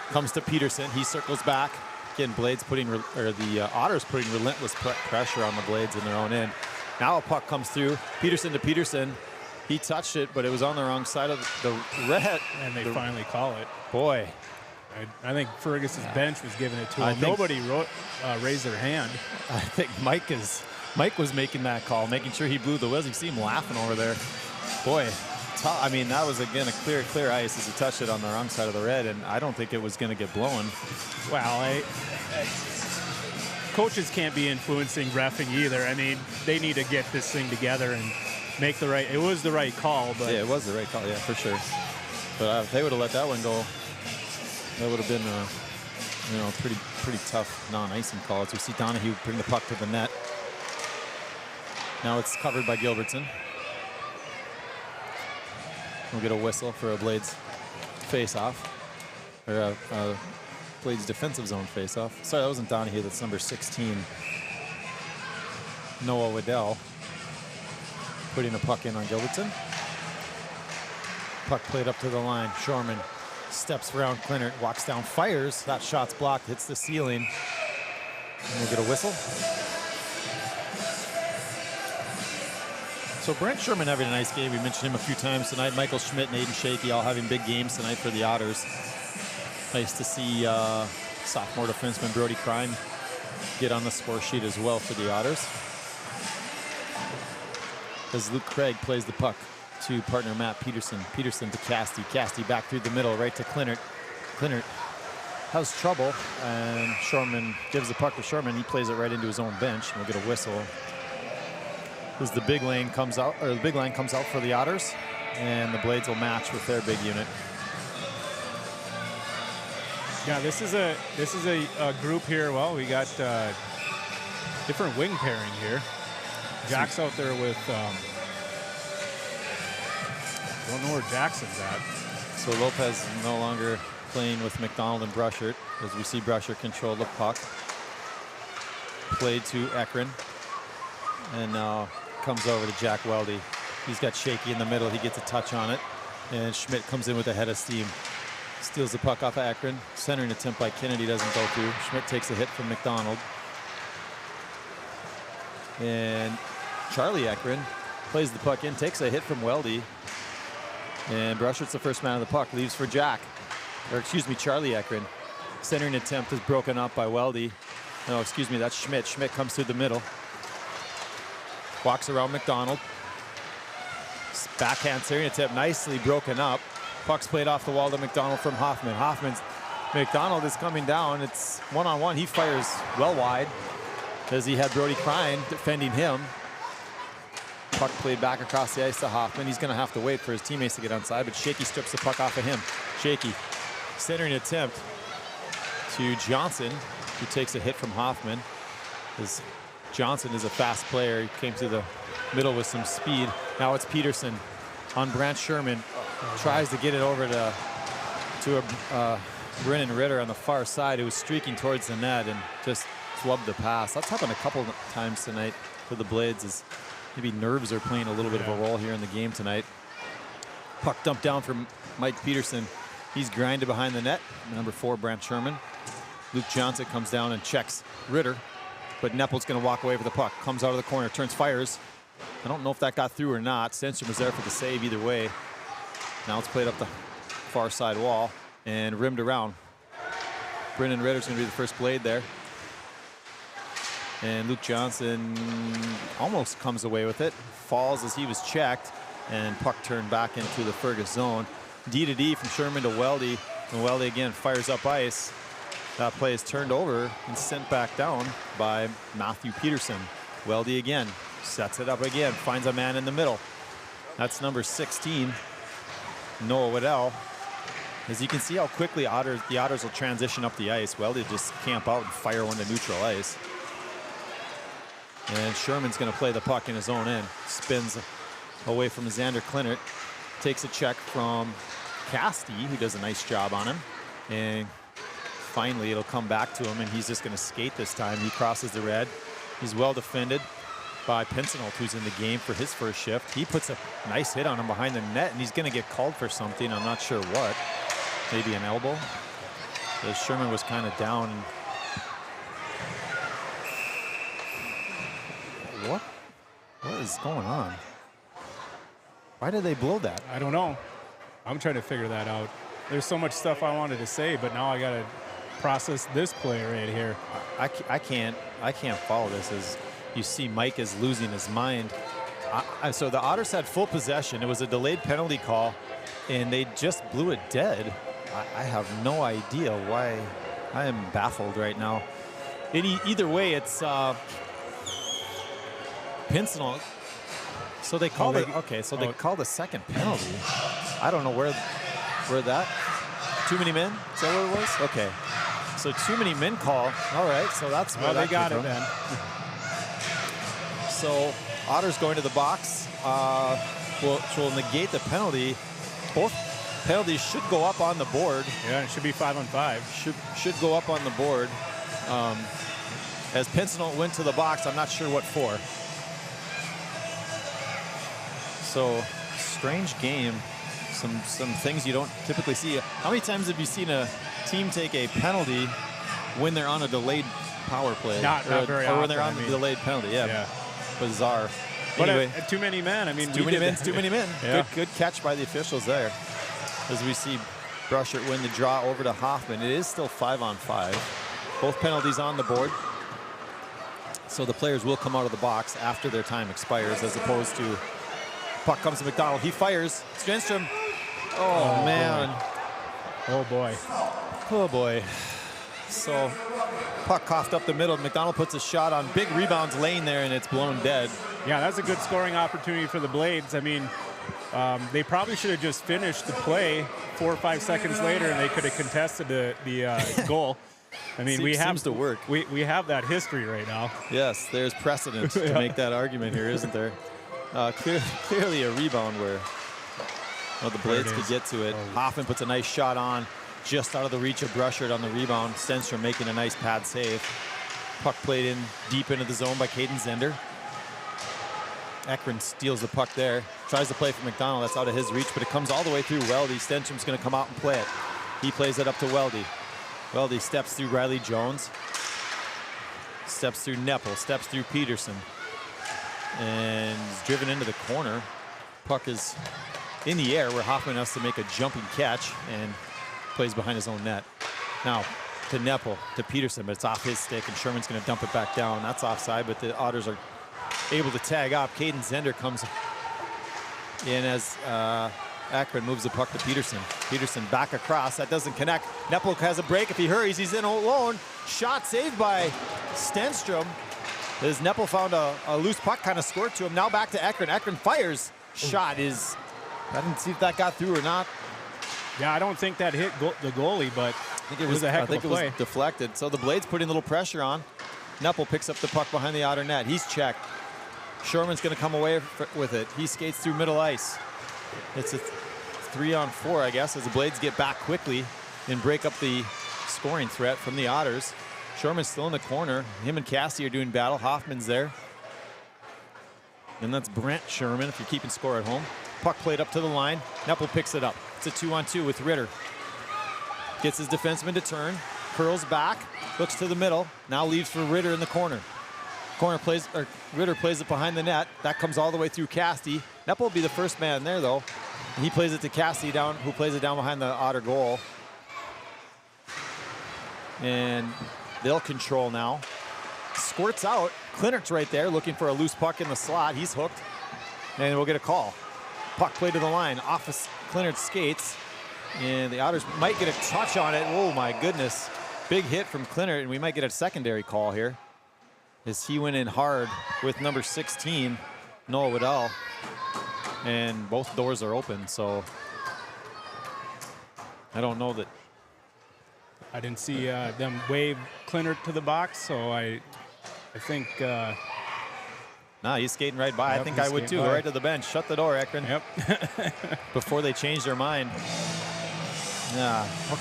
Comes to Peterson. He circles back. Again, Blades the Otters putting relentless pressure on the Blades in their own end. Now a puck comes through. Peterson to Peterson. He touched it, but it was on the wrong side of the red. And they finally call it. Boy. I think Fergus's bench was giving it to him. Nobody raised their hand. I think Mike was making that call, making sure he blew the whistle. You see him laughing over there. Boy, I mean, that was, again, a clear ice as he touched it on the wrong side of the red, and I don't think it was going to get blown. Well, coaches can't be influencing reffing either. I mean, they need to get this thing together and make the right. It was the right call, but yeah, it was the right call. Yeah, for sure. But if they would have let that one go, that would have been pretty tough non-icing call. As we see Donahue bring the puck to the net. Now it's covered by Gilbertson. We'll get a whistle for a Blades face-off, or a Blades defensive zone face-off. Sorry, that wasn't Donahue. That's number 16, Noah Waddell, putting the puck in on Gilbertson. Puck played up to the line. Shorman steps around Clinert, walks down, fires. That shot's blocked, hits the ceiling. And we'll get a whistle. So Brent Sherman having a nice game. We mentioned him a few times tonight. Michael Schmidt and Aiden Shaky all having big games tonight for the Otters. Nice to see sophomore defenseman Brody Crime get on the score sheet as well for the Otters. As Luke Craig plays the puck to partner Matt Peterson. Peterson to Casti. Casti back through the middle, right to Clinert. Clinert has trouble, and Shorman gives the puck to Shorman. He plays it right into his own bench, and we'll get a whistle. As the big lane comes out, or the big line comes out for the Otters, and the Blades will match with their big unit. Yeah, this is a group here. Well, we got different wing pairing here. Jack's out there with. Don't know where Jackson's at. So Lopez no longer playing with McDonald and Brushert, as we see Brushert control the puck. Played to Ekrin, and now comes over to Jack Weldy. He's got Shaky in the middle. He gets a touch on it, and Schmidt comes in with a head of steam. Steals the puck off of Ekrin. Centering attempt by Kennedy doesn't go through. Schmidt takes a hit from McDonald. And Charlie Ekrin plays the puck in, takes a hit from Weldy. And Brushert's the first man of the puck, leaves for Jack. Or excuse me, Charlie Ekrin. Centering attempt is broken up by Weldy. No, excuse me, that's Schmidt. Schmidt comes through the middle. Walks around McDonald. Backhand centering attempt, nicely broken up. Puck's played off the wall to McDonald from Hoffman. McDonald is coming down. It's one-on-one. He fires well wide as he had Brody Crine defending him. Puck played back across the ice to Hoffman. He's going to have to wait for his teammates to get onside, but Shaky strips the puck off of him. Shaky, centering attempt to Johnson, who takes a hit from Hoffman. As Johnson is a fast player. He came to the middle with some speed. Now it's Peterson on Brant Sherman. Tries to get it over to Brennan Ritter on the far side, who was streaking towards the net and just flubbed the pass. That's happened a couple of times tonight for the Blades, as maybe nerves are playing a little bit of a role here in the game tonight. Puck dumped down from Mike Peterson. He's grinded behind the net. Number 4, Brant Sherman. Luke Johnson comes down and checks Ritter, but Neppel's going to walk away with the puck. Comes out of the corner, turns, fires. I don't know if that got through or not. Stenstrom was there for the save either way. Now it's played up the far side wall and rimmed around. Brennan Ritter's going to be the first Blade there. And Luke Johnson almost comes away with it. Falls as he was checked, and puck turned back into the Fergus zone. D to D from Sherman to Weldy, and Weldy again fires up ice. That play is turned over and sent back down by Matthew Peterson. Weldy again sets it up again, finds a man in the middle. That's number 16, Noah Waddell. As you can see how quickly the Otters will transition up the ice. Weldy just camp out and fire one to neutral ice. And Sherman's going to play the puck in his own end. Spins away from Xander Clinert. Takes a check from Casti, who does a nice job on him. And finally, it'll come back to him, and he's just going to skate this time. He crosses the red. He's well defended by Pincinel, who's in the game for his first shift. He puts a nice hit on him behind the net, and he's going to get called for something. I'm not sure what. Maybe an elbow. As Sherman was kind of down. What is going on? Why did they blow that? I don't know. I'm trying to figure that out. There's so much stuff I wanted to say, but now I got to process this play right here. I can't follow this. As you see, Mike is losing his mind. So the Otters had full possession. It was a delayed penalty call, and they just blew it dead. I have no idea why. I am baffled right now. Either way, it's Pincinel. So they called it. Okay, so they called a second penalty. I don't know where that. Too many men? Is that what it was? Okay. So too many men call. All right, so that's where they got it then. So Otters going to the box, which will negate the penalty. Both penalties should go up on the board. Yeah, it should be 5-on-5. Should go up on the board. As Pincinel went to the box, I'm not sure what for. So strange game. Some things you don't typically see. How many times have you seen a team take a penalty when they're on a delayed power play? Not very often. Or when they're on the delayed penalty. Yeah. Bizarre. But anyway, too many men. I mean, too many men. Too many men. Yeah. Good catch by the officials there. As we see Brushert win the draw over to Hoffman. It is still 5-on-5. Both penalties on the board. So the players will come out of the box after their time expires, as opposed to puck comes to McDonald. He fires. Stenstrom. Oh, man. Oh, boy. Oh, boy. So puck coughed up the middle. McDonald puts a shot on. Big rebounds lane there, and it's blown dead. Yeah, that's a good scoring opportunity for the Blades. I mean, they probably should have just finished the play 4 or 5 seconds later, and they could have contested the goal. I mean, seems to work. We have that history right now. Yes, there's precedent to make that argument here, isn't there? Clearly a rebound where the Blades could get to it. Hoffman puts a nice shot on, just out of the reach of Brushard on the rebound. Stenstrom making a nice pad save. Puck played in deep into the zone by Caden Zender. Ekron steals the puck there. Tries to play for McDonald. That's out of his reach, but it comes all the way through Weldy. Stenstrom's going to come out and play it. He plays it up to Weldy. Weldy steps through Riley Jones. Steps through Neppel. Steps through Peterson. And is driven into the corner. Puck is in the air where Hoffman has to make a jumping catch and plays behind his own net. Now to Neppel, to Peterson, but it's off his stick, and Sherman's going to dump it back down. That's offside, but the Otters are able to tag up. Caden Zender comes in as Akron moves the puck to Peterson. Peterson back across. That doesn't connect. Neppel has a break. If he hurries, he's in alone. Shot saved by Stenstrom. As Neppel found a loose puck, kind of scored to him. Now back to Ekron. Ekron fires. Shot is, I didn't see if that got through or not. Yeah, I don't think that hit the goalie, but I think it was a heck of a play. It was deflected. So the Blades putting a little pressure on. Neppel picks up the puck behind the Otter net. He's checked. Sherman's going to come away with it. He skates through middle ice. It's a 3-on-4, I guess, as the Blades get back quickly and break up the scoring threat from the Otters. Sherman's still in the corner. Him and Cassie are doing battle. Hoffman's there. And that's Brent Sherman, if you're keeping score at home. Puck played up to the line. Neppel picks it up. It's a 2-on-2 with Ritter. Gets his defenseman to turn. Curls back. Looks to the middle. Now leaves for Ritter in the corner. Ritter plays it behind the net. That comes all the way through Casty. Neppel will be the first man there, though. He plays it to Casty down, who plays it down behind the Otter goal. And they'll control now. Squirts out. Klinnert's right there looking for a loose puck in the slot. He's hooked. And we'll get a call. Puck play to the line. Off of Klinnert's skates. And the Otters might get a touch on it. Oh, my goodness. Big hit from Klintert, and we might get a secondary call here, as he went in hard with number 16, Noah Waddell. And both doors are open, so I don't know that. I didn't see them wave Klintert to the box, so I think. Nah, he's skating right by. Yep, I think I would too. by. Right to the bench. Shut the door, Ekron. Yep. Before they change their mind. Yeah. What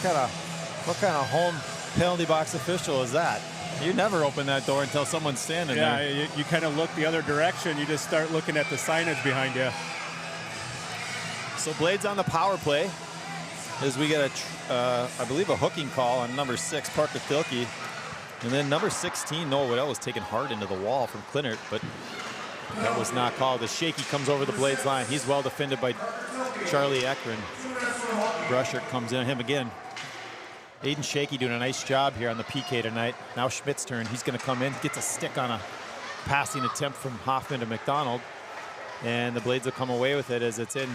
kind of home penalty box official is that? You never open that door until someone's standing there. Yeah, you kind of look the other direction. You just start looking at the signage behind you. So Blades on the power play as we get I believe a hooking call on number 6, Parker Thielke. And then number 16, Noah Waddell, was taken hard into the wall from Klintert, but that was not called. The shaky comes over the Blades line. He's well defended by Charlie Ekron. Brushard comes in on him again. Aiden Shaky doing a nice job here on the PK tonight. Now Schmidt's turn. He's going to come in, gets a stick on a passing attempt from Hoffman to McDonald. And the Blades will come away with it as it's in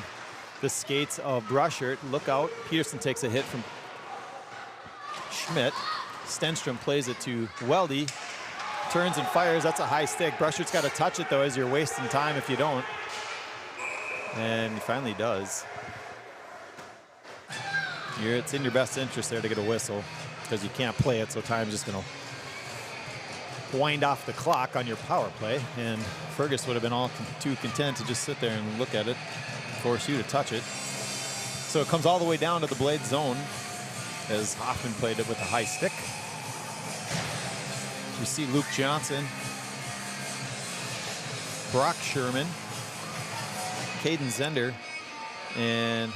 the skates of Brushard. Look out. Peterson takes a hit from Schmidt. Stenstrom plays it to Weldy. Turns and fires. That's a high stick. Brushard's got to touch it, though, as you're wasting time if you don't. And he finally does. It's in your best interest there to get a whistle because you can't play it, so time's just going to wind off the clock on your power play. And Fergus would have been all too content to just sit there and look at it, force you to touch it. So it comes all the way down to the Blade zone as Hoffman played it with a high stick. You see Luke Johnson, Brock Sherman, Caden Zender, and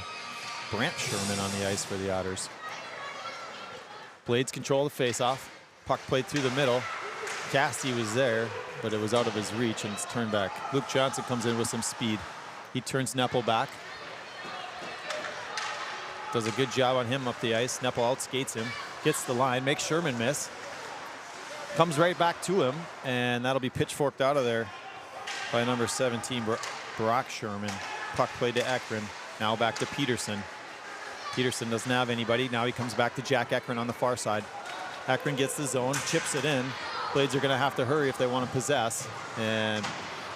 Brant Sherman on the ice for the Otters. Blades control the faceoff. Puck played through the middle. Casty was there, but it was out of his reach, and it's turned back. Luke Johnson comes in with some speed. He turns Neppel back. Does a good job on him up the ice. Neppel outskates him. Gets the line, makes Sherman miss. Comes right back to him, and that'll be pitchforked out of there by number 17, Brock Sherman. Puck played to Ekron. Now back to Peterson. Peterson doesn't have anybody. Now he comes back to Jack Ekron on the far side. Ekron gets the zone, chips it in. Blades are going to have to hurry if they want to possess. And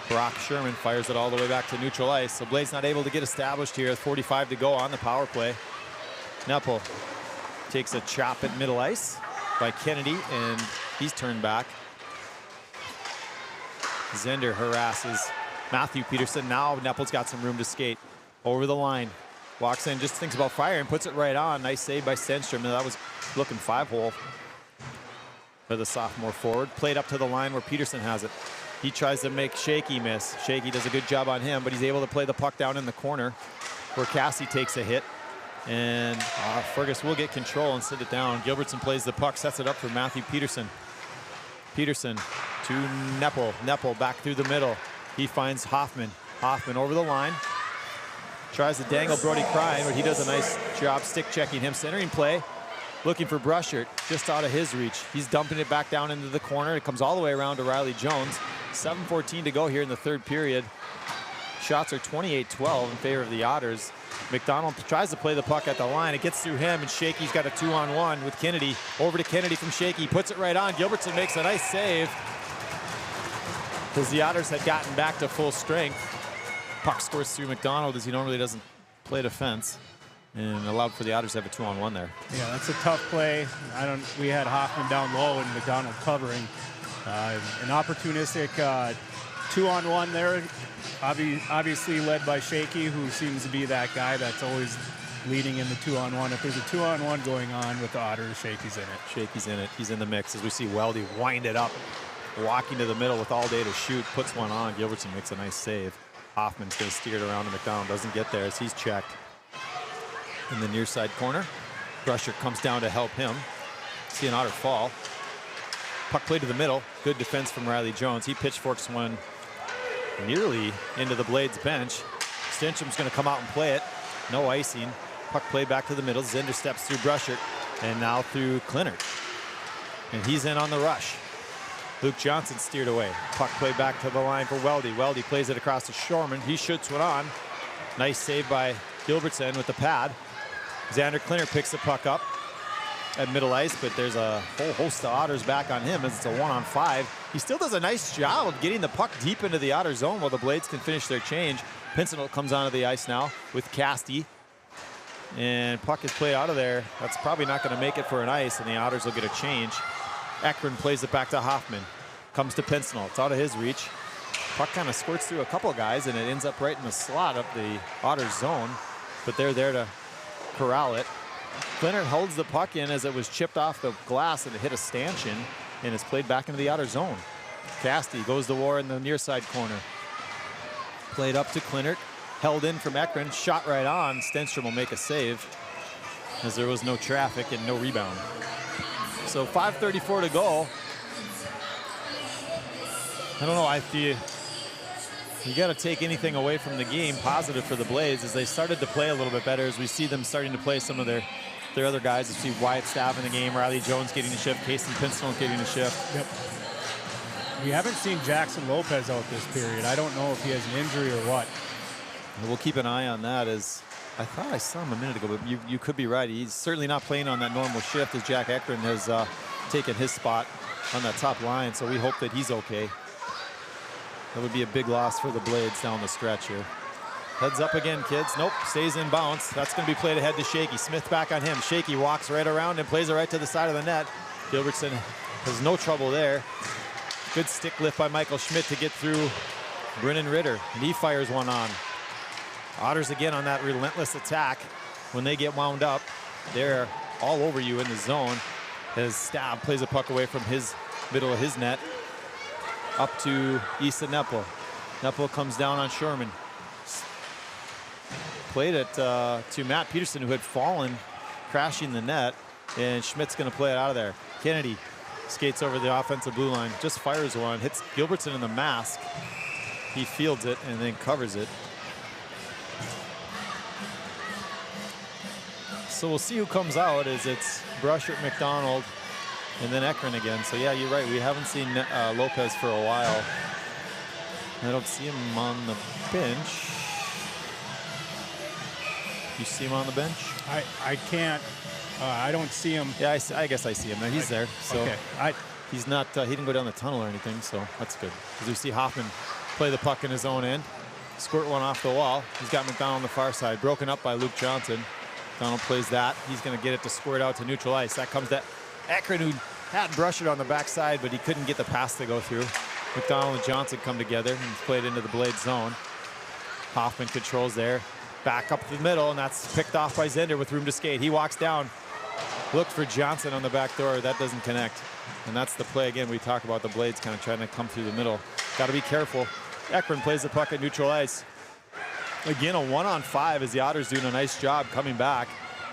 Brock Sherman fires it all the way back to neutral ice. So Blades not able to get established here. 45 to go on the power play. Neppel takes a chop at middle ice by Kennedy, and he's turned back. Zender harasses Matthew Peterson. Now Neppel's got some room to skate. Over the line. Walks in, just thinks about firing, puts it right on. Nice save by Stenstrom. That was looking 5-hole for the sophomore forward. Played up to the line where Peterson has it. He tries to make Shaky miss. Shaky does a good job on him, but he's able to play the puck down in the corner where Cassie takes a hit. And Fergus will get control and sit it down. Gilbertson plays the puck, sets it up for Matthew Peterson. Peterson to Neppel. Neppel back through the middle. He finds Hoffman. Hoffman over the line. Tries to dangle Brody Crine, but he does a nice job stick checking him. Centering play, looking for Brushert, just out of his reach. He's dumping it back down into the corner. It comes all the way around to Riley Jones. 7:14 to go here in the third period. Shots are 28-12 in favor of the Otters. McDonald tries to play the puck at the line. It gets through him, and Shaky's got a 2-on-1 with Kennedy. Over to Kennedy from Shaky. Puts it right on. Gilbertson makes a nice save because the Otters had gotten back to full strength. Puck scores through McDonald as he normally doesn't play defense, and allowed for the Otters to have a 2-on-1 there. Yeah, that's a tough play. We had Hoffman down low and McDonald covering. An opportunistic 2-on-1 there. Obviously led by Shaky, who seems to be that guy that's always leading in the 2-on-1. If there's a 2-on-1 going on with the Otters, Shaky's in it. Shaky's in it. He's in the mix as we see Weldy wind it up, walking to the middle with all day to shoot, puts one on. Gilbertson makes a nice save. Hoffman's going to steer it around to McDonald. Doesn't get there as he's checked in the near side corner. Brusher comes down to help him. See an Otter fall. Puck played to the middle. Good defense from Riley Jones. He pitchforks one nearly into the Blades bench. Stenstrom's going to come out and play it. No icing. Puck played back to the middle. Zender steps through Brushert and now through Klinert. And he's in on the rush. Luke Johnson steered away. Puck played back to the line for Weldy. Weldy plays it across to Shorman. He shoots one on. Nice save by Gilbertson with the pad. Xander Klinert picks the puck up at middle ice, but there's a whole host of Otters back on him as it's a 1-on-5. He still does a nice job of getting the puck deep into the Otter zone while the Blades can finish their change. Pincinel comes onto the ice now with Casti. And puck is played out of there. That's probably not going to make it for an ice, and the Otters will get a change. Ekron plays it back to Hoffman. Comes to Pincinel. It's out of his reach. Puck kind of squirts through a couple guys, and it ends up right in the slot of the Otters zone. But they're there to corral it. Klinert holds the puck in as it was chipped off the glass and it hit a stanchion and is played back into the Otter zone. Casti goes to war in the near side corner. Played up to Klinert. Held in from Ekron. Shot right on. Stenstrom will make a save as there was no traffic and no rebound. So 5:34 to go. I don't know, you got to take anything away from the game positive for the Blades as they started to play a little bit better, as we see them starting to play some of their other guys. You see Wyatt Staff in the game, Riley Jones getting a shift, Casey Pincinel getting a shift. Yep. We haven't seen Jackson Lopez out this period. I don't know if he has an injury or what. We'll keep an eye on that, as I thought I saw him a minute ago, but you could be right. He's certainly not playing on that normal shift as Jack Ekron has taken his spot on that top line, so we hope that he's okay. That would be a big loss for the Blades down the stretch here. Heads up again, kids. Nope, stays in bounce. That's going to be played ahead to Shaky. Smith back on him. Shaky walks right around and plays it right to the side of the net. Gilbertson has no trouble there. Good stick lift by Michael Schmidt to get through Brennan Ritter, and he fires one on. Otters again on that relentless attack. When they get wound up, they're all over you in the zone. As Stab plays a puck away from his middle of his net up to Issa Neppel. Neppel comes down on Sherman. Played it to Matt Peterson, who had fallen, crashing the net, and Schmidt's going to play it out of there. Kennedy skates over the offensive blue line, just fires one, hits Gilbertson in the mask. He fields it and then covers it. So we'll see who comes out, as it's Brushert, McDonald, And then Ekron again. So yeah, you're right. We haven't seen Lopez for a while. I don't see him on the bench. You see him on the bench? I can't. I don't see him. Yeah, I guess I see him there. He's there. So Okay. he's not. He didn't go down the tunnel or anything, so that's good. Because we see Hoffman play the puck in his own end, squirt one off the wall. He's got McDonald on the far side, broken up by Luke Johnson. McDonald plays that. He's going to get it to squirt out to neutral ice. That comes to Ekron, who had Brushard on the backside, but he couldn't get the pass to go through. McDonald and Johnson come together and played into the blade zone. Hoffman controls there. Back up the middle, and that's picked off by Zender with room to skate. He walks down, looked for Johnson on the back door. That doesn't connect. And that's the play again. We talk about the blades kind of trying to come through the middle. Got to be careful. Ekron plays the puck at neutral ice. Again, a 1-on-5 as the Otters doing a nice job coming back.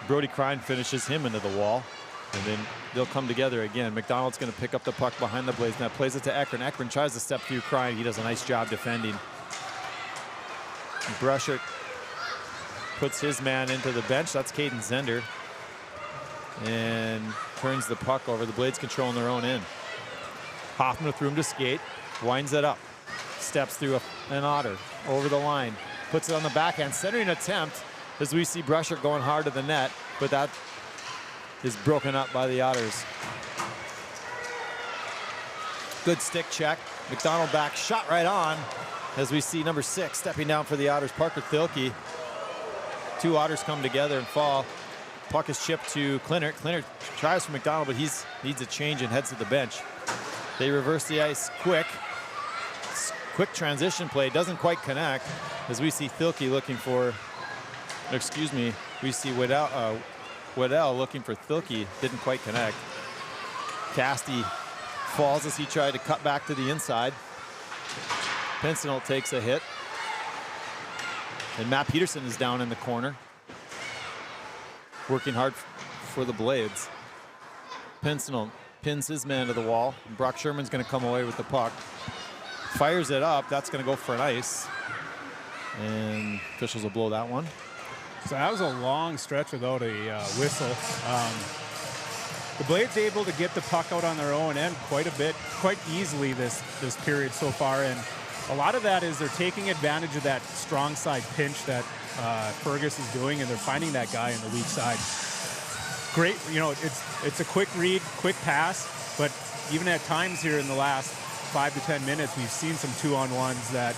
Brody Crine finishes him into the wall. And then they'll come together again. McDonald's going to pick up the puck behind the blades. Now plays it to Ekron. Ekron tries to step through Crine. He does a nice job defending. Brushard puts his man into the bench. That's Caden Zender. And turns the puck over. The Blades controlling their own end. Hoffman with room to skate. Winds it up. Steps through an Otter. Over the line. Puts it on the backhand. Centering attempt as we see Brushard going hard to the net. But that is broken up by the Otters. Good stick check. McDonald back. Shot right on. As we see number 6 stepping down for the Otters. Parker Thielke. Two Otters come together and fall. Puck is chipped to Klinert. Klinert tries for McDonald, but he needs a change and heads to the bench. They reverse the ice quick. Quick transition play, doesn't quite connect. As we see Thielke looking for, excuse me, we see Waddell looking for Thielke, didn't quite connect. Casti falls as he tried to cut back to the inside. Pincinel takes a hit. And Matt Peterson is down in the corner, working hard for the Blades. Pincinel pins his man to the wall. Brock Sherman's going to come away with the puck. Fires it up. That's going to go for an ice. And officials will blow that one. So that was a long stretch without a whistle. The Blades able to get the puck out on their own end quite a bit, quite easily this period so far. And a lot of that is they're taking advantage of that strong side pinch that Fergus is doing, and they're finding that guy in the weak side. Great, it's a quick read, quick pass, but even at times here in the last 5 to 10 minutes, we've seen some 2-on-1s that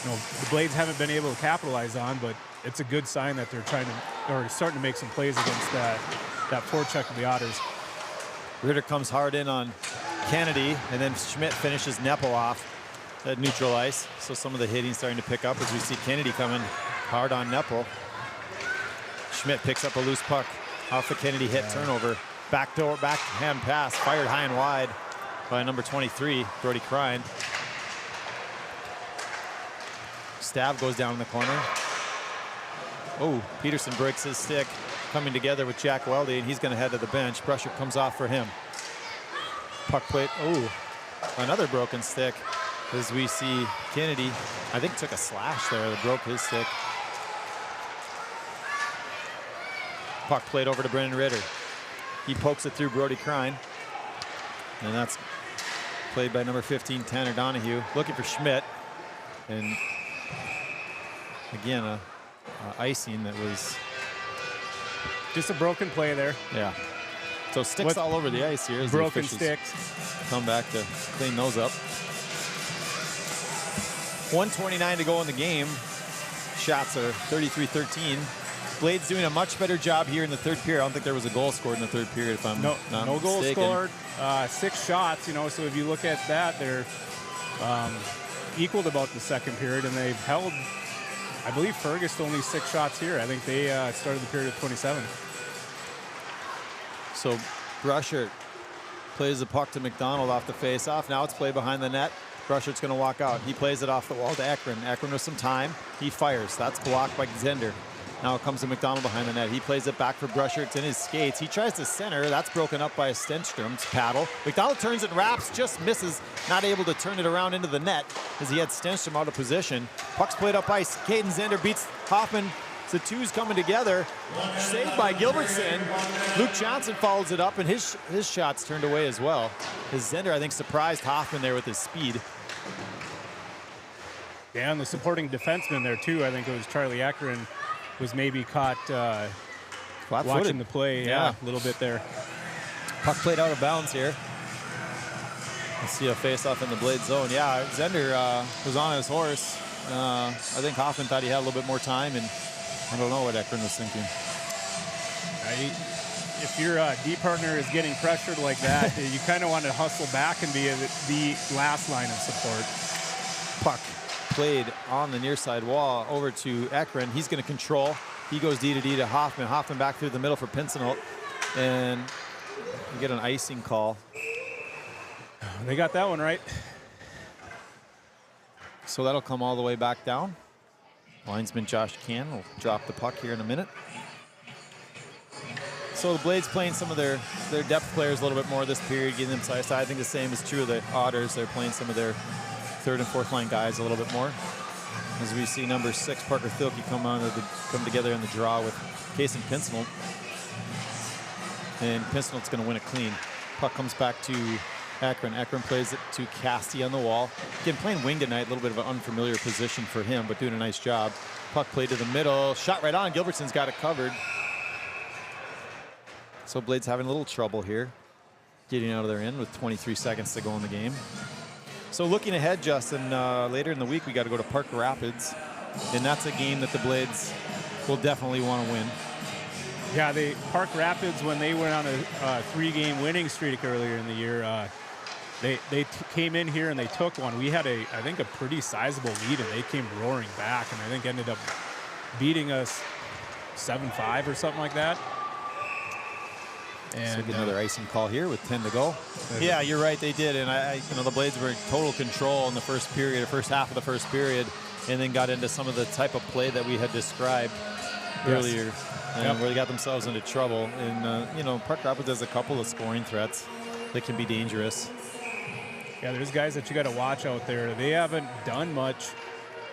the Blades haven't been able to capitalize on, but it's a good sign that they're starting to make some plays against that forecheck of the Otters. Ritter comes hard in on Kennedy, and then Schmidt finishes Neppel off at neutral ice. So some of the hitting starting to pick up as we see Kennedy coming hard on Neppel. Schmidt picks up a loose puck off the Kennedy hit turnover. Backhand pass, fired high and wide by number 23, Brody Crine. Stab goes down in the corner. Oh, Peterson breaks his stick, coming together with Jack Weldy, and he's going to head to the bench. Pressure comes off for him. Puck plate, oh, another broken stick. As we see Kennedy, I think took a slash there that broke his stick. Puck played over to Brendan Ritter. He pokes it through Brody Crine. And that's played by number 15, Tanner Donahue. Looking for Schmidt. And again, a icing that was just a broken play there. Yeah. So sticks all over the ice here. As broken the sticks. Come back to clean those up. 1:29 to go in the game. Shots are 33-13. Blades doing a much better job here in the third period. I don't think there was a goal scored in the third period, if I'm not no goal mistaken. scored. 6 shots, so if you look at that, they're equaled about the second period, and they've held, I believe, Fergus to only 6 shots here. I think they started the period at 27. So Brushard plays the puck to McDonald off the face-off. Now it's played behind the net. Brushard's going to walk out. He plays it off the wall to Ekron. Ekron with some time. He fires. That's blocked by Zender. Now it comes to McDonald behind the net. He plays it back for Brushard. It's in his skates. He tries to center. That's broken up by a Stenstrom's paddle. McDonald turns and wraps, just misses. Not able to turn it around into the net as he had Stenstrom out of position. Puck's played up ice. Caden Zender beats Hoffman So two's coming together. Saved by Gilbertson. Luke Johnson follows it up, and his shot's turned away as well. His Zender, I think, surprised Hoffman there with his speed. Yeah, and the supporting defenseman there too. I think it was Charlie Akron was maybe caught watching the play. Yeah, a little bit there. Puck played out of bounds here. Let's see a face-off in the Blade zone. Yeah, Zender was on his horse. I think Hoffman thought he had a little bit more time, and I don't know what Ekron was thinking. If your D partner is getting pressured like that, you kind of want to hustle back and be the last line of support. Puck played on the near side wall over to Ekron. He's going to control. He goes D to Hoffman. Hoffman back through the middle for Pincinel, and you get an icing call. They got that one right. So that'll come all the way back down. Linesman Josh Can will drop the puck here in a minute. So the Blades playing some of their depth players a little bit more this period, getting them size. I think the same is true of the Otters. They're playing some of their third and fourth line guys a little bit more. As we see number 6, Parker Thielke, come together in the draw with Case and Pincinel. And Pincinel's going to win it clean. Puck comes back to Ekron. Ekron plays it to Casty on the wall. Again, playing wing tonight, a little bit of an unfamiliar position for him, but doing a nice job. Puck played to the middle, shot right on. Gilbertson's got it covered. So Blades having a little trouble here, getting out of their end with 23 seconds to go in the game. So looking ahead, Justin, later in the week we got to go to Park Rapids, and that's a game that the Blades will definitely want to win. Yeah, Park Rapids, when they went on a 3-game winning streak earlier in the year, they came in here and they took one. We had I think a pretty sizable lead, and they came roaring back, and I think ended up beating us 7-5 or something like that. And so get another icing call here with 10 to go. Yeah, you're right, they did, and the Blades were in total control in the first period, the first half of the first period, and then got into some of the type of play that we had described earlier. And where they got themselves into trouble. And, Park Rapids has a couple of scoring threats that can be dangerous. Yeah, there's guys that you got to watch out there. They haven't done much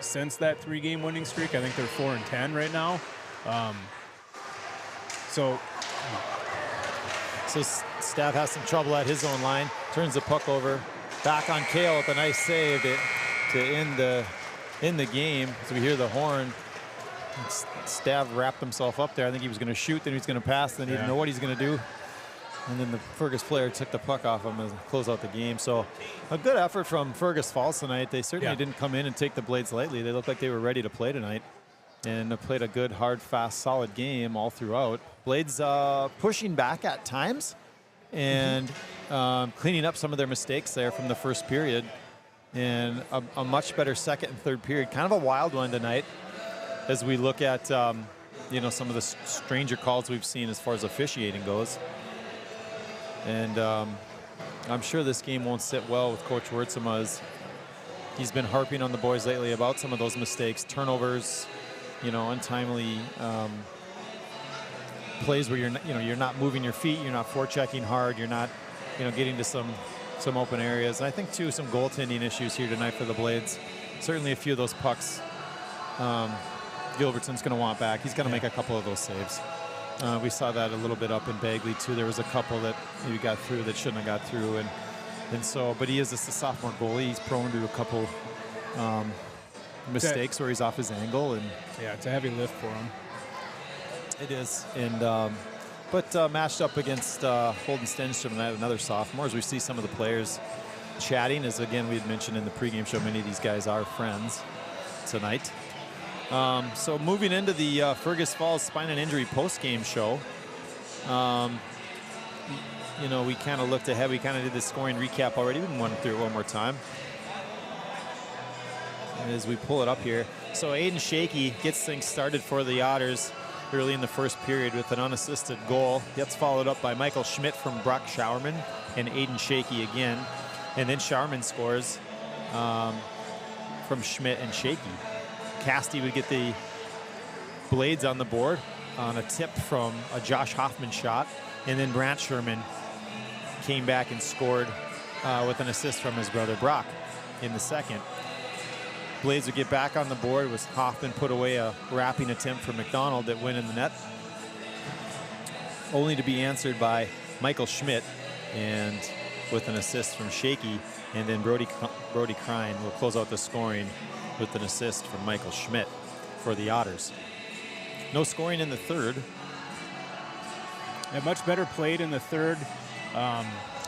since that 3-game winning streak. I think they're 4-10 right now. So Stav has some trouble at his own line. Turns the puck over. Back on Kale with a nice save to end the game. So we hear the horn. Stav wrapped himself up there. I think he was going to shoot, then he was going to pass, then he didn't know what he's going to do. And then the Fergus player took the puck off him and close out the game. So a good effort from Fergus Falls tonight. They certainly didn't come in and take the Blades lightly. They looked like they were ready to play tonight. And played a good, hard, fast, solid game all throughout. Blades pushing back at times and cleaning up some of their mistakes there from the first period. And a much better second and third period. Kind of a wild one tonight, as we look at some of the stranger calls we've seen as far as officiating goes. And I'm sure this game won't sit well with Coach Wurtsema, as he's been harping on the boys lately about some of those mistakes, turnovers, untimely plays where you're not moving your feet, you're not forechecking hard, you're not getting to some open areas. And I think too some goaltending issues here tonight for the Blades. Certainly a few of those pucks Gilbertson's going to want back. He's going to make a couple of those saves. We saw that a little bit up in Bagley too. There was a couple that maybe got through that shouldn't have got through, but he is just a sophomore goalie. He's prone to a couple mistakes where he's off his angle, and it's a heavy lift for him. It is, and but matched up against Holden Stenstrom, another sophomore, as we see some of the players chatting. As again we had mentioned in the pregame show, many of these guys are friends tonight. So moving into the Fergus Falls Spine and Injury post-game show, we kind of looked ahead. We kind of did the scoring recap already. We can run through it one more time as we pull it up here. So Aiden Shaky gets things started for the Otters early in the first period with an unassisted goal. Gets followed up by Michael Schmidt from Brock Schauerman and Aiden Shaky again. And then Schauerman scores from Schmidt and Shaky. Casty would get the Blades on the board on a tip from a Josh Hoffman shot. And then Brant Sherman came back and scored with an assist from his brother Brock in the second. Blades would get back on the board. Was Hoffman put away a wrapping attempt for McDonald that went in the net, only to be answered by Michael Schmidt, and with an assist from Shaky, and then Brody Krine will close out the scoring with an assist from Michael Schmidt for the Otters. No scoring in the third. Yeah, much better played in the third.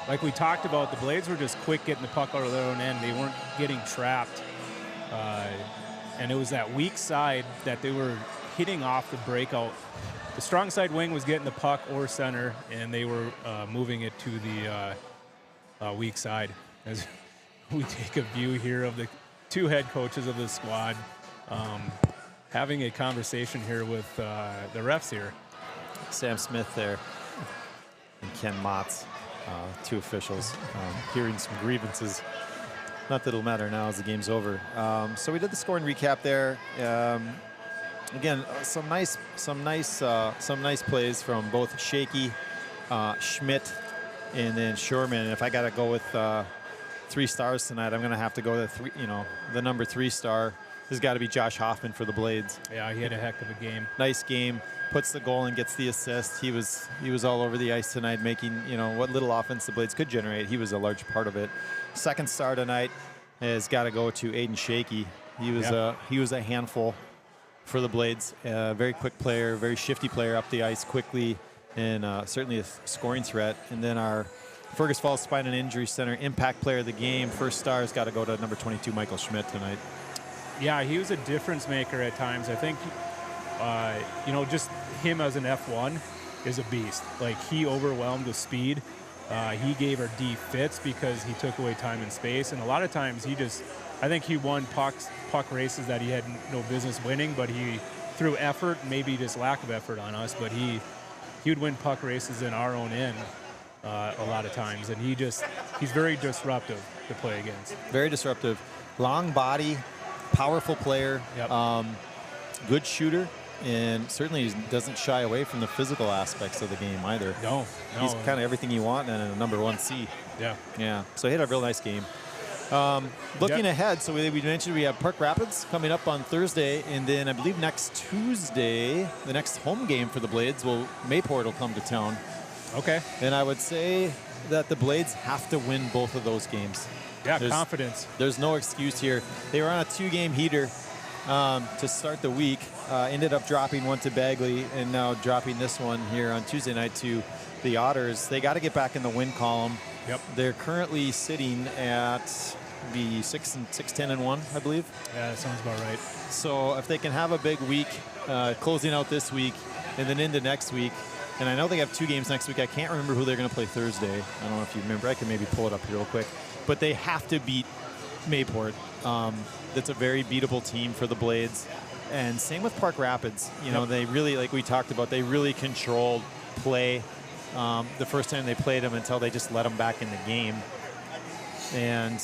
Like we talked about, the Blades were just quick getting the puck out of their own end. They weren't getting trapped. And it was that weak side that they were hitting off the breakout. The strong side wing was getting the puck or center, and they were moving it to the weak side. As we take a view here of the two head coaches of the squad having a conversation here with the refs here. Sam Smith there and Ken Motz, two officials, hearing some grievances. Not that it'll matter now as the game's over. So we did the scoring recap there. Again, some nice plays from both Shaky, Schmidt, and then Shurman. And if I got to go with 3 stars tonight, I'm going to have to go to the number 3 star. Has got to be Josh Hoffman for the Blades. Yeah, he had a heck of a game. Nice game. Puts the goal and gets the assist. He was all over the ice tonight, making what little offense the Blades could generate. He was a large part of it. Second star tonight has got to go to Aiden Shaky. He was a handful for the Blades. Very quick player, very shifty player up the ice quickly, and certainly a scoring threat. And then our Fergus Falls Spine and Injury Center impact player of the game, first star, has got to go to number 22, Michael Schmidt tonight. Yeah, he was a difference maker at times. I think, just him as an F1 is a beast. Like, he overwhelmed with speed. He gave our D fits because he took away time and space. And a lot of times I think he won puck races that he had no business winning, but he, through effort, maybe just lack of effort on us, but he would win puck races in our own end a lot of times. And he's very disruptive to play against. Very disruptive. Long body, powerful player, Yep. Good shooter, and certainly doesn't shy away from the physical aspects of the game either. No. He's kind of everything you want in a number 1C. Yeah. Yeah, so he had a real nice game. Looking ahead, so we mentioned we have Park Rapids coming up on Thursday, and then I believe next Tuesday, the next home game for the Blades, Mayport will come to town. Okay. And I would say that the Blades have to win both of those games. Yeah, confidence. There's no excuse here. They were on a 2-game heater to start the week. Ended up dropping one to Bagley, and now dropping this one here on Tuesday night to the Otters. They got to get back in the win column. Yep. They're currently sitting at the 6-10-1, I believe. Yeah, that sounds about right. So if they can have a big week, closing out this week, and then into next week, and I know they have 2 games next week. I can't remember who they're going to play Thursday. I don't know if you remember. I can maybe pull it up here real quick. But they have to beat Mayport. That's a very beatable team for the Blades. And same with Park Rapids. They really, like we talked about, they really controlled play the first time they played them until they just let them back in the game. And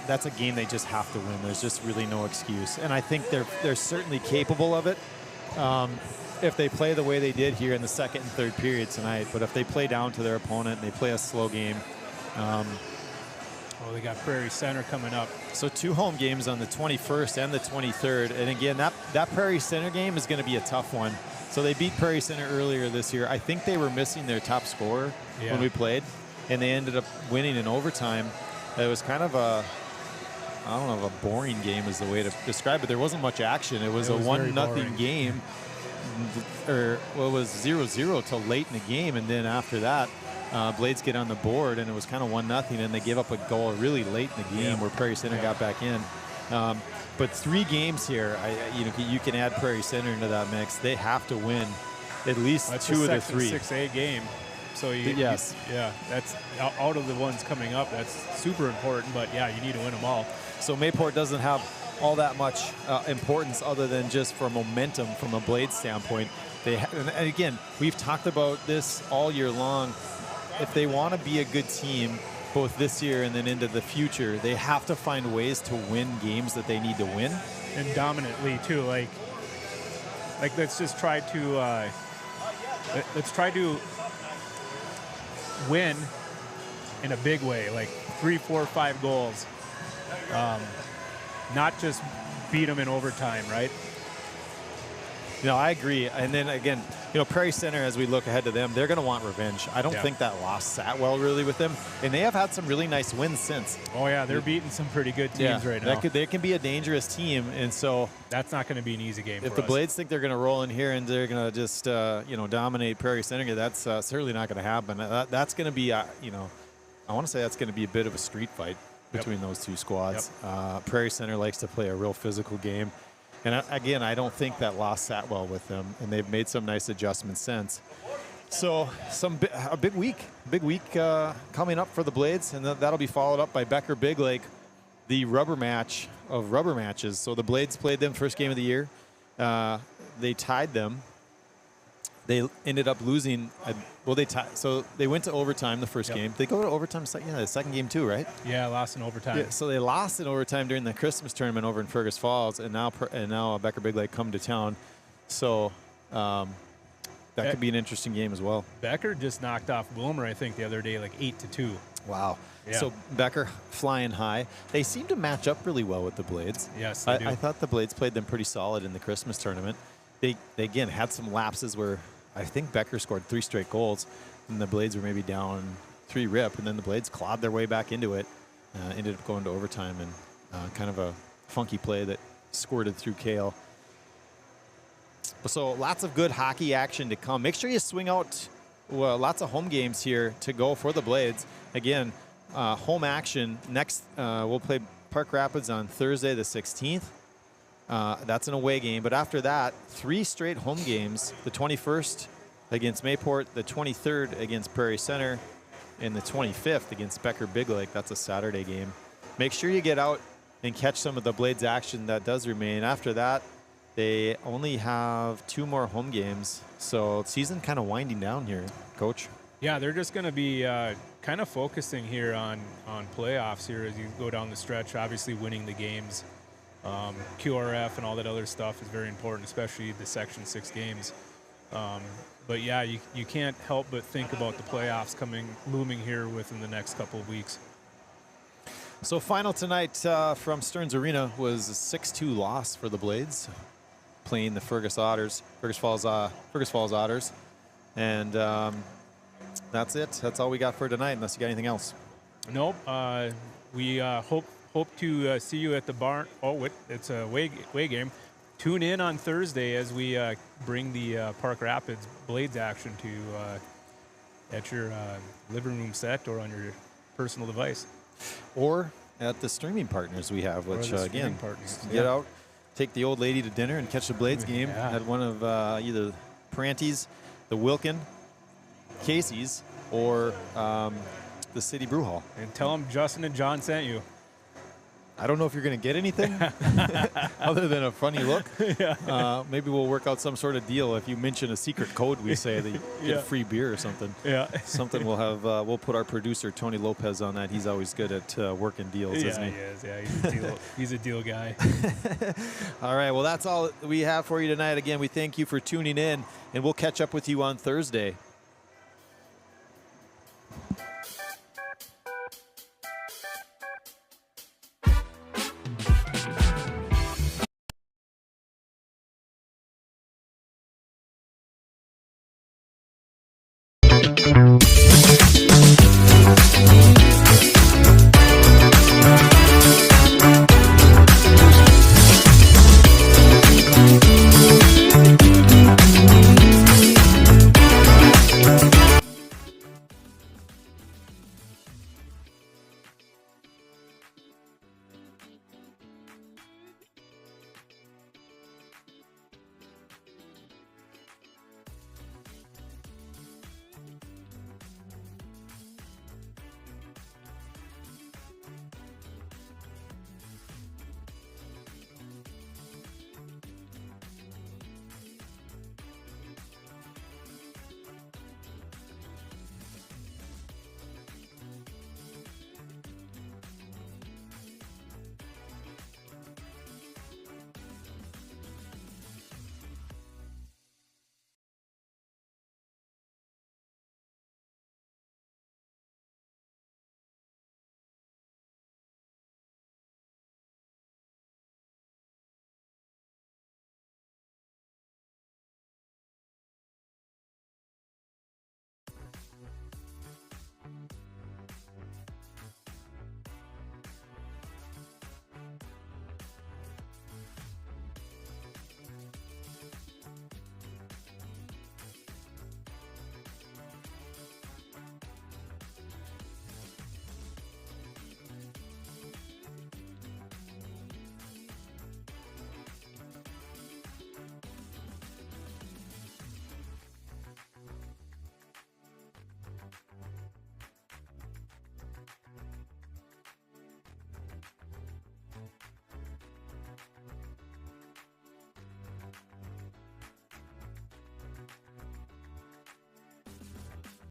that's a game they just have to win. There's just really no excuse. And I think they're certainly capable of it if they play the way they did here in the second and third period tonight. But if they play down to their opponent and they play a slow game, they got Prairie Center coming up. So 2 home games on the 21st and the 23rd. And again, that Prairie Center game is going to be a tough one. So they beat Prairie Center earlier this year. I think they were missing their top scorer when we played, and they ended up winning in overtime. It was kind of a boring game is the way to describe it. There wasn't much action. It was a 1-0 game, or it was 0-0 till late in the game, and then after that, Blades get on the board, and it was kind of 1-0, and they gave up a goal really late in the game where Prairie Center got back in. But 3 games here, you can add Prairie Center into that mix. They have to win at least 2 of the 3. 6A game. So yes, that's out of the ones coming up. That's super important. But yeah, you need to win them all. So Mayport doesn't have all that much importance other than just for momentum from a Blade standpoint. And again, we've talked about this all year long. If they want to be a good team, both this year and then into the future, they have to find ways to win games that they need to win. And dominantly too. Like let's just try to win in a big way, like 3, 4, 5 goals. Not just beat them in overtime, right? No, I agree. And then again, Prairie Center, as we look ahead to them, they're going to want revenge. I don't think that loss sat well really with them. And they have had some really nice wins since. Oh, yeah, they're beating some pretty good teams right now. They can be a dangerous team. And so that's not going to be an easy game if the Blades think they're going to roll in here and they're going to just, dominate Prairie Center, that's certainly not going to happen. That's going to be, I want to say that's going to be a bit of a street fight between those two squads. Prairie Center likes to play a real physical game. And again, I don't think that loss sat well with them, and they've made some nice adjustments since. So a big week coming up for the Blades, and that'll be followed up by Becker Big Lake, the rubber match of rubber matches. So the Blades played them first game of the year. They tied them. They ended up losing. They tied. So they went to overtime the first game. They go to overtime the second game too, right? Yeah, lost in overtime. Yeah, so they lost in overtime during the Christmas tournament over in Fergus Falls, and now Becker Big Lake come to town. So that could be an interesting game as well. Becker just knocked off Wilmer, I think, the other day, like 8-2. Wow. Yeah. So Becker flying high. They seem to match up really well with the Blades. Yes, they do. I thought the Blades played them pretty solid in the Christmas tournament. They again had some lapses where I think Becker scored 3 straight goals, and the Blades were maybe down 3-rip, and then the Blades clawed their way back into it, ended up going to overtime, and kind of a funky play that squirted through Kale. So lots of good hockey action to come. Make sure you swing out lots of home games here to go for the Blades. Again, home action next. We'll play Park Rapids on Thursday the 16th. That's an away game. But after that, 3 straight home games. The 21st against Mayport, the 23rd against Prairie Center, and the 25th against Becker Big Lake. That's a Saturday game. Make sure you get out and catch some of the Blades action that does remain. After that, they only have 2 more home games. So season kind of winding down here, Coach. Yeah, they're just going to be kind of focusing here on playoffs here as you go down the stretch, obviously winning the games. QRF and all that other stuff is very important, especially the Section 6 games. But yeah, you can't help but think about the playoffs looming here within the next couple of weeks. So final tonight from Stearns Arena was a 6-2 loss for the Blades, playing the Fergus Falls Otters. And that's it. That's all we got for tonight, unless you got anything else. Nope. We hope to see you at the barn. Oh, it's a away game. Tune in on Thursday as we bring the Park Rapids Blades action to at your living room set or on your personal device. Or at the streaming partners we have, which, again, get out, take the old lady to dinner and catch the Blades game at one of either Paranti's, the Wilkin, Casey's, or the City Brew Hall. And tell them Justin and John sent you. I don't know if you're going to get anything other than a funny look. Maybe we'll work out some sort of deal. If you mention a secret code, we say that you get free beer or something. Yeah. Something we'll have. We'll put our producer, Tony Lopez, on that. He's always good at working deals, isn't he? He is. Yeah, he's a deal guy. All right. Well, that's all we have for you tonight. Again, we thank you for tuning in, and we'll catch up with you on Thursday.